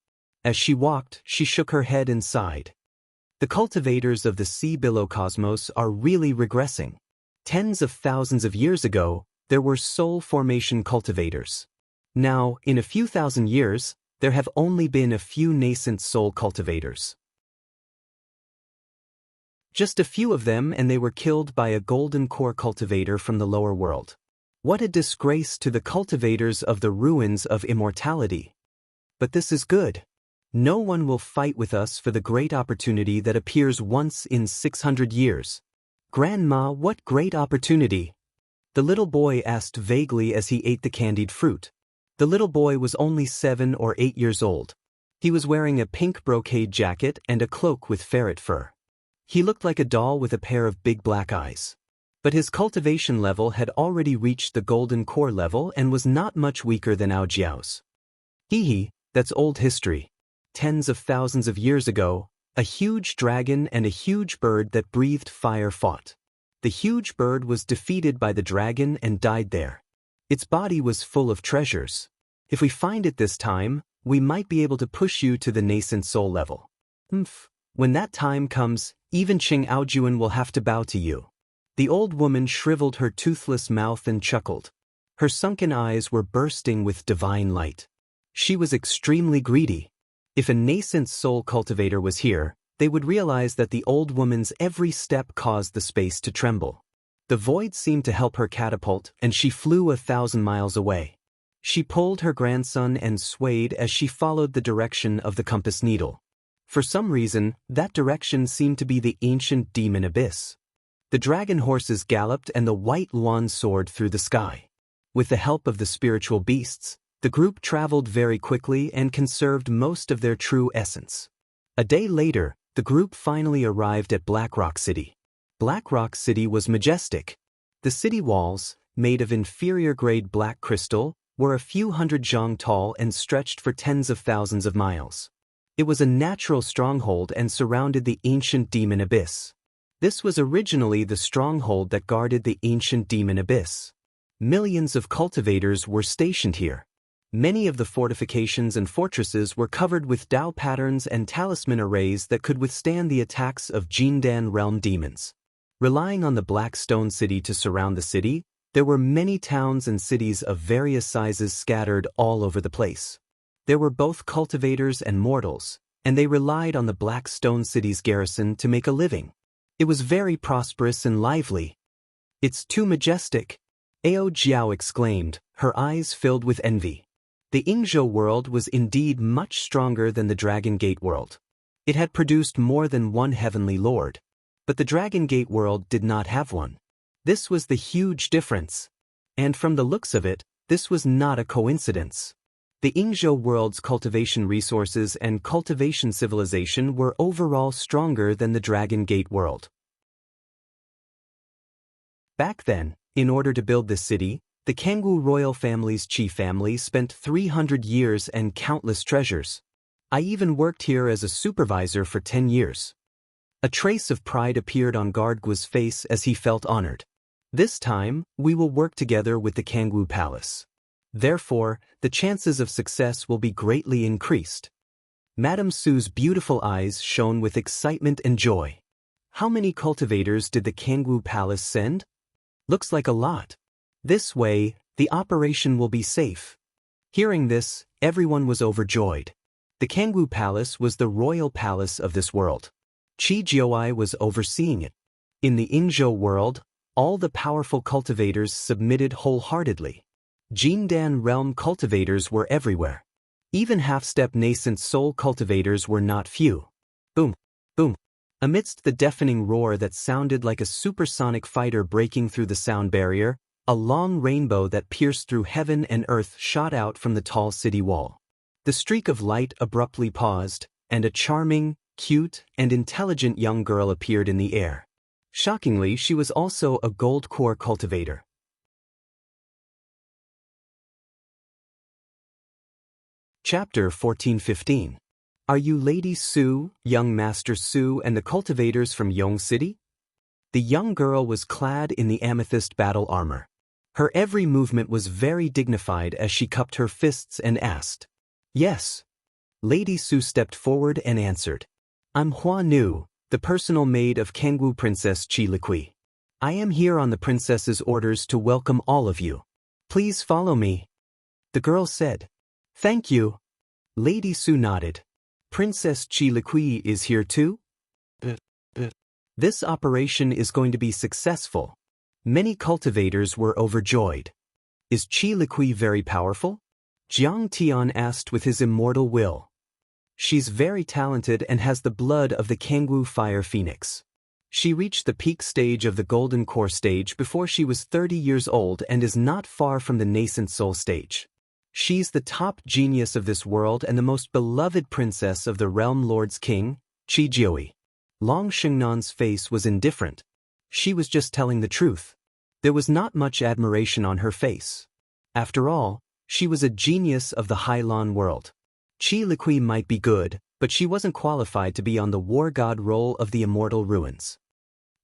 As she walked, she shook her head and sighed. The cultivators of the sea below cosmos are really regressing. Tens of thousands of years ago, there were soul formation cultivators. Now, in a few thousand years, there have only been a few nascent soul cultivators. Just a few of them, and they were killed by a golden core cultivator from the lower world. What a disgrace to the cultivators of the ruins of immortality. But this is good. No one will fight with us for the great opportunity that appears once in 600 years. Grandma, what great opportunity? The little boy asked vaguely as he ate the candied fruit. The little boy was only 7 or 8 years old. He was wearing a pink brocade jacket and a cloak with ferret fur. He looked like a doll with a pair of big black eyes. But his cultivation level had already reached the golden core level and was not much weaker than Ao Jiao's. Hee, that's old history. Tens of thousands of years ago, a huge dragon and a huge bird that breathed fire fought. The huge bird was defeated by the dragon and died there. Its body was full of treasures. If we find it this time, we might be able to push you to the nascent soul level. When that time comes, even Qing Aojuan will have to bow to you. The old woman shriveled her toothless mouth and chuckled. Her sunken eyes were bursting with divine light. She was extremely greedy. If a nascent soul cultivator was here, they would realize that the old woman's every step caused the space to tremble. The void seemed to help her catapult, and she flew 1,000 miles away. She pulled her grandson and swayed as she followed the direction of the compass needle. For some reason, that direction seemed to be the ancient demon abyss. The dragon horses galloped and the white Luan soared through the sky. With the help of the spiritual beasts, the group traveled very quickly and conserved most of their true essence. A day later, the group finally arrived at Black Rock City. Black Rock City was majestic. The city walls, made of inferior-grade black crystal, were a few hundred zhang tall and stretched for tens of thousands of miles. It was a natural stronghold and surrounded the ancient demon abyss. This was originally the stronghold that guarded the ancient demon abyss. Millions of cultivators were stationed here. Many of the fortifications and fortresses were covered with Dao patterns and talisman arrays that could withstand the attacks of Jindan realm demons. Relying on the Black Stone City to surround the city, there were many towns and cities of various sizes scattered all over the place. There were both cultivators and mortals, and they relied on the Black Stone City's garrison to make a living. It was very prosperous and lively. "It's too majestic," Ao Jiao exclaimed, her eyes filled with envy. The Yingzhou world was indeed much stronger than the Dragon Gate world. It had produced more than one heavenly lord. But the Dragon Gate world did not have one. This was the huge difference. And from the looks of it, this was not a coincidence. The Yingzhou world's cultivation resources and cultivation civilization were overall stronger than the Dragon Gate world. Back then, in order to build this city, the Kangwu royal family's chief family spent 300 years and countless treasures. I even worked here as a supervisor for 10 years. A trace of pride appeared on Gardgu's face as he felt honored. This time, we will work together with the Kangwu Palace. Therefore, the chances of success will be greatly increased. Madame Su's beautiful eyes shone with excitement and joy. How many cultivators did the Kangwu Palace send? Looks like a lot. This way, the operation will be safe. Hearing this, everyone was overjoyed. The Kangwu Palace was the royal palace of this world. Qi Jiuai was overseeing it. In the Yingzhou world, all the powerful cultivators submitted wholeheartedly. Jindan realm cultivators were everywhere. Even half-step nascent soul cultivators were not few. Boom, boom. Amidst the deafening roar that sounded like a supersonic fighter breaking through the sound barrier, a long rainbow that pierced through heaven and earth shot out from the tall city wall. The streak of light abruptly paused, and a charming, cute, and intelligent young girl appeared in the air. Shockingly, she was also a gold core cultivator. Chapter 14-15. Are you Lady Su, young Master Su, and the cultivators from Yong City? The young girl was clad in the amethyst battle armor. Her every movement was very dignified as she cupped her fists and asked. Yes. Lady Su stepped forward and answered. I'm Hua Nu, the personal maid of Kangwu Princess Chi Liqui. I am here on the princess's orders to welcome all of you. Please follow me. The girl said. Thank you. Lady Su nodded. Princess Chi Liqui is here too? This operation is going to be successful. Many cultivators were overjoyed. Is Chi Liqui very powerful? Jiang Tian asked with his immortal will. She's very talented and has the blood of the Kangwu Fire Phoenix. She reached the peak stage of the Golden Core stage before she was 30 years old and is not far from the nascent soul stage. She's the top genius of this world and the most beloved princess of the Realm Lord's King, Chi Jiui. Long Xingnan's face was indifferent. She was just telling the truth. There was not much admiration on her face. After all, she was a genius of the Hailan world. Chi Liqui might be good, but she wasn't qualified to be on the war god role of the immortal ruins.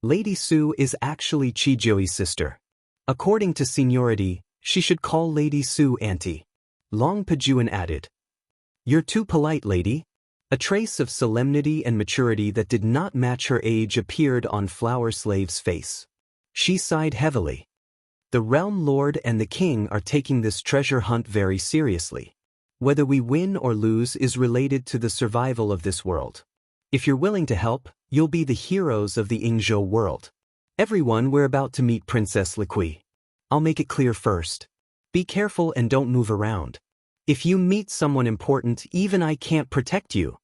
Lady Su is actually Chi Jiui's sister. According to seniority, she should call Lady Su Auntie. Long Pajuan added. You're too polite, lady. A trace of solemnity and maturity that did not match her age appeared on Flower Slave's face. She sighed heavily. The Realm Lord and the King are taking this treasure hunt very seriously. Whether we win or lose is related to the survival of this world. If you're willing to help, you'll be the heroes of the Yingzhou world. Everyone, we're about to meet Princess Liqui. I'll make it clear first. Be careful and don't move around. If you meet someone important, even I can't protect you.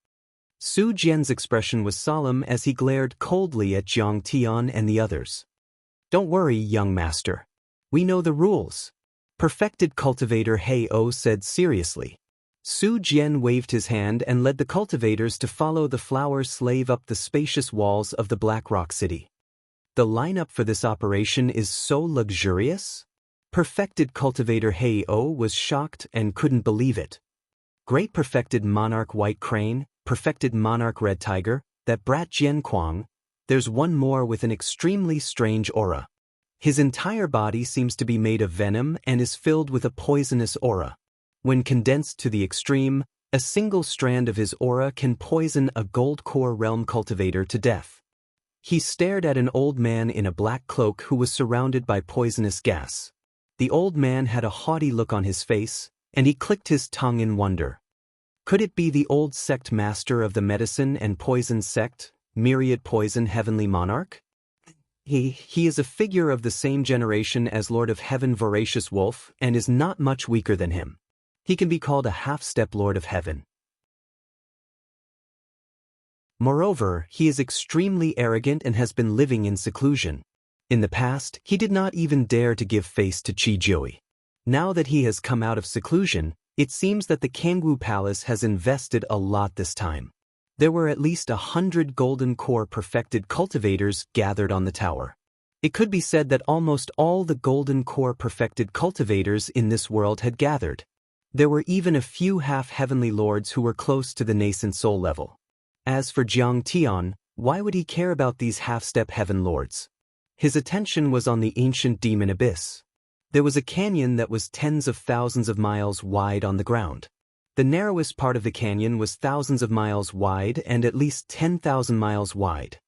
Su Jian's expression was solemn as he glared coldly at Jiang Tian and the others. Don't worry, young master. We know the rules. Perfected cultivator He O said seriously. Su Jian waved his hand and led the cultivators to follow the flower slave up the spacious walls of the Black Rock City. The lineup for this operation is so luxurious? Perfected cultivator He O was shocked and couldn't believe it. Great perfected monarch White Crane, perfected monarch Red Tiger, that brat Jian Kuang, there's one more with an extremely strange aura. His entire body seems to be made of venom and is filled with a poisonous aura. When condensed to the extreme, a single strand of his aura can poison a gold core realm cultivator to death. He stared at an old man in a black cloak who was surrounded by poisonous gas. The old man had a haughty look on his face, and he clicked his tongue in wonder. Could it be the old sect master of the medicine and poison sect, Myriad Poison Heavenly Monarch? He is a figure of the same generation as Lord of Heaven Voracious Wolf and is not much weaker than him. He can be called a half-step Lord of Heaven. Moreover, he is extremely arrogant and has been living in seclusion. In the past, he did not even dare to give face to Chi Jiui. Now that he has come out of seclusion, it seems that the Kangwu Palace has invested a lot this time. There were at least 100 golden core perfected cultivators gathered on the tower. It could be said that almost all the golden core perfected cultivators in this world had gathered. There were even a few half-heavenly lords who were close to the nascent soul level. As for Jiang Tian, why would he care about these half-step heaven lords? His attention was on the ancient demon abyss. There was a canyon that was tens of thousands of miles wide on the ground. The narrowest part of the canyon was thousands of miles wide and at least 10,000 miles wide.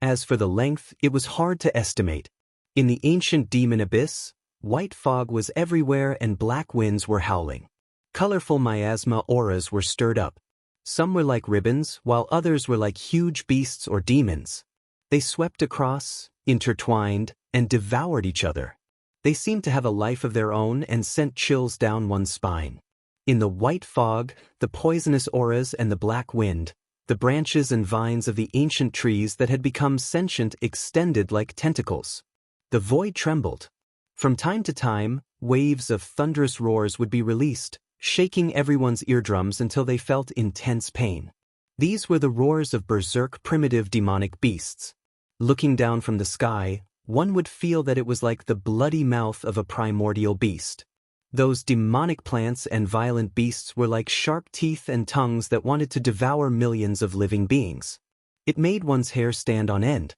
As for the length, it was hard to estimate. In the ancient demon abyss, white fog was everywhere and black winds were howling. Colorful miasma auras were stirred up. Some were like ribbons, while others were like huge beasts or demons. They swept across, intertwined, and devoured each other. They seemed to have a life of their own and sent chills down one's spine. In the white fog, the poisonous auras and the black wind, the branches and vines of the ancient trees that had become sentient extended like tentacles. The void trembled. From time to time, waves of thunderous roars would be released, shaking everyone's eardrums until they felt intense pain. These were the roars of berserk primitive demonic beasts. Looking down from the sky, one would feel that it was like the bloody mouth of a primordial beast. Those demonic plants and violent beasts were like sharp teeth and tongues that wanted to devour millions of living beings. It made one's hair stand on end.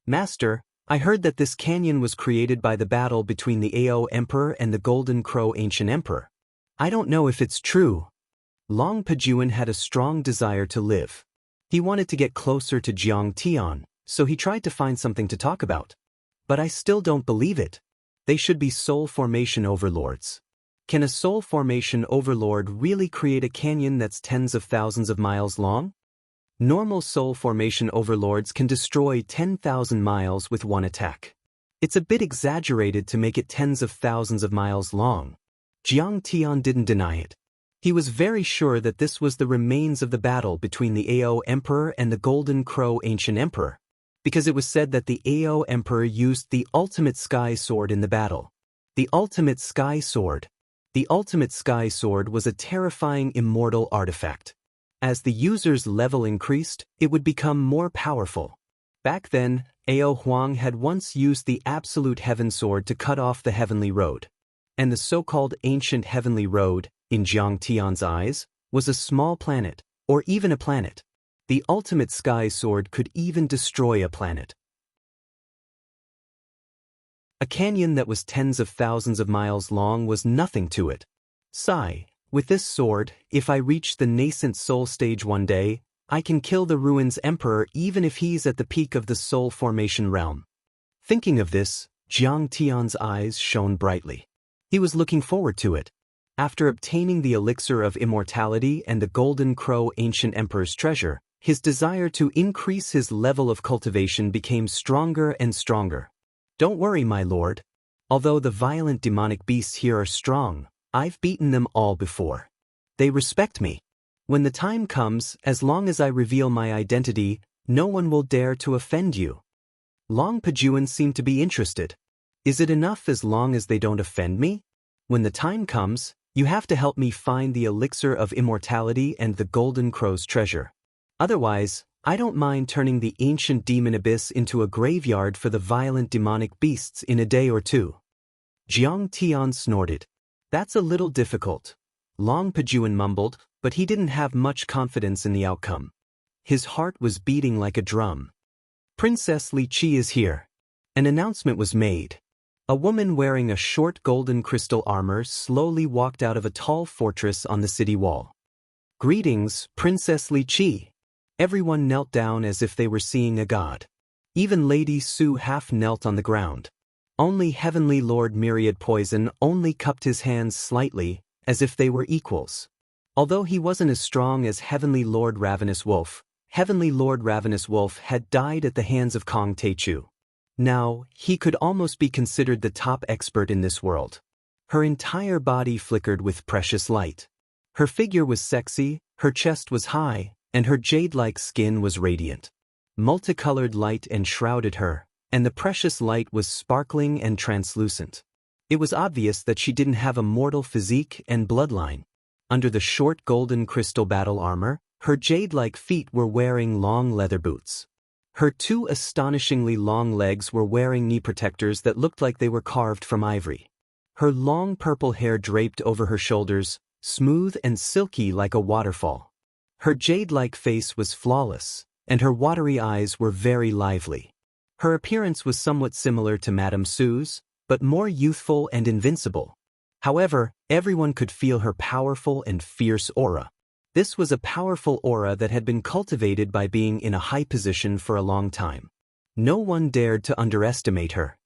Master, I heard that this canyon was created by the battle between the Ao Emperor and the Golden Crow Ancient Emperor. I don't know if it's true. Long Pajuan had a strong desire to live. He wanted to get closer to Jiang Tian, so he tried to find something to talk about. But I still don't believe it. They should be soul formation overlords. Can a soul formation overlord really create a canyon that's tens of thousands of miles long? Normal soul formation overlords can destroy 10,000 miles with one attack. It's a bit exaggerated to make it tens of thousands of miles long. Jiang Tian didn't deny it. He was very sure that this was the remains of the battle between the Ao Emperor and the Golden Crow Ancient Emperor, because it was said that the Ao Emperor used the ultimate sky sword in the battle. The ultimate sky sword. The ultimate sky sword was a terrifying immortal artifact. As the user's level increased, it would become more powerful. Back then, Ao Huang had once used the absolute heaven sword to cut off the heavenly road. And the so-called ancient heavenly road, in Jiang Tian's eyes, was a small planet, or even a planet. The ultimate sky sword could even destroy a planet. A canyon that was tens of thousands of miles long was nothing to it. Sigh, with this sword, if I reach the nascent soul stage one day, I can kill the ruins emperor even if he's at the peak of the soul formation realm. Thinking of this, Jiang Tian's eyes shone brightly. He was looking forward to it. After obtaining the elixir of immortality and the Golden Crow Ancient Emperor's treasure, his desire to increase his level of cultivation became stronger and stronger. Don't worry, my lord. Although the violent demonic beasts here are strong, I've beaten them all before. They respect me. When the time comes, as long as I reveal my identity, no one will dare to offend you. Long Pajuan seemed to be interested. Is it enough as long as they don't offend me? When the time comes, you have to help me find the elixir of immortality and the Golden Crow's treasure. Otherwise, I don't mind turning the ancient demon abyss into a graveyard for the violent demonic beasts in a day or two. Jiang Tian snorted. That's a little difficult. Long Pajuan mumbled, but he didn't have much confidence in the outcome. His heart was beating like a drum. Princess Li Qi is here. An announcement was made. A woman wearing a short golden crystal armor slowly walked out of a tall fortress on the city wall. Greetings, Princess Li Qi. Everyone knelt down as if they were seeing a god. Even Lady Su half knelt on the ground. Only Heavenly Lord Myriad Poison only cupped his hands slightly, as if they were equals. Although he wasn't as strong as Heavenly Lord Ravenous Wolf, Heavenly Lord Ravenous Wolf had died at the hands of Kong Teichu. Now, he could almost be considered the top expert in this world. Her entire body flickered with precious light. Her figure was sexy, her chest was high, and her jade-like skin was radiant. Multicolored light enshrouded her, and the precious light was sparkling and translucent. It was obvious that she didn't have a mortal physique and bloodline. Under the short golden crystal battle armor, her jade-like feet were wearing long leather boots. Her two astonishingly long legs were wearing knee protectors that looked like they were carved from ivory. Her long purple hair draped over her shoulders, smooth and silky like a waterfall. Her jade-like face was flawless, and her watery eyes were very lively. Her appearance was somewhat similar to Madame Sue's, but more youthful and invincible. However, everyone could feel her powerful and fierce aura. This was a powerful aura that had been cultivated by being in a high position for a long time. No one dared to underestimate her.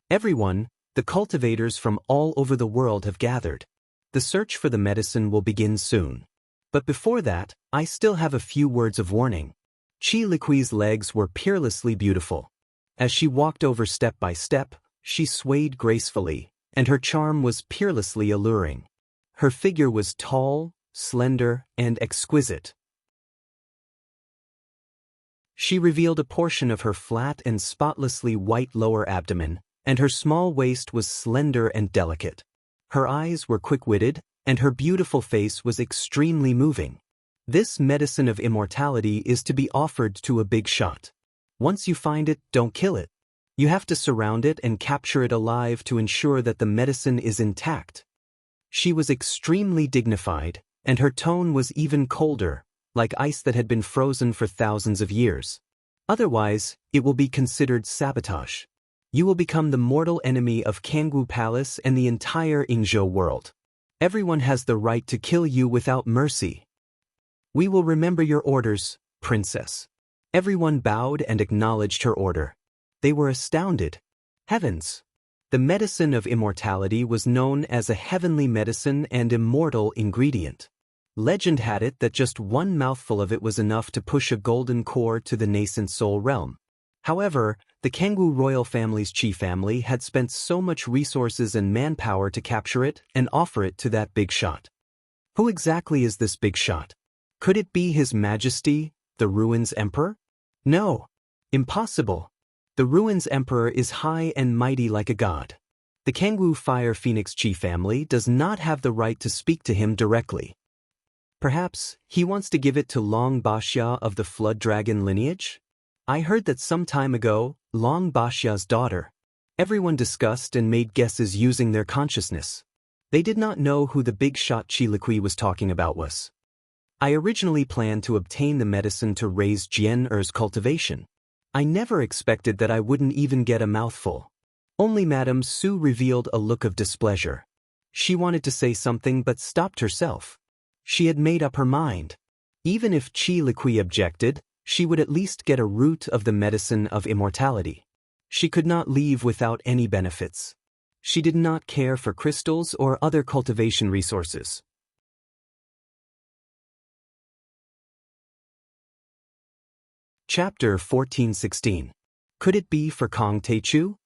Everyone, the cultivators from all over the world have gathered. The search for the medicine will begin soon. But before that, I still have a few words of warning. Qi Liqui's legs were peerlessly beautiful. As she walked over step by step, she swayed gracefully, and her charm was peerlessly alluring. Her figure was tall, slender, and exquisite. She revealed a portion of her flat and spotlessly white lower abdomen, and her small waist was slender and delicate. Her eyes were quick-witted, and her beautiful face was extremely moving. This medicine of immortality is to be offered to a big shot. Once you find it, don't kill it. You have to surround it and capture it alive to ensure that the medicine is intact. She was extremely dignified, and her tone was even colder, like ice that had been frozen for thousands of years. Otherwise, it will be considered sabotage. You will become the mortal enemy of Kangwu Palace and the entire Yingzhou world. Everyone has the right to kill you without mercy. We will remember your orders, princess. Everyone bowed and acknowledged her order. They were astounded. Heavens! The medicine of immortality was known as a heavenly medicine and immortal ingredient. Legend had it that just one mouthful of it was enough to push a golden core to the nascent soul realm. However, the Kangwoo royal family's Chi family had spent so much resources and manpower to capture it and offer it to that big shot. Who exactly is this big shot? Could it be His Majesty, the Ruins Emperor? No. Impossible. The Ruins Emperor is high and mighty like a god. The Kangwoo Fire Phoenix Chi family does not have the right to speak to him directly. Perhaps he wants to give it to Long Baxia of the Flood Dragon lineage? I heard that some time ago, Long Baxia's daughter. Everyone discussed and made guesses using their consciousness. They did not know who the big shot Chi Liqui was talking about was. I originally planned to obtain the medicine to raise Jian Er's cultivation. I never expected that I wouldn't even get a mouthful. Only Madame Su revealed a look of displeasure. She wanted to say something but stopped herself. She had made up her mind. Even if Chi Liqui objected, she would at least get a root of the medicine of immortality. She could not leave without any benefits. She did not care for crystals or other cultivation resources. Chapter 14:16. Could it be for Kong Taechu?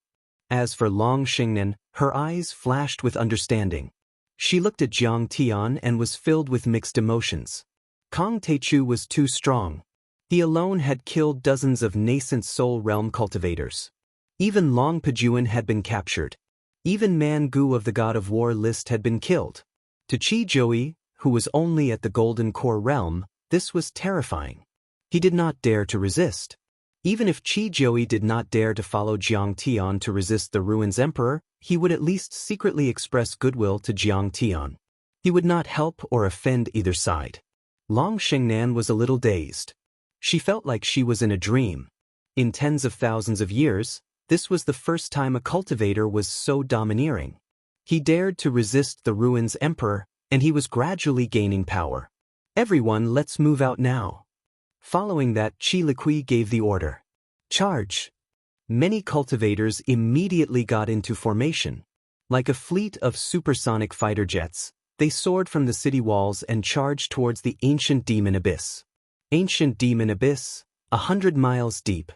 As for Long Xingnan, her eyes flashed with understanding. She looked at Jiang Tian and was filled with mixed emotions. Kong Taechu was too strong. He alone had killed dozens of nascent soul realm cultivators. Even Long Pejuan had been captured. Even Man Gu of the God of War list had been killed. To Chi Joey, who was only at the Golden Core realm, this was terrifying. He did not dare to resist. Even if Chi Joey did not dare to follow Jiang Tian to resist the Ruins Emperor, he would at least secretly express goodwill to Jiang Tian. He would not help or offend either side. Long Xingnan was a little dazed. She felt like she was in a dream. In tens of thousands of years, this was the first time a cultivator was so domineering. He dared to resist the Ruins Emperor, and he was gradually gaining power. Everyone, let's move out now. Following that, Chi Liqui gave the order. Charge! Many cultivators immediately got into formation. Like a fleet of supersonic fighter jets, they soared from the city walls and charged towards the ancient demon abyss. Ancient demon abyss, 100 miles deep.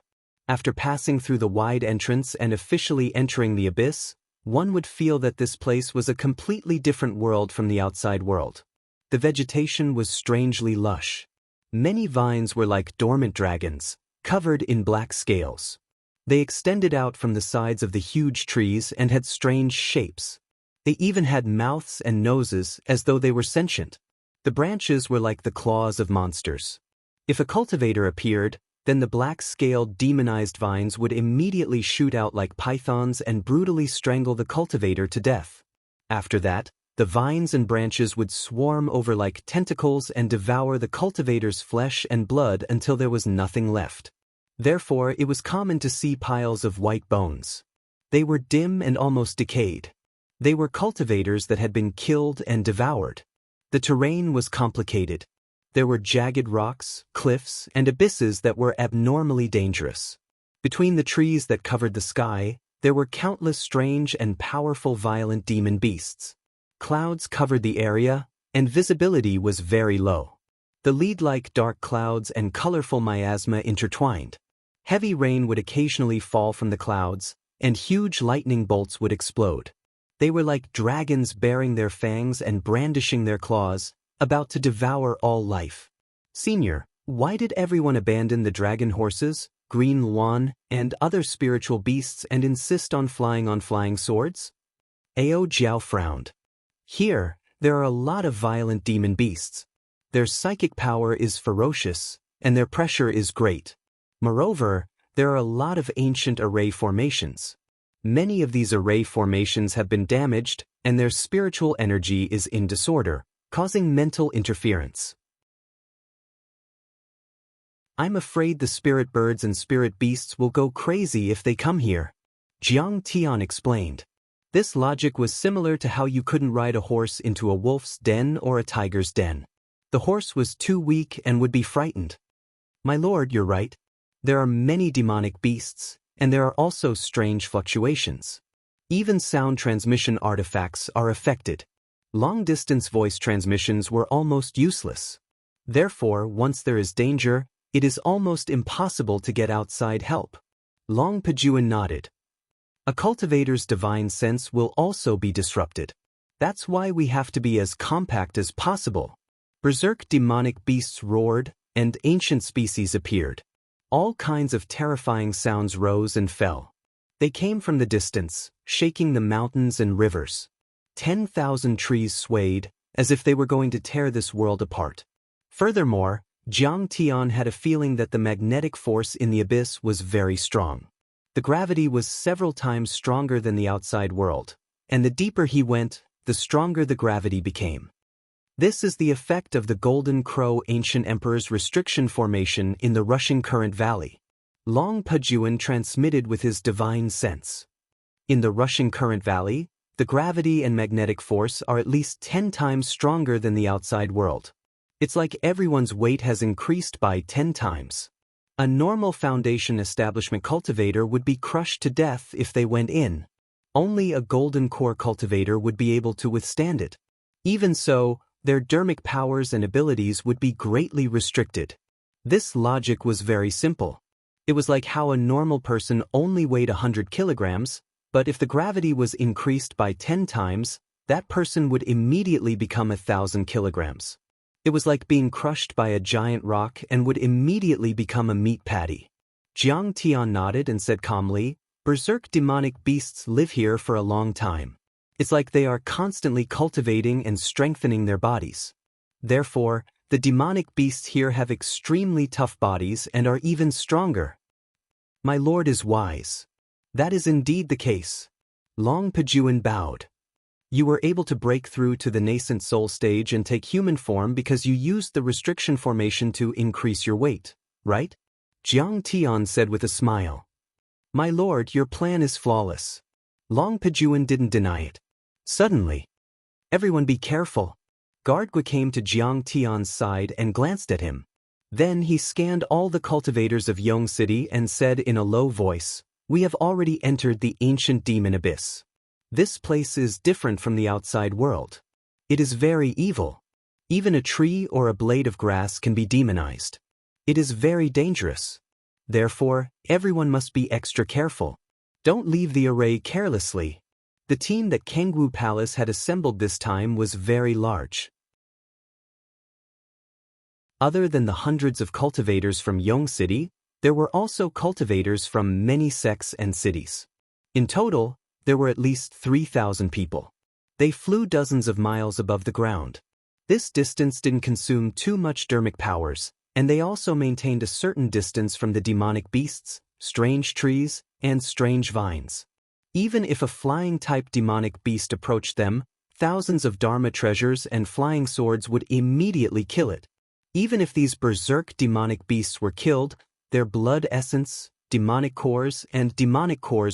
After passing through the wide entrance and officially entering the abyss, one would feel that this place was a completely different world from the outside world. The vegetation was strangely lush. Many vines were like dormant dragons, covered in black scales. They extended out from the sides of the huge trees and had strange shapes. They even had mouths and noses as though they were sentient. The branches were like the claws of monsters. If a cultivator appeared, then the black-scaled demonized vines would immediately shoot out like pythons and brutally strangle the cultivator to death. After that, the vines and branches would swarm over like tentacles and devour the cultivator's flesh and blood until there was nothing left. Therefore, it was common to see piles of white bones. They were dim and almost decayed. They were cultivators that had been killed and devoured. The terrain was complicated. There were jagged rocks, cliffs, and abysses that were abnormally dangerous. Between the trees that covered the sky, there were countless strange and powerful violent demon beasts. Clouds covered the area, and visibility was very low. The lead-like dark clouds and colorful miasma intertwined. Heavy rain would occasionally fall from the clouds, and huge lightning bolts would explode. They were like dragons baring their fangs and brandishing their claws, about to devour all life. Senior, why did everyone abandon the dragon horses, green luan, and other spiritual beasts and insist on flying swords? Ao Jiao frowned. Here, there are a lot of violent demon beasts. Their psychic power is ferocious, and their pressure is great. Moreover, there are a lot of ancient array formations. Many of these array formations have been damaged, and their spiritual energy is in disorder, causing mental interference. I'm afraid the spirit birds and spirit beasts will go crazy if they come here, Jiang Tian explained. This logic was similar to how you couldn't ride a horse into a wolf's den or a tiger's den. The horse was too weak and would be frightened. My lord, you're right. There are many demonic beasts, and there are also strange fluctuations. Even sound transmission artifacts are affected. Long-distance voice transmissions were almost useless. Therefore, once there is danger, it is almost impossible to get outside help. Long Pajuan nodded. A cultivator's divine sense will also be disrupted. That's why we have to be as compact as possible. Berserk demonic beasts roared, and ancient species appeared. All kinds of terrifying sounds rose and fell. They came from the distance, shaking the mountains and rivers. 10,000 trees swayed, as if they were going to tear this world apart. Furthermore, Jiang Tian had a feeling that the magnetic force in the abyss was very strong. The gravity was several times stronger than the outside world, and the deeper he went, the stronger the gravity became. This is the effect of the Golden Crow Ancient Emperor's restriction formation in the rushing current valley. Long Pajuan transmitted with his divine sense. In the rushing current valley, the gravity and magnetic force are at least 10 times stronger than the outside world. It's like everyone's weight has increased by 10 times. A normal Foundation establishment cultivator would be crushed to death if they went in. Only a golden core cultivator would be able to withstand it. Even so, their dermic powers and abilities would be greatly restricted. This logic was very simple. It was like how a normal person only weighed 100 kilograms, but if the gravity was increased by 10 times, that person would immediately become 1,000 kilograms. It was like being crushed by a giant rock and would immediately become a meat patty. Jiang Tian nodded and said calmly, "Berserk demonic beasts live here for a long time. It's like they are constantly cultivating and strengthening their bodies. Therefore, the demonic beasts here have extremely tough bodies and are even stronger." My lord is wise. That is indeed the case. Long Pajuan bowed. You were able to break through to the nascent soul stage and take human form because you used the restriction formation to increase your weight, right? Jiang Tian said with a smile. My lord, your plan is flawless. Long Pajuan didn't deny it. Suddenly, everyone be careful. Guardgua came to Jiang Tian's side and glanced at him. Then he scanned all the cultivators of Yong City and said in a low voice, "We have already entered the ancient demon abyss. This place is different from the outside world. It is very evil. Even a tree or a blade of grass can be demonized. It is very dangerous. Therefore, everyone must be extra careful. Don't leave the array carelessly." The team that Kangwu Palace had assembled this time was very large. Other than the hundreds of cultivators from Yong City, there were also cultivators from many sects and cities. In total, there were at least 3,000 people. They flew dozens of miles above the ground. This distance didn't consume too much dermic powers, and they also maintained a certain distance from the demonic beasts, strange trees, and strange vines. Even if a flying-type demonic beast approached them, thousands of Dharma treasures and flying swords would immediately kill it. Even if these berserk demonic beasts were killed, their blood essence, demonic cores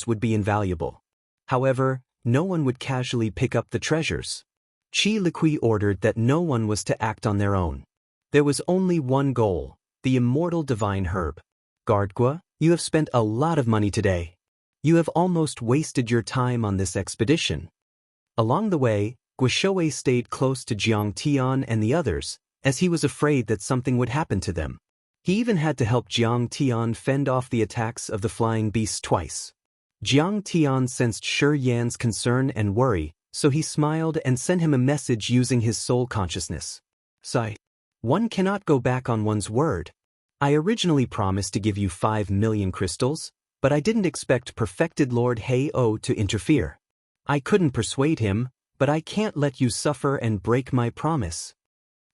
would be invaluable. However, no one would casually pick up the treasures. Chi Liqui ordered that no one was to act on their own. There was only one goal, the immortal divine herb. Guardgua, you have spent a lot of money today. You have almost wasted your time on this expedition. Along the way, Guishoe stayed close to Jiang Tian and the others, as he was afraid that something would happen to them. He even had to help Jiang Tian fend off the attacks of the flying beasts twice. Jiang Tian sensed Shi Yan's concern and worry, so he smiled and sent him a message using his soul consciousness. Sigh. One cannot go back on one's word. I originally promised to give you 5 million crystals, but I didn't expect perfected Lord Hei-O to interfere. I couldn't persuade him, but I can't let you suffer and break my promise.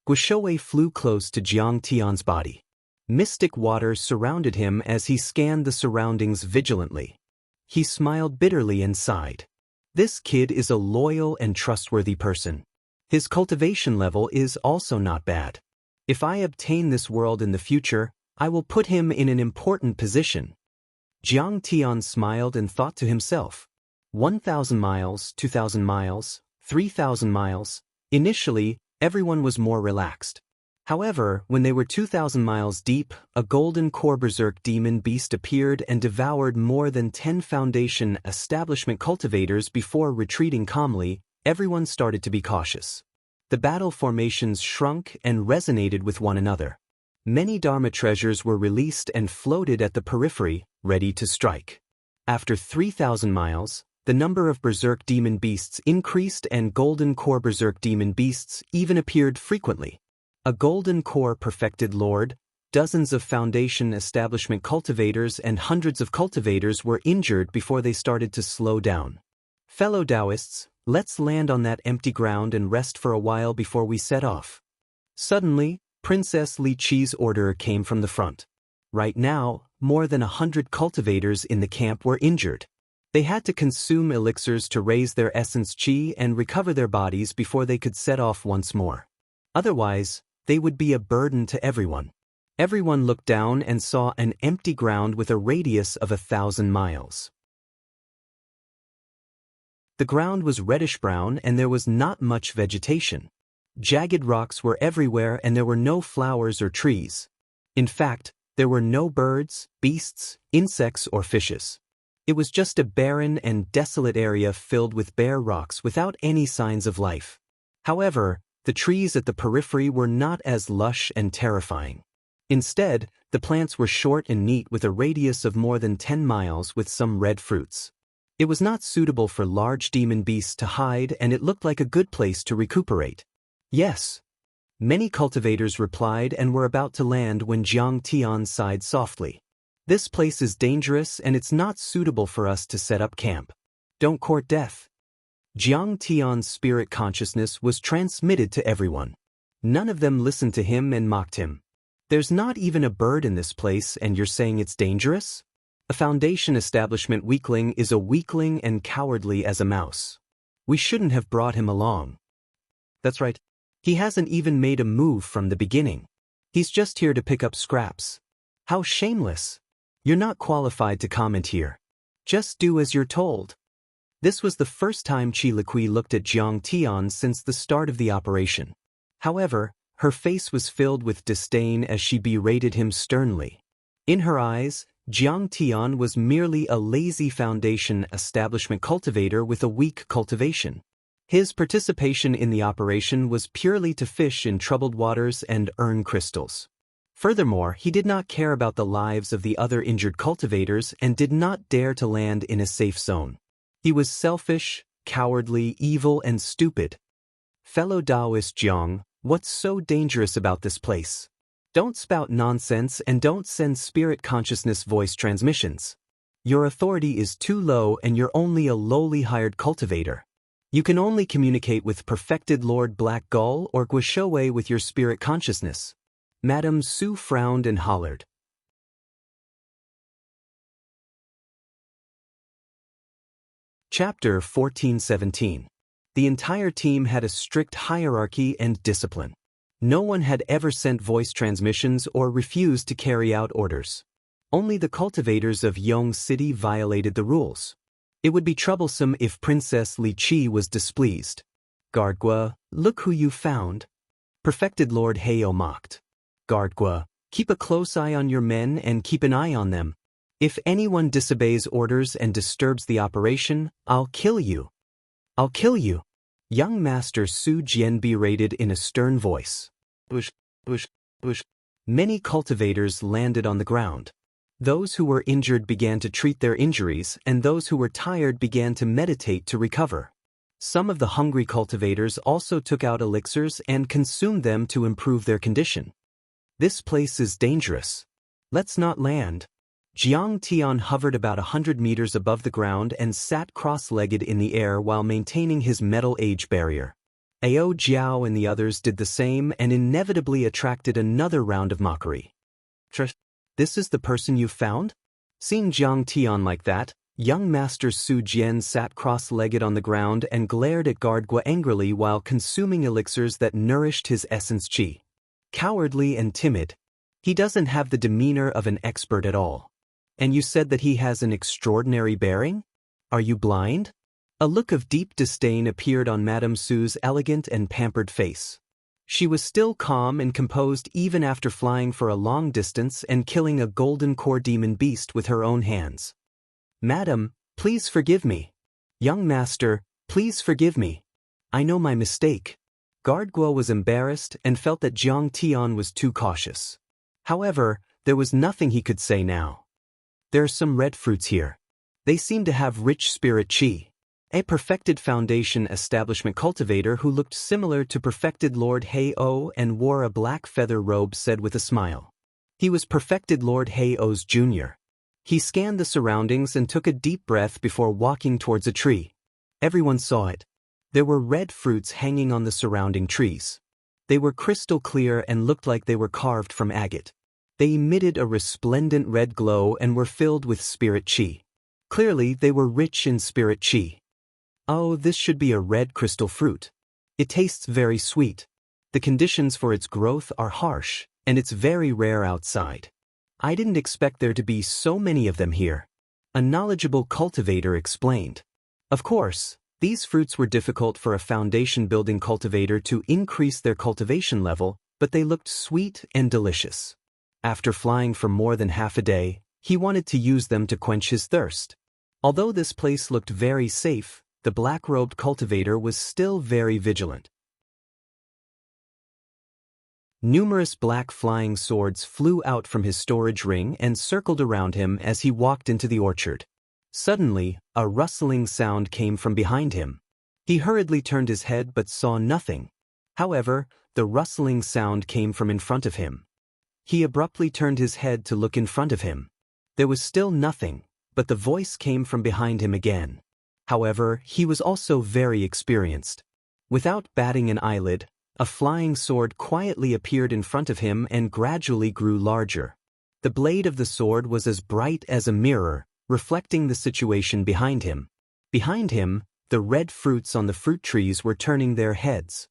Guishoe flew close to Jiang Tian's body. Mystic waters surrounded him as he scanned the surroundings vigilantly. He smiled bitterly and sighed. This kid is a loyal and trustworthy person. His cultivation level is also not bad. If I obtain this world in the future, I will put him in an important position. Jiang Tian smiled and thought to himself, 1,000 miles, 2,000 miles, 3,000 miles. Initially, everyone was more relaxed. However, when they were 2,000 miles deep, a golden core berserk demon beast appeared and devoured more than 10 Foundation establishment cultivators before retreating calmly. Everyone started to be cautious. The battle formations shrunk and resonated with one another. Many Dharma treasures were released and floated at the periphery, ready to strike. After 3,000 miles, the number of berserk demon beasts increased and golden core berserk demon beasts even appeared frequently. A golden core perfected lord, dozens of Foundation establishment cultivators and hundreds of cultivators were injured before they started to slow down. Fellow Taoists, let's land on that empty ground and rest for a while before we set off. Suddenly, Princess Li Qi's order came from the front. Right now, more than 100 cultivators in the camp were injured. They had to consume elixirs to raise their essence qi and recover their bodies before they could set off once more. Otherwise, they would be a burden to everyone. Everyone looked down and saw an empty ground with a radius of 1,000 miles. The ground was reddish-brown and there was not much vegetation. Jagged rocks were everywhere and there were no flowers or trees. In fact, there were no birds, beasts, insects, or fishes. It was just a barren and desolate area filled with bare rocks without any signs of life. However, the trees at the periphery were not as lush and terrifying. Instead, the plants were short and neat with a radius of more than 10 miles with some red fruits. It was not suitable for large demon beasts to hide and it looked like a good place to recuperate. Yes. Many cultivators replied and were about to land when Jiang Tian sighed softly. This place is dangerous and it's not suitable for us to set up camp. Don't court death. Jiang Tian's spirit consciousness was transmitted to everyone. None of them listened to him and mocked him. There's not even a bird in this place and you're saying it's dangerous? A Foundation establishment weakling is a weakling and cowardly as a mouse. We shouldn't have brought him along. That's right. He hasn't even made a move from the beginning. He's just here to pick up scraps. How shameless. You're not qualified to comment here. Just do as you're told. This was the first time Qi Liqui looked at Jiang Tian since the start of the operation. However, her face was filled with disdain as she berated him sternly. In her eyes, Jiang Tian was merely a lazy Foundation establishment cultivator with a weak cultivation. His participation in the operation was purely to fish in troubled waters and earn crystals. Furthermore, he did not care about the lives of the other injured cultivators and did not dare to land in a safe zone. He was selfish, cowardly, evil, and stupid. Fellow Taoist Jiang, what's so dangerous about this place? Don't spout nonsense and don't send spirit consciousness voice transmissions. Your authority is too low and you're only a lowly hired cultivator. You can only communicate with perfected Lord Black Gull or Guishowe with your spirit consciousness. Madame Su frowned and hollered. Chapter 1417. The entire team had a strict hierarchy and discipline. No one had ever sent voice transmissions or refused to carry out orders. Only the cultivators of Yong City violated the rules. It would be troublesome if Princess Li Qi was displeased. Guardgua, look who you found. Perfected Lord Heo mocked. Guardgua, keep a close eye on your men and keep an eye on them. If anyone disobeys orders and disturbs the operation, I'll kill you. I'll kill you. Young Master Su Jian berated in a stern voice. Bush, bush, bush. Many cultivators landed on the ground. Those who were injured began to treat their injuries, and those who were tired began to meditate to recover. Some of the hungry cultivators also took out elixirs and consumed them to improve their condition. This place is dangerous. Let's not land. Jiang Tian hovered about 100 meters above the ground and sat cross-legged in the air while maintaining his metal age barrier. Ao Jiao and the others did the same and inevitably attracted another round of mockery. This is the person you found? Seeing Jiang Tian like that, young Master Su Jian sat cross-legged on the ground and glared at Guardgua angrily while consuming elixirs that nourished his essence qi. Cowardly and timid. He doesn't have the demeanor of an expert at all. And you said that he has an extraordinary bearing? Are you blind? A look of deep disdain appeared on Madame Su's elegant and pampered face. She was still calm and composed even after flying for a long distance and killing a golden core demon beast with her own hands. "Madam, please forgive me. Young master, please forgive me. I know my mistake." Guard Guo was embarrassed and felt that Jiang Tian was too cautious. However, there was nothing he could say now. "There are some red fruits here. They seem to have rich spirit qi." A perfected foundation establishment cultivator who looked similar to perfected Lord Hei-O and wore a black feather robe said with a smile. He was perfected Lord Hei-O's junior. He scanned the surroundings and took a deep breath before walking towards a tree. Everyone saw it. There were red fruits hanging on the surrounding trees. They were crystal clear and looked like they were carved from agate. They emitted a resplendent red glow and were filled with spirit qi. Clearly, they were rich in spirit qi. "Oh, this should be a red crystal fruit. It tastes very sweet. The conditions for its growth are harsh, and it's very rare outside. I didn't expect there to be so many of them here," a knowledgeable cultivator explained. Of course, these fruits were difficult for a foundation-building cultivator to increase their cultivation level, but they looked sweet and delicious. After flying for more than half a day, he wanted to use them to quench his thirst. Although this place looked very safe, the black-robed cultivator was still very vigilant. Numerous black flying swords flew out from his storage ring and circled around him as he walked into the orchard. Suddenly, a rustling sound came from behind him. He hurriedly turned his head but saw nothing. However, the rustling sound came from in front of him. He abruptly turned his head to look in front of him. There was still nothing, but the voice came from behind him again. However, he was also very experienced. Without batting an eyelid, a flying sword quietly appeared in front of him and gradually grew larger. The blade of the sword was as bright as a mirror, reflecting the situation behind him. Behind him, the red fruits on the fruit trees were turning their heads.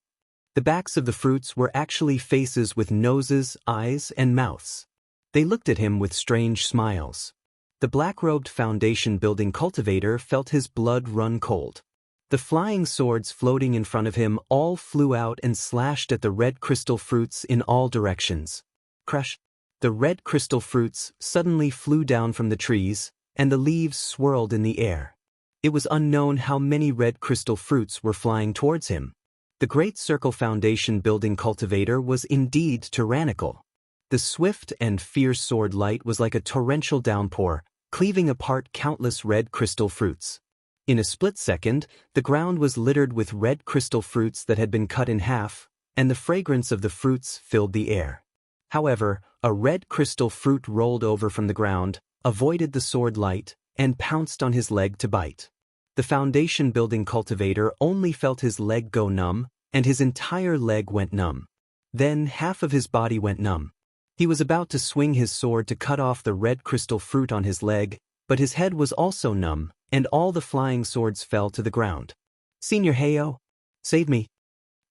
The backs of the fruits were actually faces with noses, eyes, and mouths. They looked at him with strange smiles. The black-robed foundation-building cultivator felt his blood run cold. The flying swords floating in front of him all flew out and slashed at the red crystal fruits in all directions. Crush! The red crystal fruits suddenly flew down from the trees, and the leaves swirled in the air. It was unknown how many red crystal fruits were flying towards him. The Great Circle foundation-building cultivator was indeed tyrannical. The swift and fierce sword light was like a torrential downpour, cleaving apart countless red crystal fruits. In a split second, the ground was littered with red crystal fruits that had been cut in half, and the fragrance of the fruits filled the air. However, a red crystal fruit rolled over from the ground, avoided the sword light, and pounced on his leg to bite. The foundation-building cultivator only felt his leg go numb, and his entire leg went numb. Then half of his body went numb. He was about to swing his sword to cut off the red crystal fruit on his leg, but his head was also numb, and all the flying swords fell to the ground. "Senior Hei-O, save me."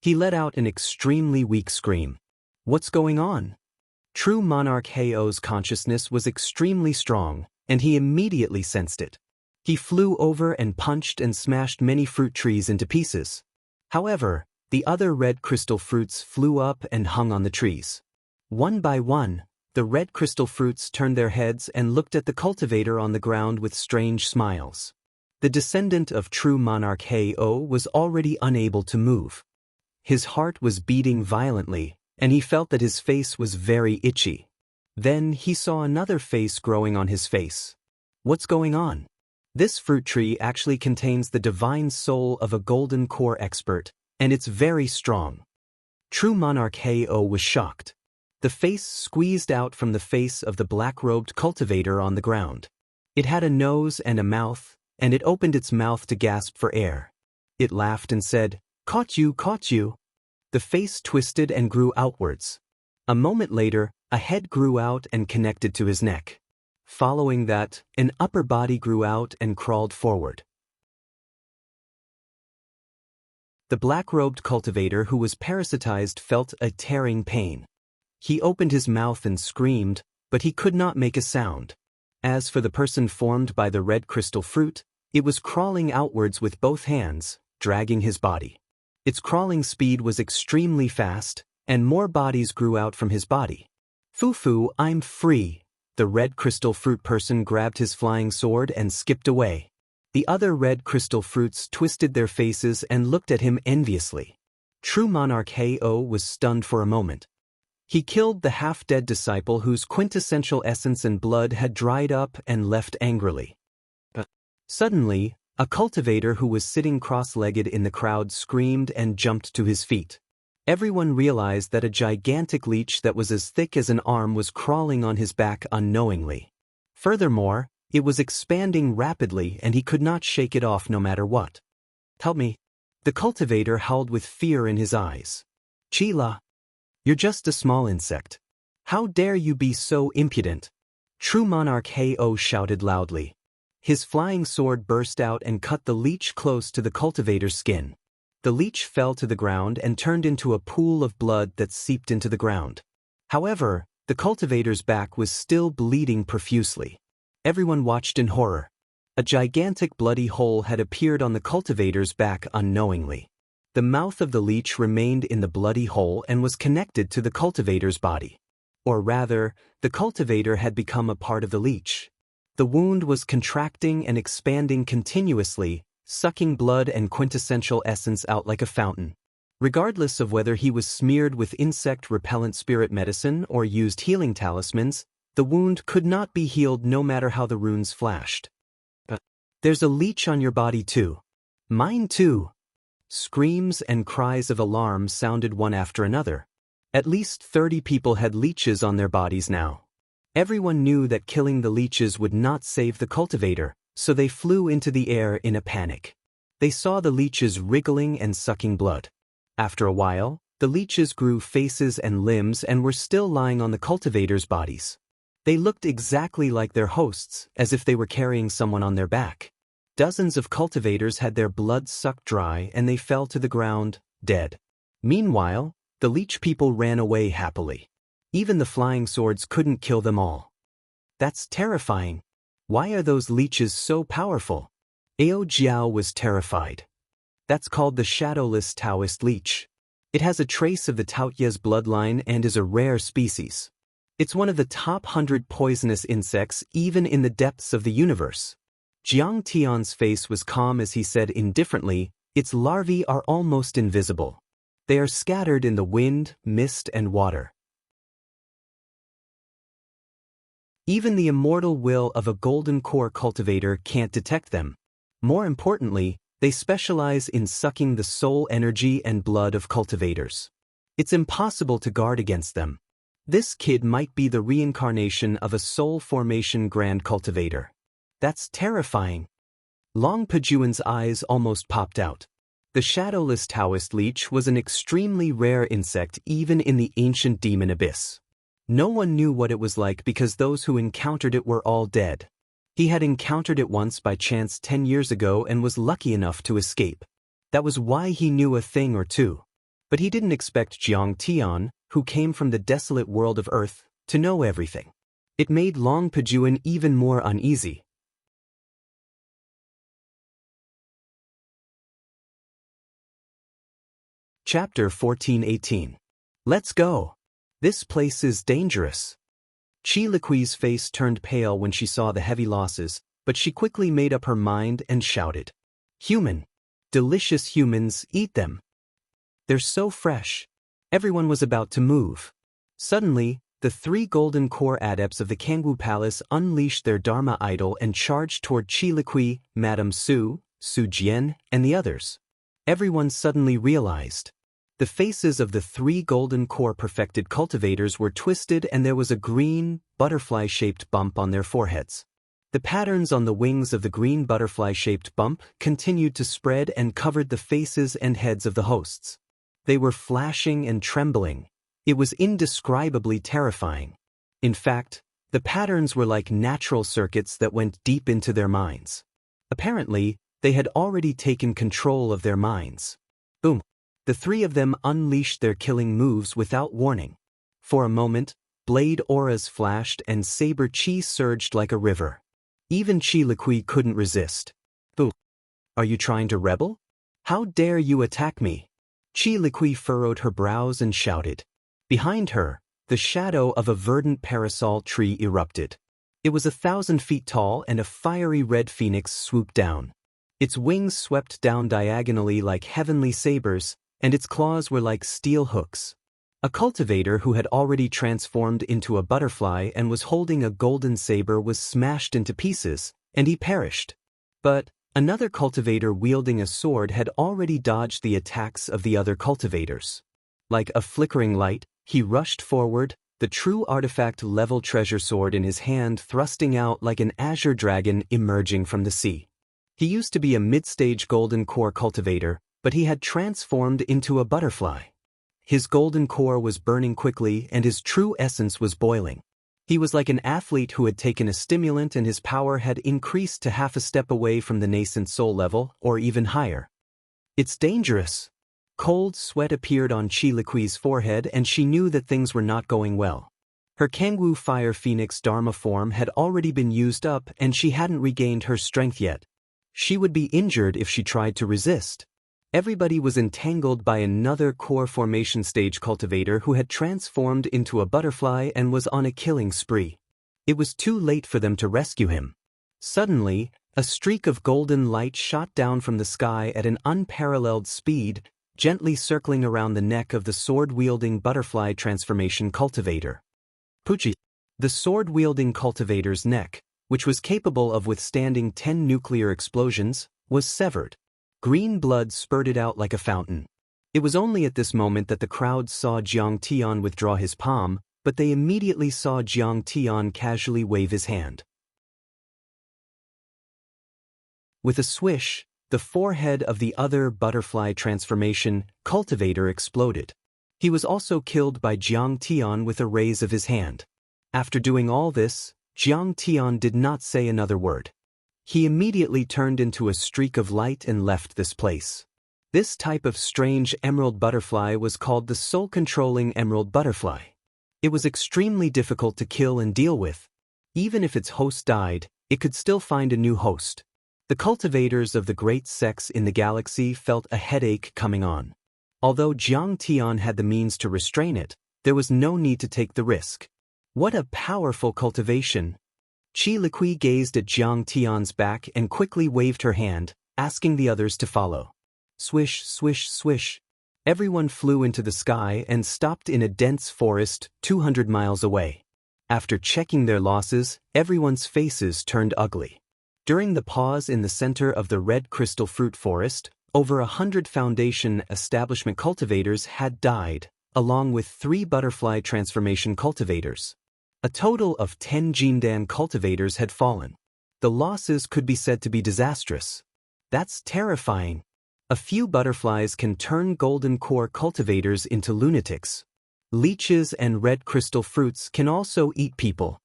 He let out an extremely weak scream. What's going on? True Monarch Hei-O's consciousness was extremely strong, and he immediately sensed it. He flew over and punched and smashed many fruit trees into pieces. However, the other red crystal fruits flew up and hung on the trees. One by one, the red crystal fruits turned their heads and looked at the cultivator on the ground with strange smiles. The descendant of true Monarch Hei-O was already unable to move. His heart was beating violently, and he felt that his face was very itchy. Then he saw another face growing on his face. What's going on? This fruit tree actually contains the divine soul of a golden core expert, and it's very strong. True Monarch Hei-O was shocked. The face squeezed out from the face of the black-robed cultivator on the ground. It had a nose and a mouth, and it opened its mouth to gasp for air. It laughed and said, "Caught you, caught you." The face twisted and grew outwards. A moment later, a head grew out and connected to his neck. Following that, an upper body grew out and crawled forward. The black-robed cultivator who was parasitized felt a tearing pain. He opened his mouth and screamed, but he could not make a sound. As for the person formed by the red crystal fruit, it was crawling outwards with both hands, dragging his body. Its crawling speed was extremely fast, and more bodies grew out from his body. Fufu, I'm free. The red crystal fruit person grabbed his flying sword and skipped away. The other red crystal fruits twisted their faces and looked at him enviously. True monarch Hei-O was stunned for a moment. He killed the half-dead disciple whose quintessential essence and blood had dried up and left angrily. Suddenly, a cultivator who was sitting cross-legged in the crowd screamed and jumped to his feet. Everyone realized that a gigantic leech that was as thick as an arm was crawling on his back unknowingly. Furthermore, it was expanding rapidly and he could not shake it off no matter what. Help me. The cultivator howled with fear in his eyes. Chila. You're just a small insect. How dare you be so impudent? True monarch Hei-O shouted loudly. His flying sword burst out and cut the leech close to the cultivator's skin. The leech fell to the ground and turned into a pool of blood that seeped into the ground. However, the cultivator's back was still bleeding profusely. Everyone watched in horror. A gigantic bloody hole had appeared on the cultivator's back unknowingly. The mouth of the leech remained in the bloody hole and was connected to the cultivator's body. Or rather, the cultivator had become a part of the leech. The wound was contracting and expanding continuously, sucking blood and quintessential essence out like a fountain. Regardless of whether he was smeared with insect-repellent spirit medicine or used healing talismans, the wound could not be healed no matter how the runes flashed. There's a leech on your body too. Mine too. Screams and cries of alarm sounded one after another. At least 30 people had leeches on their bodies now. Everyone knew that killing the leeches would not save the cultivator, so they flew into the air in a panic. They saw the leeches wriggling and sucking blood. After a while, the leeches grew faces and limbs and were still lying on the cultivators' bodies. They looked exactly like their hosts, as if they were carrying someone on their back. Dozens of cultivators had their blood sucked dry and they fell to the ground, dead. Meanwhile, the leech people ran away happily. Even the flying swords couldn't kill them all. That's terrifying. Why are those leeches so powerful? Ao Jiao was terrified. That's called the shadowless Taoist leech. It has a trace of the Taoyes bloodline and is a rare species. It's one of the top 100 poisonous insects even in the depths of the universe. Jiang Tian's face was calm as he said indifferently, its larvae are almost invisible. They are scattered in the wind, mist, and water. Even the immortal will of a golden core cultivator can't detect them. More importantly, they specialize in sucking the soul energy and blood of cultivators. It's impossible to guard against them. This kid might be the reincarnation of a soul formation grand cultivator. That's terrifying. Long Pajuan's eyes almost popped out. The shadowless Taoist leech was an extremely rare insect even in the ancient demon abyss. No one knew what it was like because those who encountered it were all dead. He had encountered it once by chance 10 years ago and was lucky enough to escape. That was why he knew a thing or two. But he didn't expect Jiang Tian, who came from the desolate world of Earth, to know everything. It made Long Pajuan even more uneasy. Chapter 14:18. Let's go. This place is dangerous. Chi Liqui's face turned pale when she saw the heavy losses, but she quickly made up her mind and shouted. Human. Delicious humans, eat them. They're so fresh. Everyone was about to move. Suddenly, the 3 golden core adepts of the Kangwu Palace unleashed their Dharma idol and charged toward Chi Liqui, Madame Su, Su Jian, and the others. Everyone suddenly realized. The faces of the 3 golden core perfected cultivators were twisted and there was a green, butterfly-shaped bump on their foreheads. The patterns on the wings of the green butterfly-shaped bump continued to spread and covered the faces and heads of the hosts. They were flashing and trembling. It was indescribably terrifying. In fact, the patterns were like natural circuits that went deep into their minds. Apparently, they had already taken control of their minds. Boom. The 3 of them unleashed their killing moves without warning. For a moment, blade auras flashed and saber chi surged like a river. Even Chi Liqui couldn't resist. Boo! Are you trying to rebel? How dare you attack me? Chi Liqui furrowed her brows and shouted. Behind her, the shadow of a verdant parasol tree erupted. It was 1,000 feet tall, and a fiery red phoenix swooped down. Its wings swept down diagonally like heavenly sabers, and its claws were like steel hooks. A cultivator who had already transformed into a butterfly and was holding a golden saber was smashed into pieces, and he perished. But another cultivator wielding a sword had already dodged the attacks of the other cultivators. Like a flickering light, he rushed forward, the true artifact-level treasure sword in his hand thrusting out like an azure dragon emerging from the sea. He used to be a mid-stage golden core cultivator, but he had transformed into a butterfly. His golden core was burning quickly, and his true essence was boiling. He was like an athlete who had taken a stimulant, and his power had increased to half a step away from the nascent soul level, or even higher. It's dangerous. Cold sweat appeared on Chi Liqui's forehead, and she knew that things were not going well. Her Kangwu Fire Phoenix Dharma form had already been used up, and she hadn't regained her strength yet. She would be injured if she tried to resist. Everybody was entangled by another core formation stage cultivator who had transformed into a butterfly and was on a killing spree. It was too late for them to rescue him. Suddenly, a streak of golden light shot down from the sky at an unparalleled speed, gently circling around the neck of the sword-wielding butterfly transformation cultivator. Pucci. The sword-wielding cultivator's neck, which was capable of withstanding 10 nuclear explosions, was severed. Green blood spurted out like a fountain. It was only at this moment that the crowd saw Jiang Tian withdraw his palm, but they immediately saw Jiang Tian casually wave his hand. With a swish, the forehead of the other butterfly transformation cultivator exploded. He was also killed by Jiang Tian with a raise of his hand. After doing all this, Jiang Tian did not say another word. He immediately turned into a streak of light and left this place. This type of strange emerald butterfly was called the soul-controlling emerald butterfly. It was extremely difficult to kill and deal with. Even if its host died, it could still find a new host. The cultivators of the great sects in the galaxy felt a headache coming on. Although Jiang Tian had the means to restrain it, there was no need to take the risk. What a powerful cultivation! Chi Liqui gazed at Jiang Tian's back and quickly waved her hand, asking the others to follow. Swish, swish, swish. Everyone flew into the sky and stopped in a dense forest 200 miles away. After checking their losses, everyone's faces turned ugly. During the pause in the center of the red crystal fruit forest, over 100 Foundation establishment cultivators had died, along with 3 butterfly transformation cultivators. A total of 10 Jindan cultivators had fallen. The losses could be said to be disastrous. That's terrifying. A few butterflies can turn golden core cultivators into lunatics. Leeches and red crystal fruits can also eat people.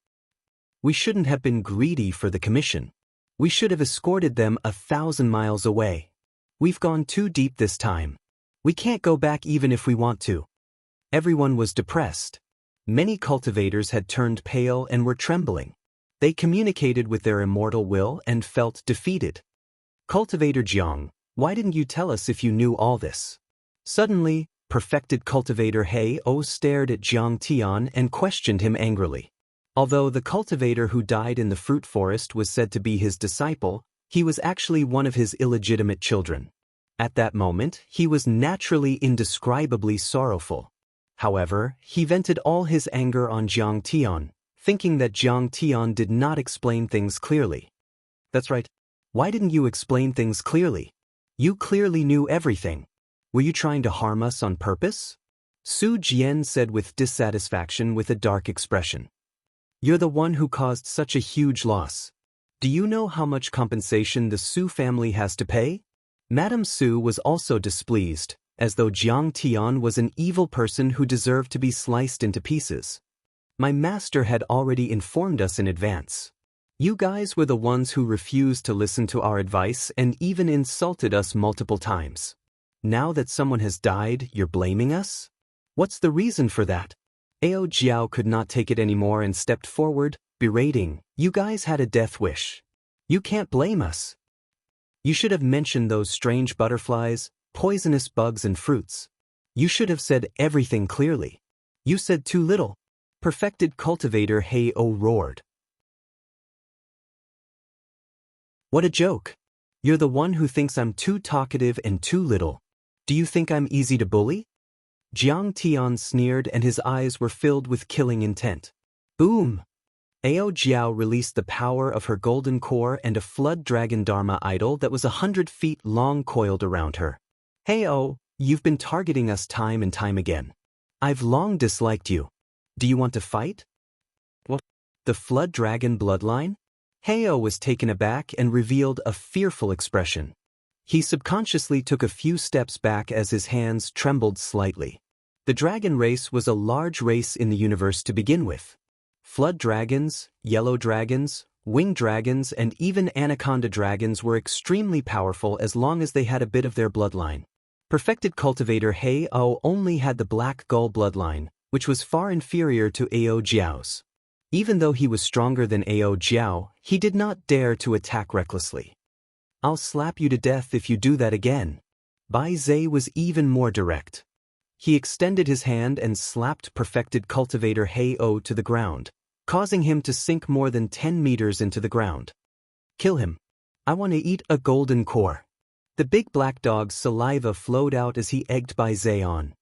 We shouldn't have been greedy for the commission. We should have escorted them 1,000 miles away. We've gone too deep this time. We can't go back even if we want to. Everyone was depressed. Many cultivators had turned pale and were trembling. They communicated with their immortal will and felt defeated. Cultivator Jiang, why didn't you tell us if you knew all this? Suddenly, perfected cultivator He O stared at Jiang Tian and questioned him angrily. Although the cultivator who died in the fruit forest was said to be his disciple, he was actually one of his illegitimate children. At that moment, he was naturally indescribably sorrowful. However, he vented all his anger on Jiang Tian, thinking that Jiang Tian did not explain things clearly. That's right. Why didn't you explain things clearly? You clearly knew everything. Were you trying to harm us on purpose? Su Jian said with dissatisfaction with a dark expression. You're the one who caused such a huge loss. Do you know how much compensation the Su family has to pay? Madame Su was also displeased, as though Jiang Tian was an evil person who deserved to be sliced into pieces. My master had already informed us in advance. You guys were the ones who refused to listen to our advice and even insulted us multiple times. Now that someone has died, you're blaming us? What's the reason for that? Ao Jiao could not take it anymore and stepped forward, berating, you guys had a death wish. You can't blame us. You should have mentioned those strange butterflies, poisonous bugs and fruits. You should have said everything clearly. You said too little. Perfected Cultivator Hei-Oh roared. What a joke. You're the one who thinks I'm too talkative and too little. Do you think I'm easy to bully? Jiang Tian sneered and his eyes were filled with killing intent. Boom! Ao Jiao released the power of her golden core and a flood dragon Dharma idol that was 100 feet long coiled around her. Hey-oh, you've been targeting us time and time again. I've long disliked you. Do you want to fight? What? The flood dragon bloodline? Hey-oh was taken aback and revealed a fearful expression. He subconsciously took a few steps back as his hands trembled slightly. The dragon race was a large race in the universe to begin with. Flood dragons, yellow dragons, winged dragons, and even anaconda dragons were extremely powerful as long as they had a bit of their bloodline. Perfected Cultivator Hei-Oh only had the black gull bloodline, which was far inferior to Ao Jiao's. Even though he was stronger than Ao Jiao, he did not dare to attack recklessly. I'll slap you to death if you do that again. Bai Zhe was even more direct. He extended his hand and slapped Perfected Cultivator Hei-Oh to the ground, causing him to sink more than 10 meters into the ground. Kill him. I want to eat a golden core. The big black dog's saliva flowed out as he egged Bai Zhe on.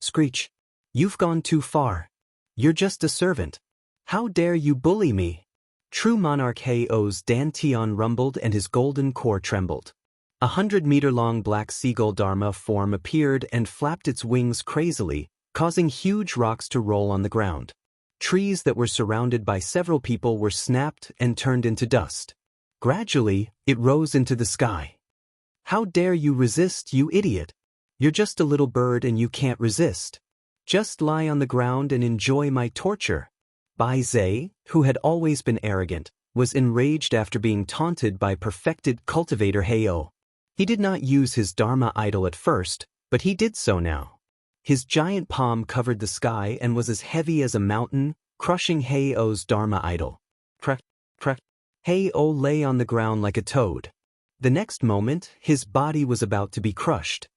Screech. You've gone too far. You're just a servant. How dare you bully me? True Monarch Hei-Oh's Dantian rumbled and his golden core trembled. 100-meter-long black seagull Dharma form appeared and flapped its wings crazily, causing huge rocks to roll on the ground. Trees that were surrounded by several people were snapped and turned into dust. Gradually, it rose into the sky. How dare you resist, you idiot? You're just a little bird and you can't resist. Just lie on the ground and enjoy my torture. Bai Zhe, who had always been arrogant, was enraged after being taunted by Perfected Cultivator Hei-Oh. He did not use his Dharma idol at first, but he did so now. His giant palm covered the sky and was as heavy as a mountain, crushing Hei-Oh's Dharma idol. Crack, crack. Hei-Oh lay on the ground like a toad. The next moment, his body was about to be crushed.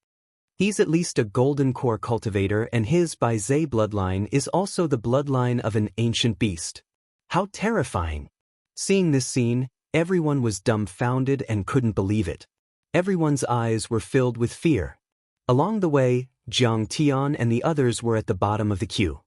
He's at least a golden core cultivator and his Bai Zhe bloodline is also the bloodline of an ancient beast. How terrifying! Seeing this scene, everyone was dumbfounded and couldn't believe it. Everyone's eyes were filled with fear. Along the way, Jiang Tian and the others were at the bottom of the queue.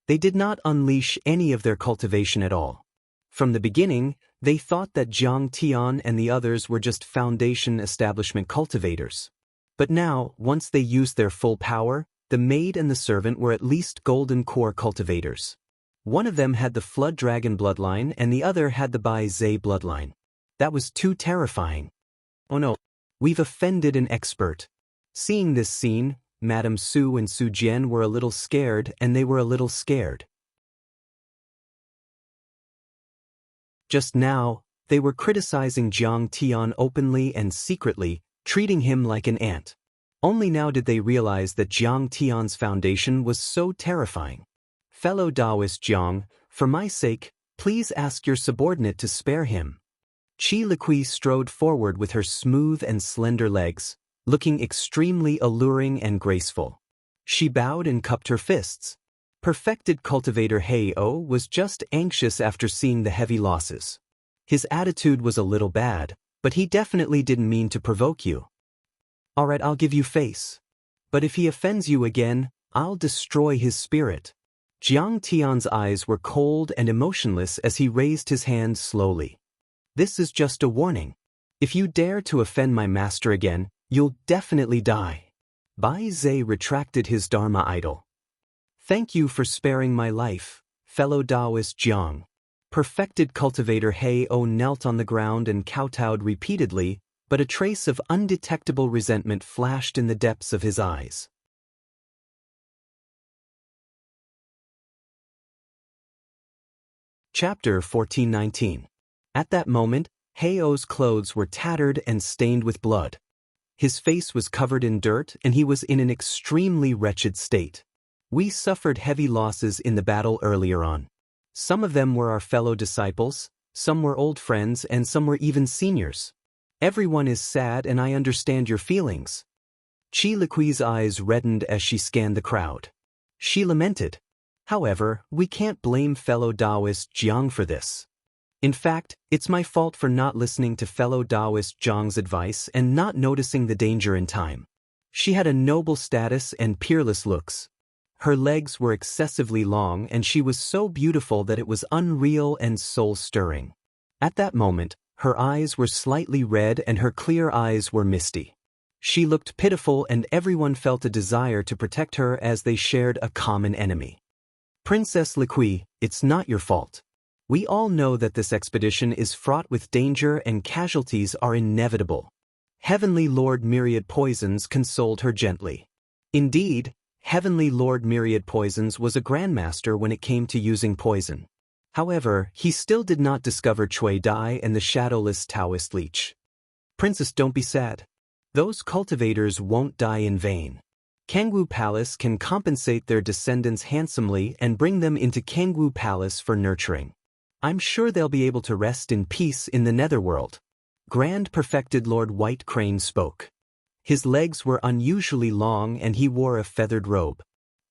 They did not unleash any of their cultivation at all. From the beginning, they thought that Jiang Tian and the others were just foundation establishment cultivators. But now, once they used their full power, the maid and the servant were at least golden core cultivators. One of them had the flood dragon bloodline and the other had the Bai Zhe bloodline. That was too terrifying. Oh no, we've offended an expert. Seeing this scene, Madame Su and Su Jian were a little scared and they were a little scared. Just now, they were criticizing Jiang Tian openly and secretly, treating him like an ant. Only now did they realize that Jiang Tian's foundation was so terrifying. Fellow Taoist Jiang, for my sake, please ask your subordinate to spare him. Qi Liqui strode forward with her smooth and slender legs, looking extremely alluring and graceful. She bowed and cupped her fists. Perfected Cultivator Hei-Oh was just anxious after seeing the heavy losses. His attitude was a little bad, but he definitely didn't mean to provoke you. Alright, I'll give you face. But if he offends you again, I'll destroy his spirit. Jiang Tian's eyes were cold and emotionless as he raised his hand slowly. This is just a warning. If you dare to offend my master again, you'll definitely die. Bai Zhe retracted his Dharma idol. Thank you for sparing my life, fellow Taoist Jiang. Perfected Cultivator Hei-Oh knelt on the ground and kowtowed repeatedly, but a trace of undetectable resentment flashed in the depths of his eyes. Chapter 1419. At that moment, Hei-Oh's clothes were tattered and stained with blood. His face was covered in dirt and he was in an extremely wretched state. We suffered heavy losses in the battle earlier on. Some of them were our fellow disciples, some were old friends, and some were even seniors. Everyone is sad and I understand your feelings. Qi Liqui's eyes reddened as she scanned the crowd. She lamented. However, we can't blame fellow Taoist Jiang for this. In fact, it's my fault for not listening to fellow Taoist Jiang's advice and not noticing the danger in time. She had a noble status and peerless looks. Her legs were excessively long and she was so beautiful that it was unreal and soul-stirring. At that moment, her eyes were slightly red and her clear eyes were misty. She looked pitiful and everyone felt a desire to protect her as they shared a common enemy. Princess Liqui, it's not your fault. We all know that this expedition is fraught with danger and casualties are inevitable. Heavenly Lord Myriad Poisons consoled her gently. Indeed, Heavenly Lord Myriad Poisons was a grandmaster when it came to using poison. However, he still did not discover Cui Dai and the shadowless Taoist leech. Princess, don't be sad. Those cultivators won't die in vain. Kangwu Palace can compensate their descendants handsomely and bring them into Kangwu Palace for nurturing. I'm sure they'll be able to rest in peace in the netherworld. Grand Perfected Lord White Crane spoke. His legs were unusually long and he wore a feathered robe.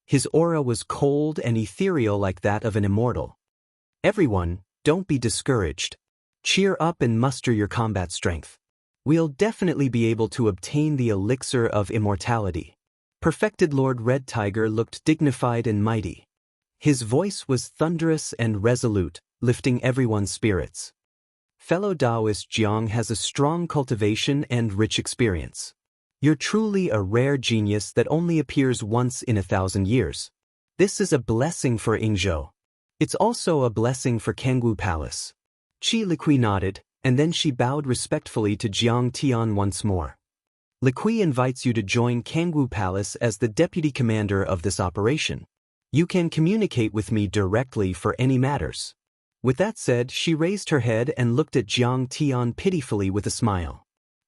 His aura was cold and ethereal like that of an immortal. Everyone, don't be discouraged. Cheer up and muster your combat strength. We'll definitely be able to obtain the elixir of immortality. Perfected Lord Red Tiger looked dignified and mighty. His voice was thunderous and resolute, lifting everyone's spirits. Fellow Taoist Jiang has a strong cultivation and rich experience. You're truly a rare genius that only appears once in 1,000 years. This is a blessing for Yingzhou. It's also a blessing for Kangwu Palace. Qi Liqui nodded, and then she bowed respectfully to Jiang Tian once more. Liqui invites you to join Kangwu Palace as the deputy commander of this operation. You can communicate with me directly for any matters. With that said, she raised her head and looked at Jiang Tian pitifully with a smile.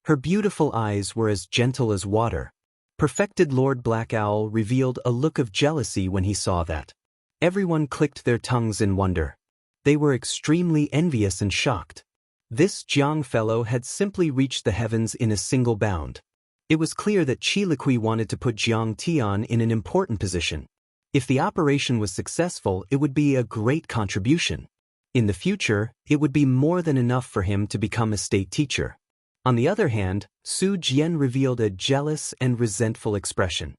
Her beautiful eyes were as gentle as water. Perfected Lord Black Owl revealed a look of jealousy when he saw that. Everyone clicked their tongues in wonder. They were extremely envious and shocked. This Jiang fellow had simply reached the heavens in a single bound. It was clear that Qi Liqui wanted to put Jiang Tian in an important position. If the operation was successful, it would be a great contribution. In the future, it would be more than enough for him to become a state teacher. On the other hand, Su Jian revealed a jealous and resentful expression.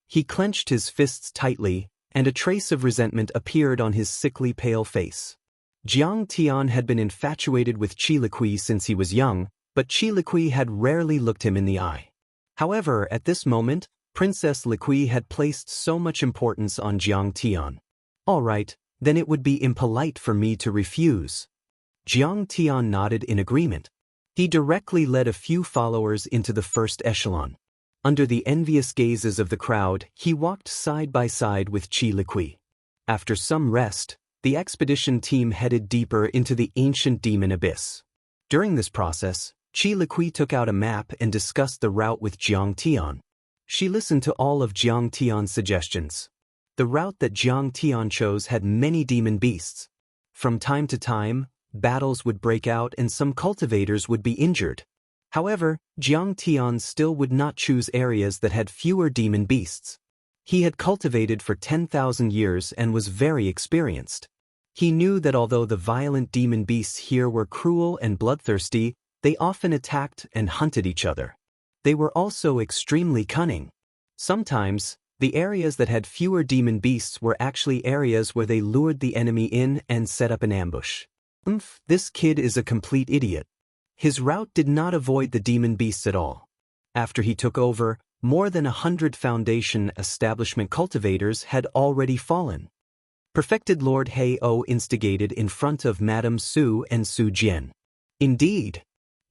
He clenched his fists tightly, and a trace of resentment appeared on his sickly pale face. Jiang Tian had been infatuated with Qi Liqui since he was young, but Qi Liqui had rarely looked him in the eye. However, at this moment, Princess Liqui had placed so much importance on Jiang Tian. All right, then it would be impolite for me to refuse. Jiang Tian nodded in agreement. He directly led a few followers into the first echelon. Under the envious gazes of the crowd, he walked side by side with Qi Liqui. After some rest, the expedition team headed deeper into the ancient demon abyss. During this process, Qi Liqui took out a map and discussed the route with Jiang Tian. She listened to all of Jiang Tian's suggestions. The route that Jiang Tian chose had many demon beasts. From time to time, battles would break out and some cultivators would be injured. However, Jiang Tian still would not choose areas that had fewer demon beasts. He had cultivated for 10,000 years and was very experienced. He knew that although the violent demon beasts here were cruel and bloodthirsty, they often attacked and hunted each other. They were also extremely cunning. Sometimes, the areas that had fewer demon beasts were actually areas where they lured the enemy in and set up an ambush. This kid is a complete idiot. His route did not avoid the demon beasts at all. After he took over, more than 100 Foundation establishment cultivators had already fallen. Perfected Lord Hei-O instigated in front of Madame Su and Su Jian. Indeed,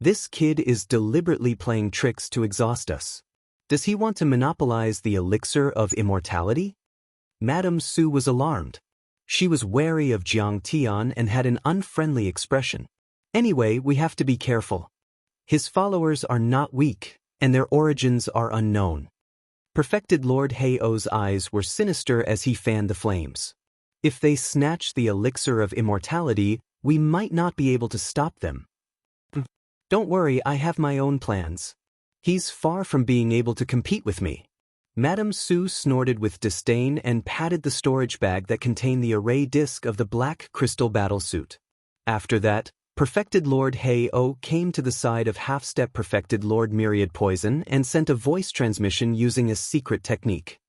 this kid is deliberately playing tricks to exhaust us. Does he want to monopolize the elixir of immortality? Madame Su was alarmed. She was wary of Jiang Tian and had an unfriendly expression. Anyway, we have to be careful. His followers are not weak, and their origins are unknown. Perfected Lord Hei-O's eyes were sinister as he fanned the flames. If they snatch the elixir of immortality, we might not be able to stop them. Don't worry, I have my own plans. He's far from being able to compete with me. Madame Sue snorted with disdain and patted the storage bag that contained the array disc of the black crystal battlesuit. After that, Perfected Lord Hay-O came to the side of half-step Perfected Lord Myriad Poison and sent a voice transmission using a secret technique.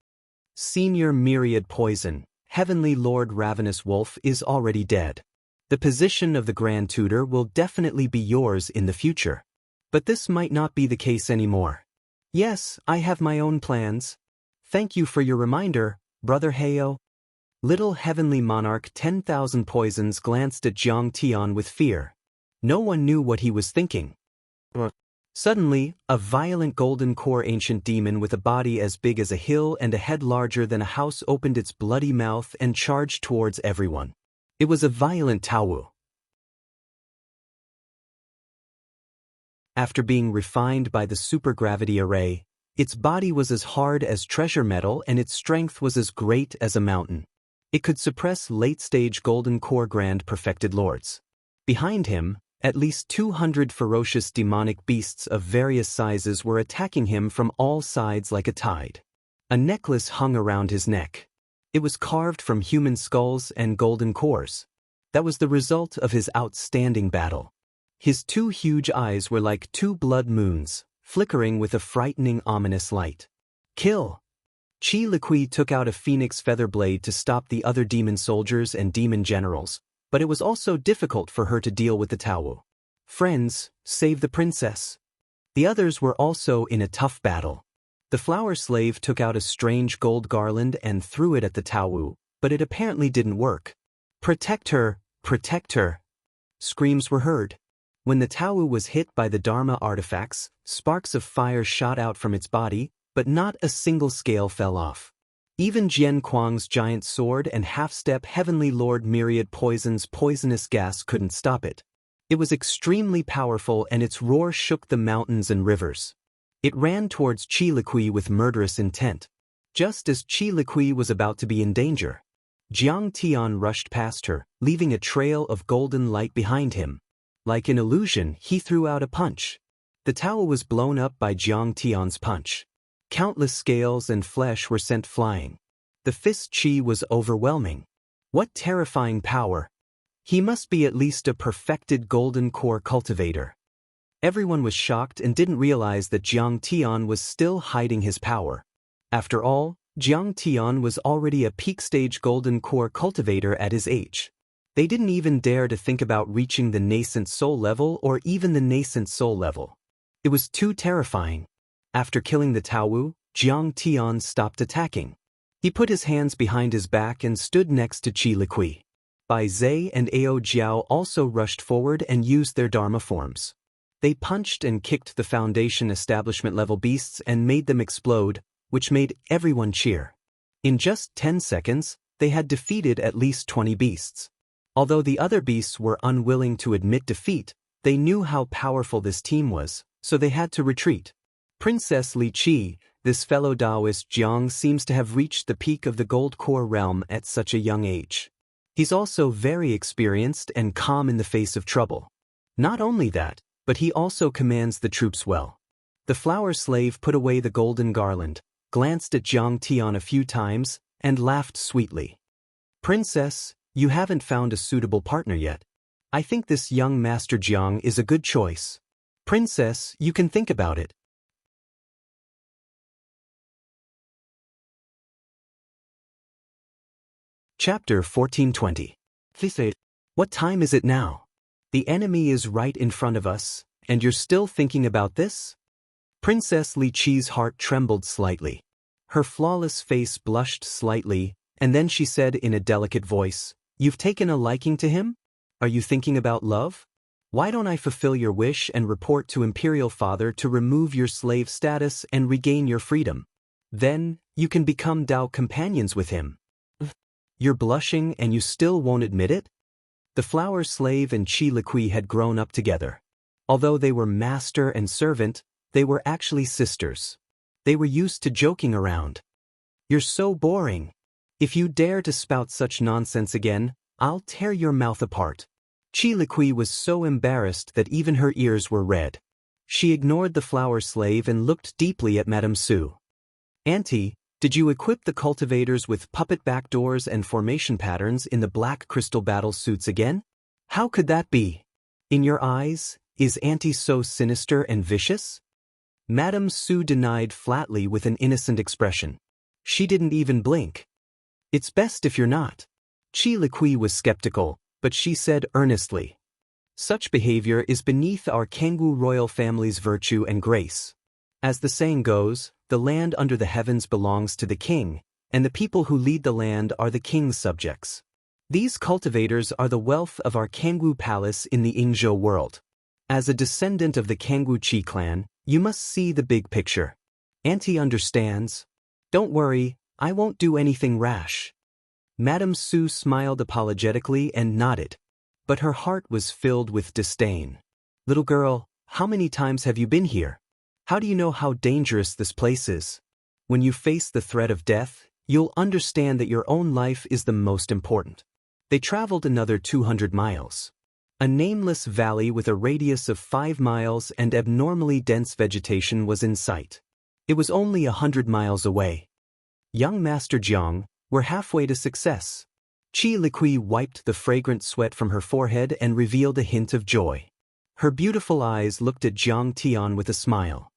Senior Myriad Poison, Heavenly Lord Ravenous Wolf is already dead. The position of the Grand Tutor will definitely be yours in the future. But this might not be the case anymore. Yes, I have my own plans. Thank you for your reminder, Brother Hay-O. Little Heavenly Monarch 10,000 Poisons glanced at Jiang Tian with fear. No one knew what he was thinking. Suddenly, a violent golden core ancient demon with a body as big as a hill and a head larger than a house opened its bloody mouth and charged towards everyone. It was a violent Taowu. After being refined by the supergravity array, its body was as hard as treasure metal and its strength was as great as a mountain. It could suppress late-stage golden core grand perfected lords. Behind him, at least 200 ferocious demonic beasts of various sizes were attacking him from all sides like a tide. A necklace hung around his neck. It was carved from human skulls and golden cores. That was the result of his outstanding battle. His two huge eyes were like two blood moons, flickering with a frightening ominous light. Kill! Chi Liqui took out a phoenix feather blade to stop the other demon soldiers and demon generals, but it was also difficult for her to deal with the Taowu. Friends, save the princess. The others were also in a tough battle. The flower slave took out a strange gold garland and threw it at the Taowu, but it apparently didn't work. Protect her, protect her. Screams were heard. When the Taowu was hit by the Dharma artifacts, sparks of fire shot out from its body, but not a single scale fell off. Even Jian Kuang's giant sword and half-step Heavenly Lord Myriad Poison's poisonous gas couldn't stop it. It was extremely powerful and its roar shook the mountains and rivers. It ran towards Chi Liqui with murderous intent. Just as Chi Liqui was about to be in danger, Jiang Tian rushed past her, leaving a trail of golden light behind him. Like an illusion, he threw out a punch. The Taowu was blown up by Jiang Tian's punch. Countless scales and flesh were sent flying. The fist chi was overwhelming. What terrifying power! He must be at least a perfected golden core cultivator. Everyone was shocked and didn't realize that Jiang Tian was still hiding his power. After all, Jiang Tian was already a peak-stage golden core cultivator at his age. They didn't even dare to think about reaching the nascent soul level or even the nascent soul level. It was too terrifying. After killing the Taowu, Jiang Tian stopped attacking. He put his hands behind his back and stood next to Chi Liqui. Bai Zhe and Ao Jiao also rushed forward and used their Dharma forms. They punched and kicked the Foundation establishment-level beasts and made them explode, which made everyone cheer. In just 10 seconds, they had defeated at least 20 beasts. Although the other beasts were unwilling to admit defeat, they knew how powerful this team was, so they had to retreat. Princess Li Qi, this fellow Taoist Jiang seems to have reached the peak of the gold core realm at such a young age. He's also very experienced and calm in the face of trouble. Not only that, but he also commands the troops well. The flower slave put away the golden garland, glanced at Jiang Tian a few times, and laughed sweetly. Princess, you haven't found a suitable partner yet. I think this young Master Jiang is a good choice. Princess, you can think about it. Chapter 1420. What time is it now? The enemy is right in front of us, and you're still thinking about this? Princess Li Qi's heart trembled slightly. Her flawless face blushed slightly, and then she said in a delicate voice, "You've taken a liking to him? Are you thinking about love? Why don't I fulfill your wish and report to Imperial Father to remove your slave status and regain your freedom? Then, you can become Dao companions with him." You're blushing and you still won't admit it? The flower slave and Chi Liqui had grown up together. Although they were master and servant, they were actually sisters. They were used to joking around. You're so boring. If you dare to spout such nonsense again, I'll tear your mouth apart. Chi Liqui was so embarrassed that even her ears were red. She ignored the flower slave and looked deeply at Madame Sue. Auntie, did you equip the cultivators with puppet backdoors and formation patterns in the black crystal battle suits again? How could that be? In your eyes, is Auntie so sinister and vicious? Madame Sue denied flatly with an innocent expression. She didn't even blink. It's best if you're not. Chi Liqui was skeptical, but she said earnestly. Such behavior is beneath our Kangwu royal family's virtue and grace. As the saying goes, the land under the heavens belongs to the king, and the people who lead the land are the king's subjects. These cultivators are the wealth of our Kangwu palace in the Ingzhou world. As a descendant of the Kangwu Chi clan, you must see the big picture. Auntie understands. Don't worry, I won't do anything rash. Madame Sue smiled apologetically and nodded. But her heart was filled with disdain. Little girl, how many times have you been here? How do you know how dangerous this place is? When you face the threat of death, you'll understand that your own life is the most important. They traveled another 200 miles. A nameless valley with a radius of 5 miles and abnormally dense vegetation was in sight. It was only 100 miles away. Young Master Jiang, we're halfway to success. Chi Liqui wiped the fragrant sweat from her forehead and revealed a hint of joy. Her beautiful eyes looked at Jiang Tian with a smile.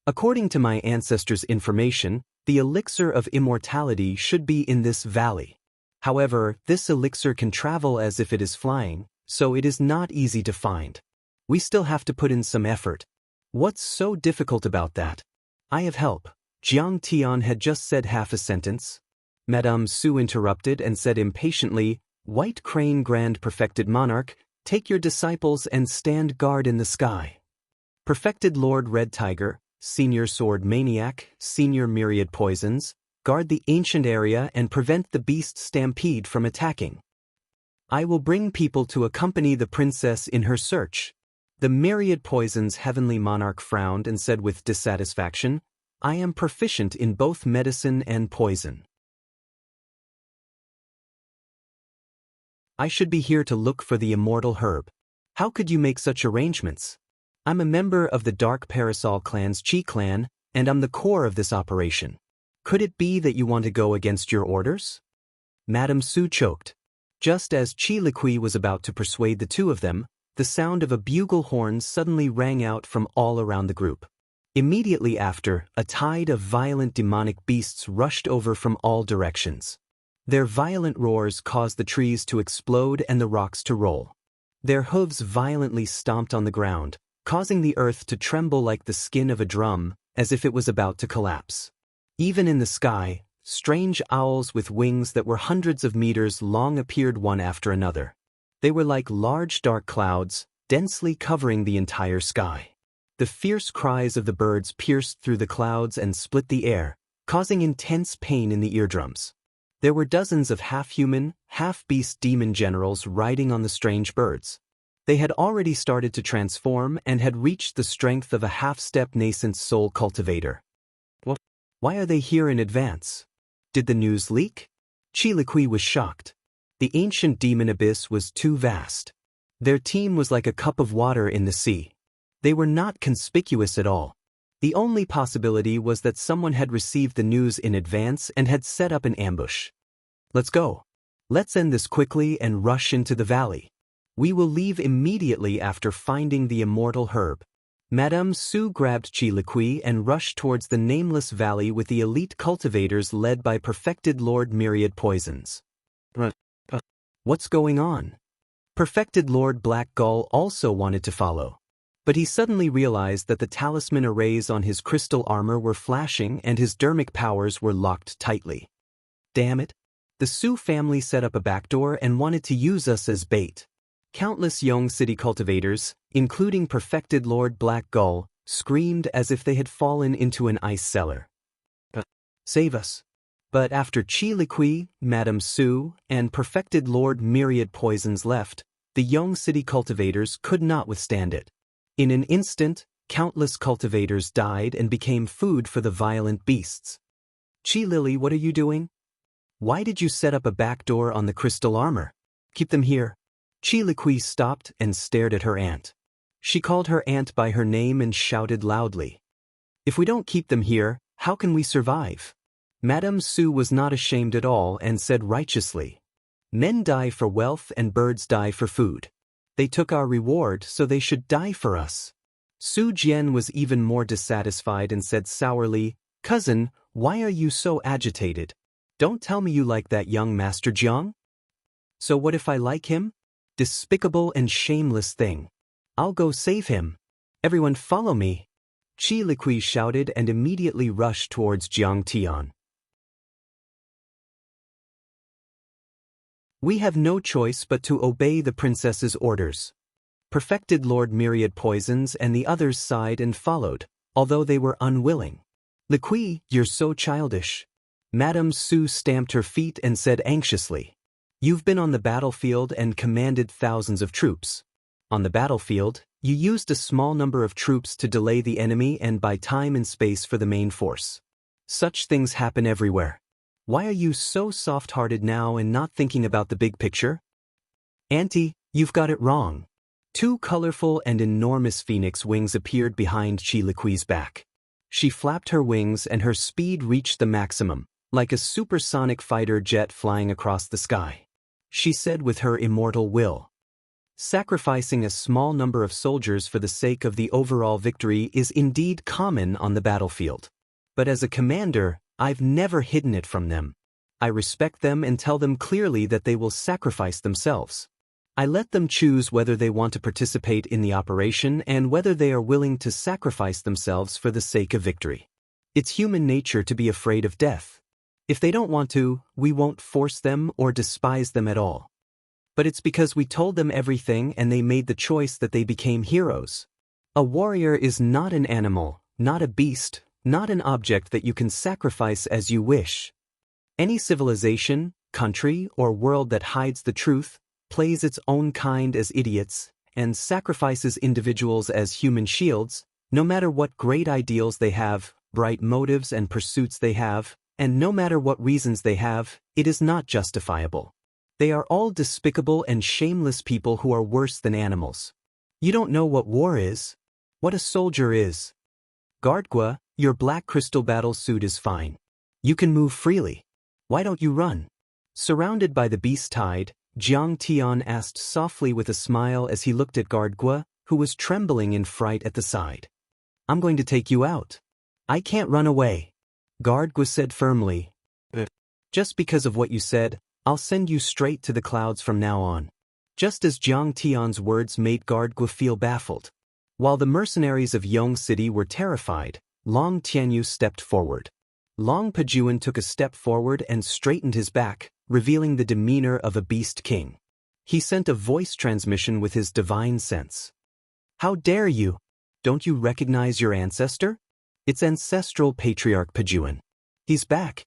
According to my ancestors' information, the elixir of immortality should be in this valley. However, this elixir can travel as if it is flying, so it is not easy to find. We still have to put in some effort. What's so difficult about that? I have help. Jiang Tian had just said half a sentence. Madame Sue interrupted and said impatiently, White Crane Grand Perfected Monarch, take your disciples and stand guard in the sky. Perfected Lord Red Tiger, Senior Sword Maniac, Senior Myriad Poisons, guard the ancient area and prevent the beast stampede from attacking. I will bring people to accompany the princess in her search. The Myriad Poisons Heavenly Monarch frowned and said with dissatisfaction, I am proficient in both medicine and poison. I should be here to look for the immortal herb. How could you make such arrangements? I'm a member of the Dark Parasol clan's Chi clan, and I'm the core of this operation. Could it be that you want to go against your orders? Madame Sue choked. Just as Chi Liqui was about to persuade the two of them, the sound of a bugle horn suddenly rang out from all around the group. Immediately after, a tide of violent demonic beasts rushed over from all directions. Their violent roars caused the trees to explode and the rocks to roll. Their hooves violently stomped on the ground, causing the earth to tremble like the skin of a drum, as if it was about to collapse. Even in the sky, strange owls with wings that were hundreds of meters long appeared one after another. They were like large dark clouds, densely covering the entire sky. The fierce cries of the birds pierced through the clouds and split the air, causing intense pain in the eardrums. There were dozens of half-human, half-beast demon generals riding on the strange birds. They had already started to transform and had reached the strength of a half-step nascent soul cultivator. What? Why are they here in advance? Did the news leak? Chi Liqui was shocked. The ancient demon abyss was too vast. Their team was like a cup of water in the sea. They were not conspicuous at all. The only possibility was that someone had received the news in advance and had set up an ambush. Let's go. Let's end this quickly and rush into the valley. We will leave immediately after finding the immortal herb. Madame Sue grabbed Chi Liqui and rushed towards the nameless valley with the elite cultivators led by Perfected Lord Myriad Poisons. What's going on? Perfected Lord Black Gull also wanted to follow. But he suddenly realized that the talisman arrays on his crystal armor were flashing and his dermic powers were locked tightly. Damn it. The Sue family set up a backdoor and wanted to use us as bait. Countless young city cultivators, including Perfected Lord Black Gull, screamed as if they had fallen into an ice cellar. Save us. But after Chi Liqui, Madame Sue, and Perfected Lord Myriad Poisons left, the young city cultivators could not withstand it. In an instant, countless cultivators died and became food for the violent beasts. Chi Lily, what are you doing? Why did you set up a backdoor on the crystal armor? Keep them here. Chi Liqui stopped and stared at her aunt. She called her aunt by her name and shouted loudly. If we don't keep them here, How can we survive? Madame Su was not ashamed at all and said righteously. Men die for wealth and birds die for food. They took our reward, so they should die for us. Su Jian was even more dissatisfied and said sourly, Cousin, why are you so agitated? Don't tell me you like that young Master Jiang? So what if I like him? Despicable and shameless thing. I'll go save him. Everyone follow me. Qi Liqui shouted and immediately rushed towards Jiang Tian. We have no choice but to obey the princess's orders. Perfected Lord Myriad Poisons and the others sighed and followed, although they were unwilling. Liqui, you're so childish. Madame Su stamped her feet and said anxiously. You've been on the battlefield and commanded thousands of troops. On the battlefield, you used a small number of troops to delay the enemy and buy time and space for the main force. Such things happen everywhere. Why are you so soft-hearted now and not thinking about the big picture? Auntie, you've got it wrong. Two colorful and enormous phoenix wings appeared behind Qi Liqui's back. She flapped her wings and her speed reached the maximum, like a supersonic fighter jet flying across the sky. She said with her immortal will. Sacrificing a small number of soldiers for the sake of the overall victory is indeed common on the battlefield. But as a commander, I've never hidden it from them. I respect them and tell them clearly that they will sacrifice themselves. I let them choose whether they want to participate in the operation and whether they are willing to sacrifice themselves for the sake of victory. It's human nature to be afraid of death. If they don't want to, we won't force them or despise them at all. But it's because we told them everything and they made the choice that they became heroes. A warrior is not an animal, not a beast, not an object that you can sacrifice as you wish. Any civilization, country, or world that hides the truth, plays its own kind as idiots, and sacrifices individuals as human shields, no matter what great ideals they have, bright motives and pursuits they have, and no matter what reasons they have, it is not justifiable. They are all despicable and shameless people who are worse than animals. You don't know what war is, what a soldier is. Guardgua, your black crystal battle suit is fine. You can move freely. Why don't you run? Surrounded by the beast tide, Jiang Tian asked softly with a smile as he looked at Guardgua, who was trembling in fright at the side. I'm going to take you out. I can't run away. Guardgua said firmly. Just because of what you said, I'll send you straight to the clouds from now on. Just as Jiang Tian's words made Guardgua feel baffled. While the mercenaries of Yong City were terrified, Long Tianyu stepped forward. Long Pajuan took a step forward and straightened his back, revealing the demeanor of a beast king. He sent a voice transmission with his divine sense. How dare you? Don't you recognize your ancestor? It's ancestral patriarch Pajuan. He's back.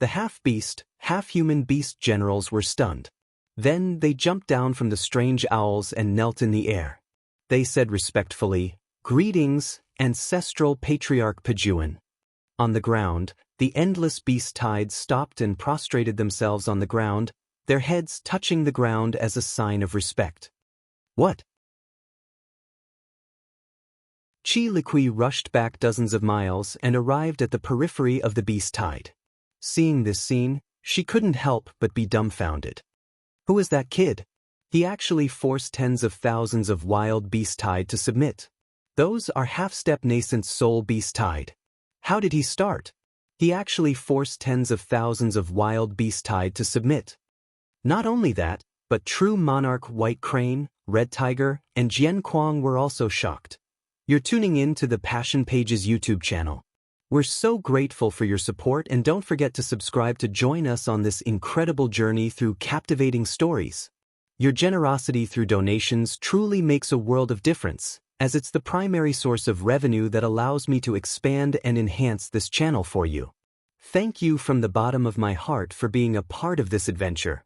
The half-beast, half-human beast generals were stunned. Then they jumped down from the strange owls and knelt in the air. They said respectfully, Greetings, ancestral patriarch Pajuan. On the ground, the endless beast tides stopped and prostrated themselves on the ground, their heads touching the ground as a sign of respect. What? Qi Liqui rushed back dozens of miles and arrived at the periphery of the beast tide. Seeing this scene, she couldn't help but be dumbfounded. Who is that kid? He actually forced tens of thousands of wild beast tide to submit. Those are half-step nascent soul beast tide. How did he start? He actually forced tens of thousands of wild beast tide to submit. Not only that, but true monarch White Crane, Red Tiger, and Jian Kuang were also shocked. You're tuning in to the Passion Pages YouTube channel. We're so grateful for your support and don't forget to subscribe to join us on this incredible journey through captivating stories. Your generosity through donations truly makes a world of difference, as it's the primary source of revenue that allows me to expand and enhance this channel for you. Thank you from the bottom of my heart for being a part of this adventure.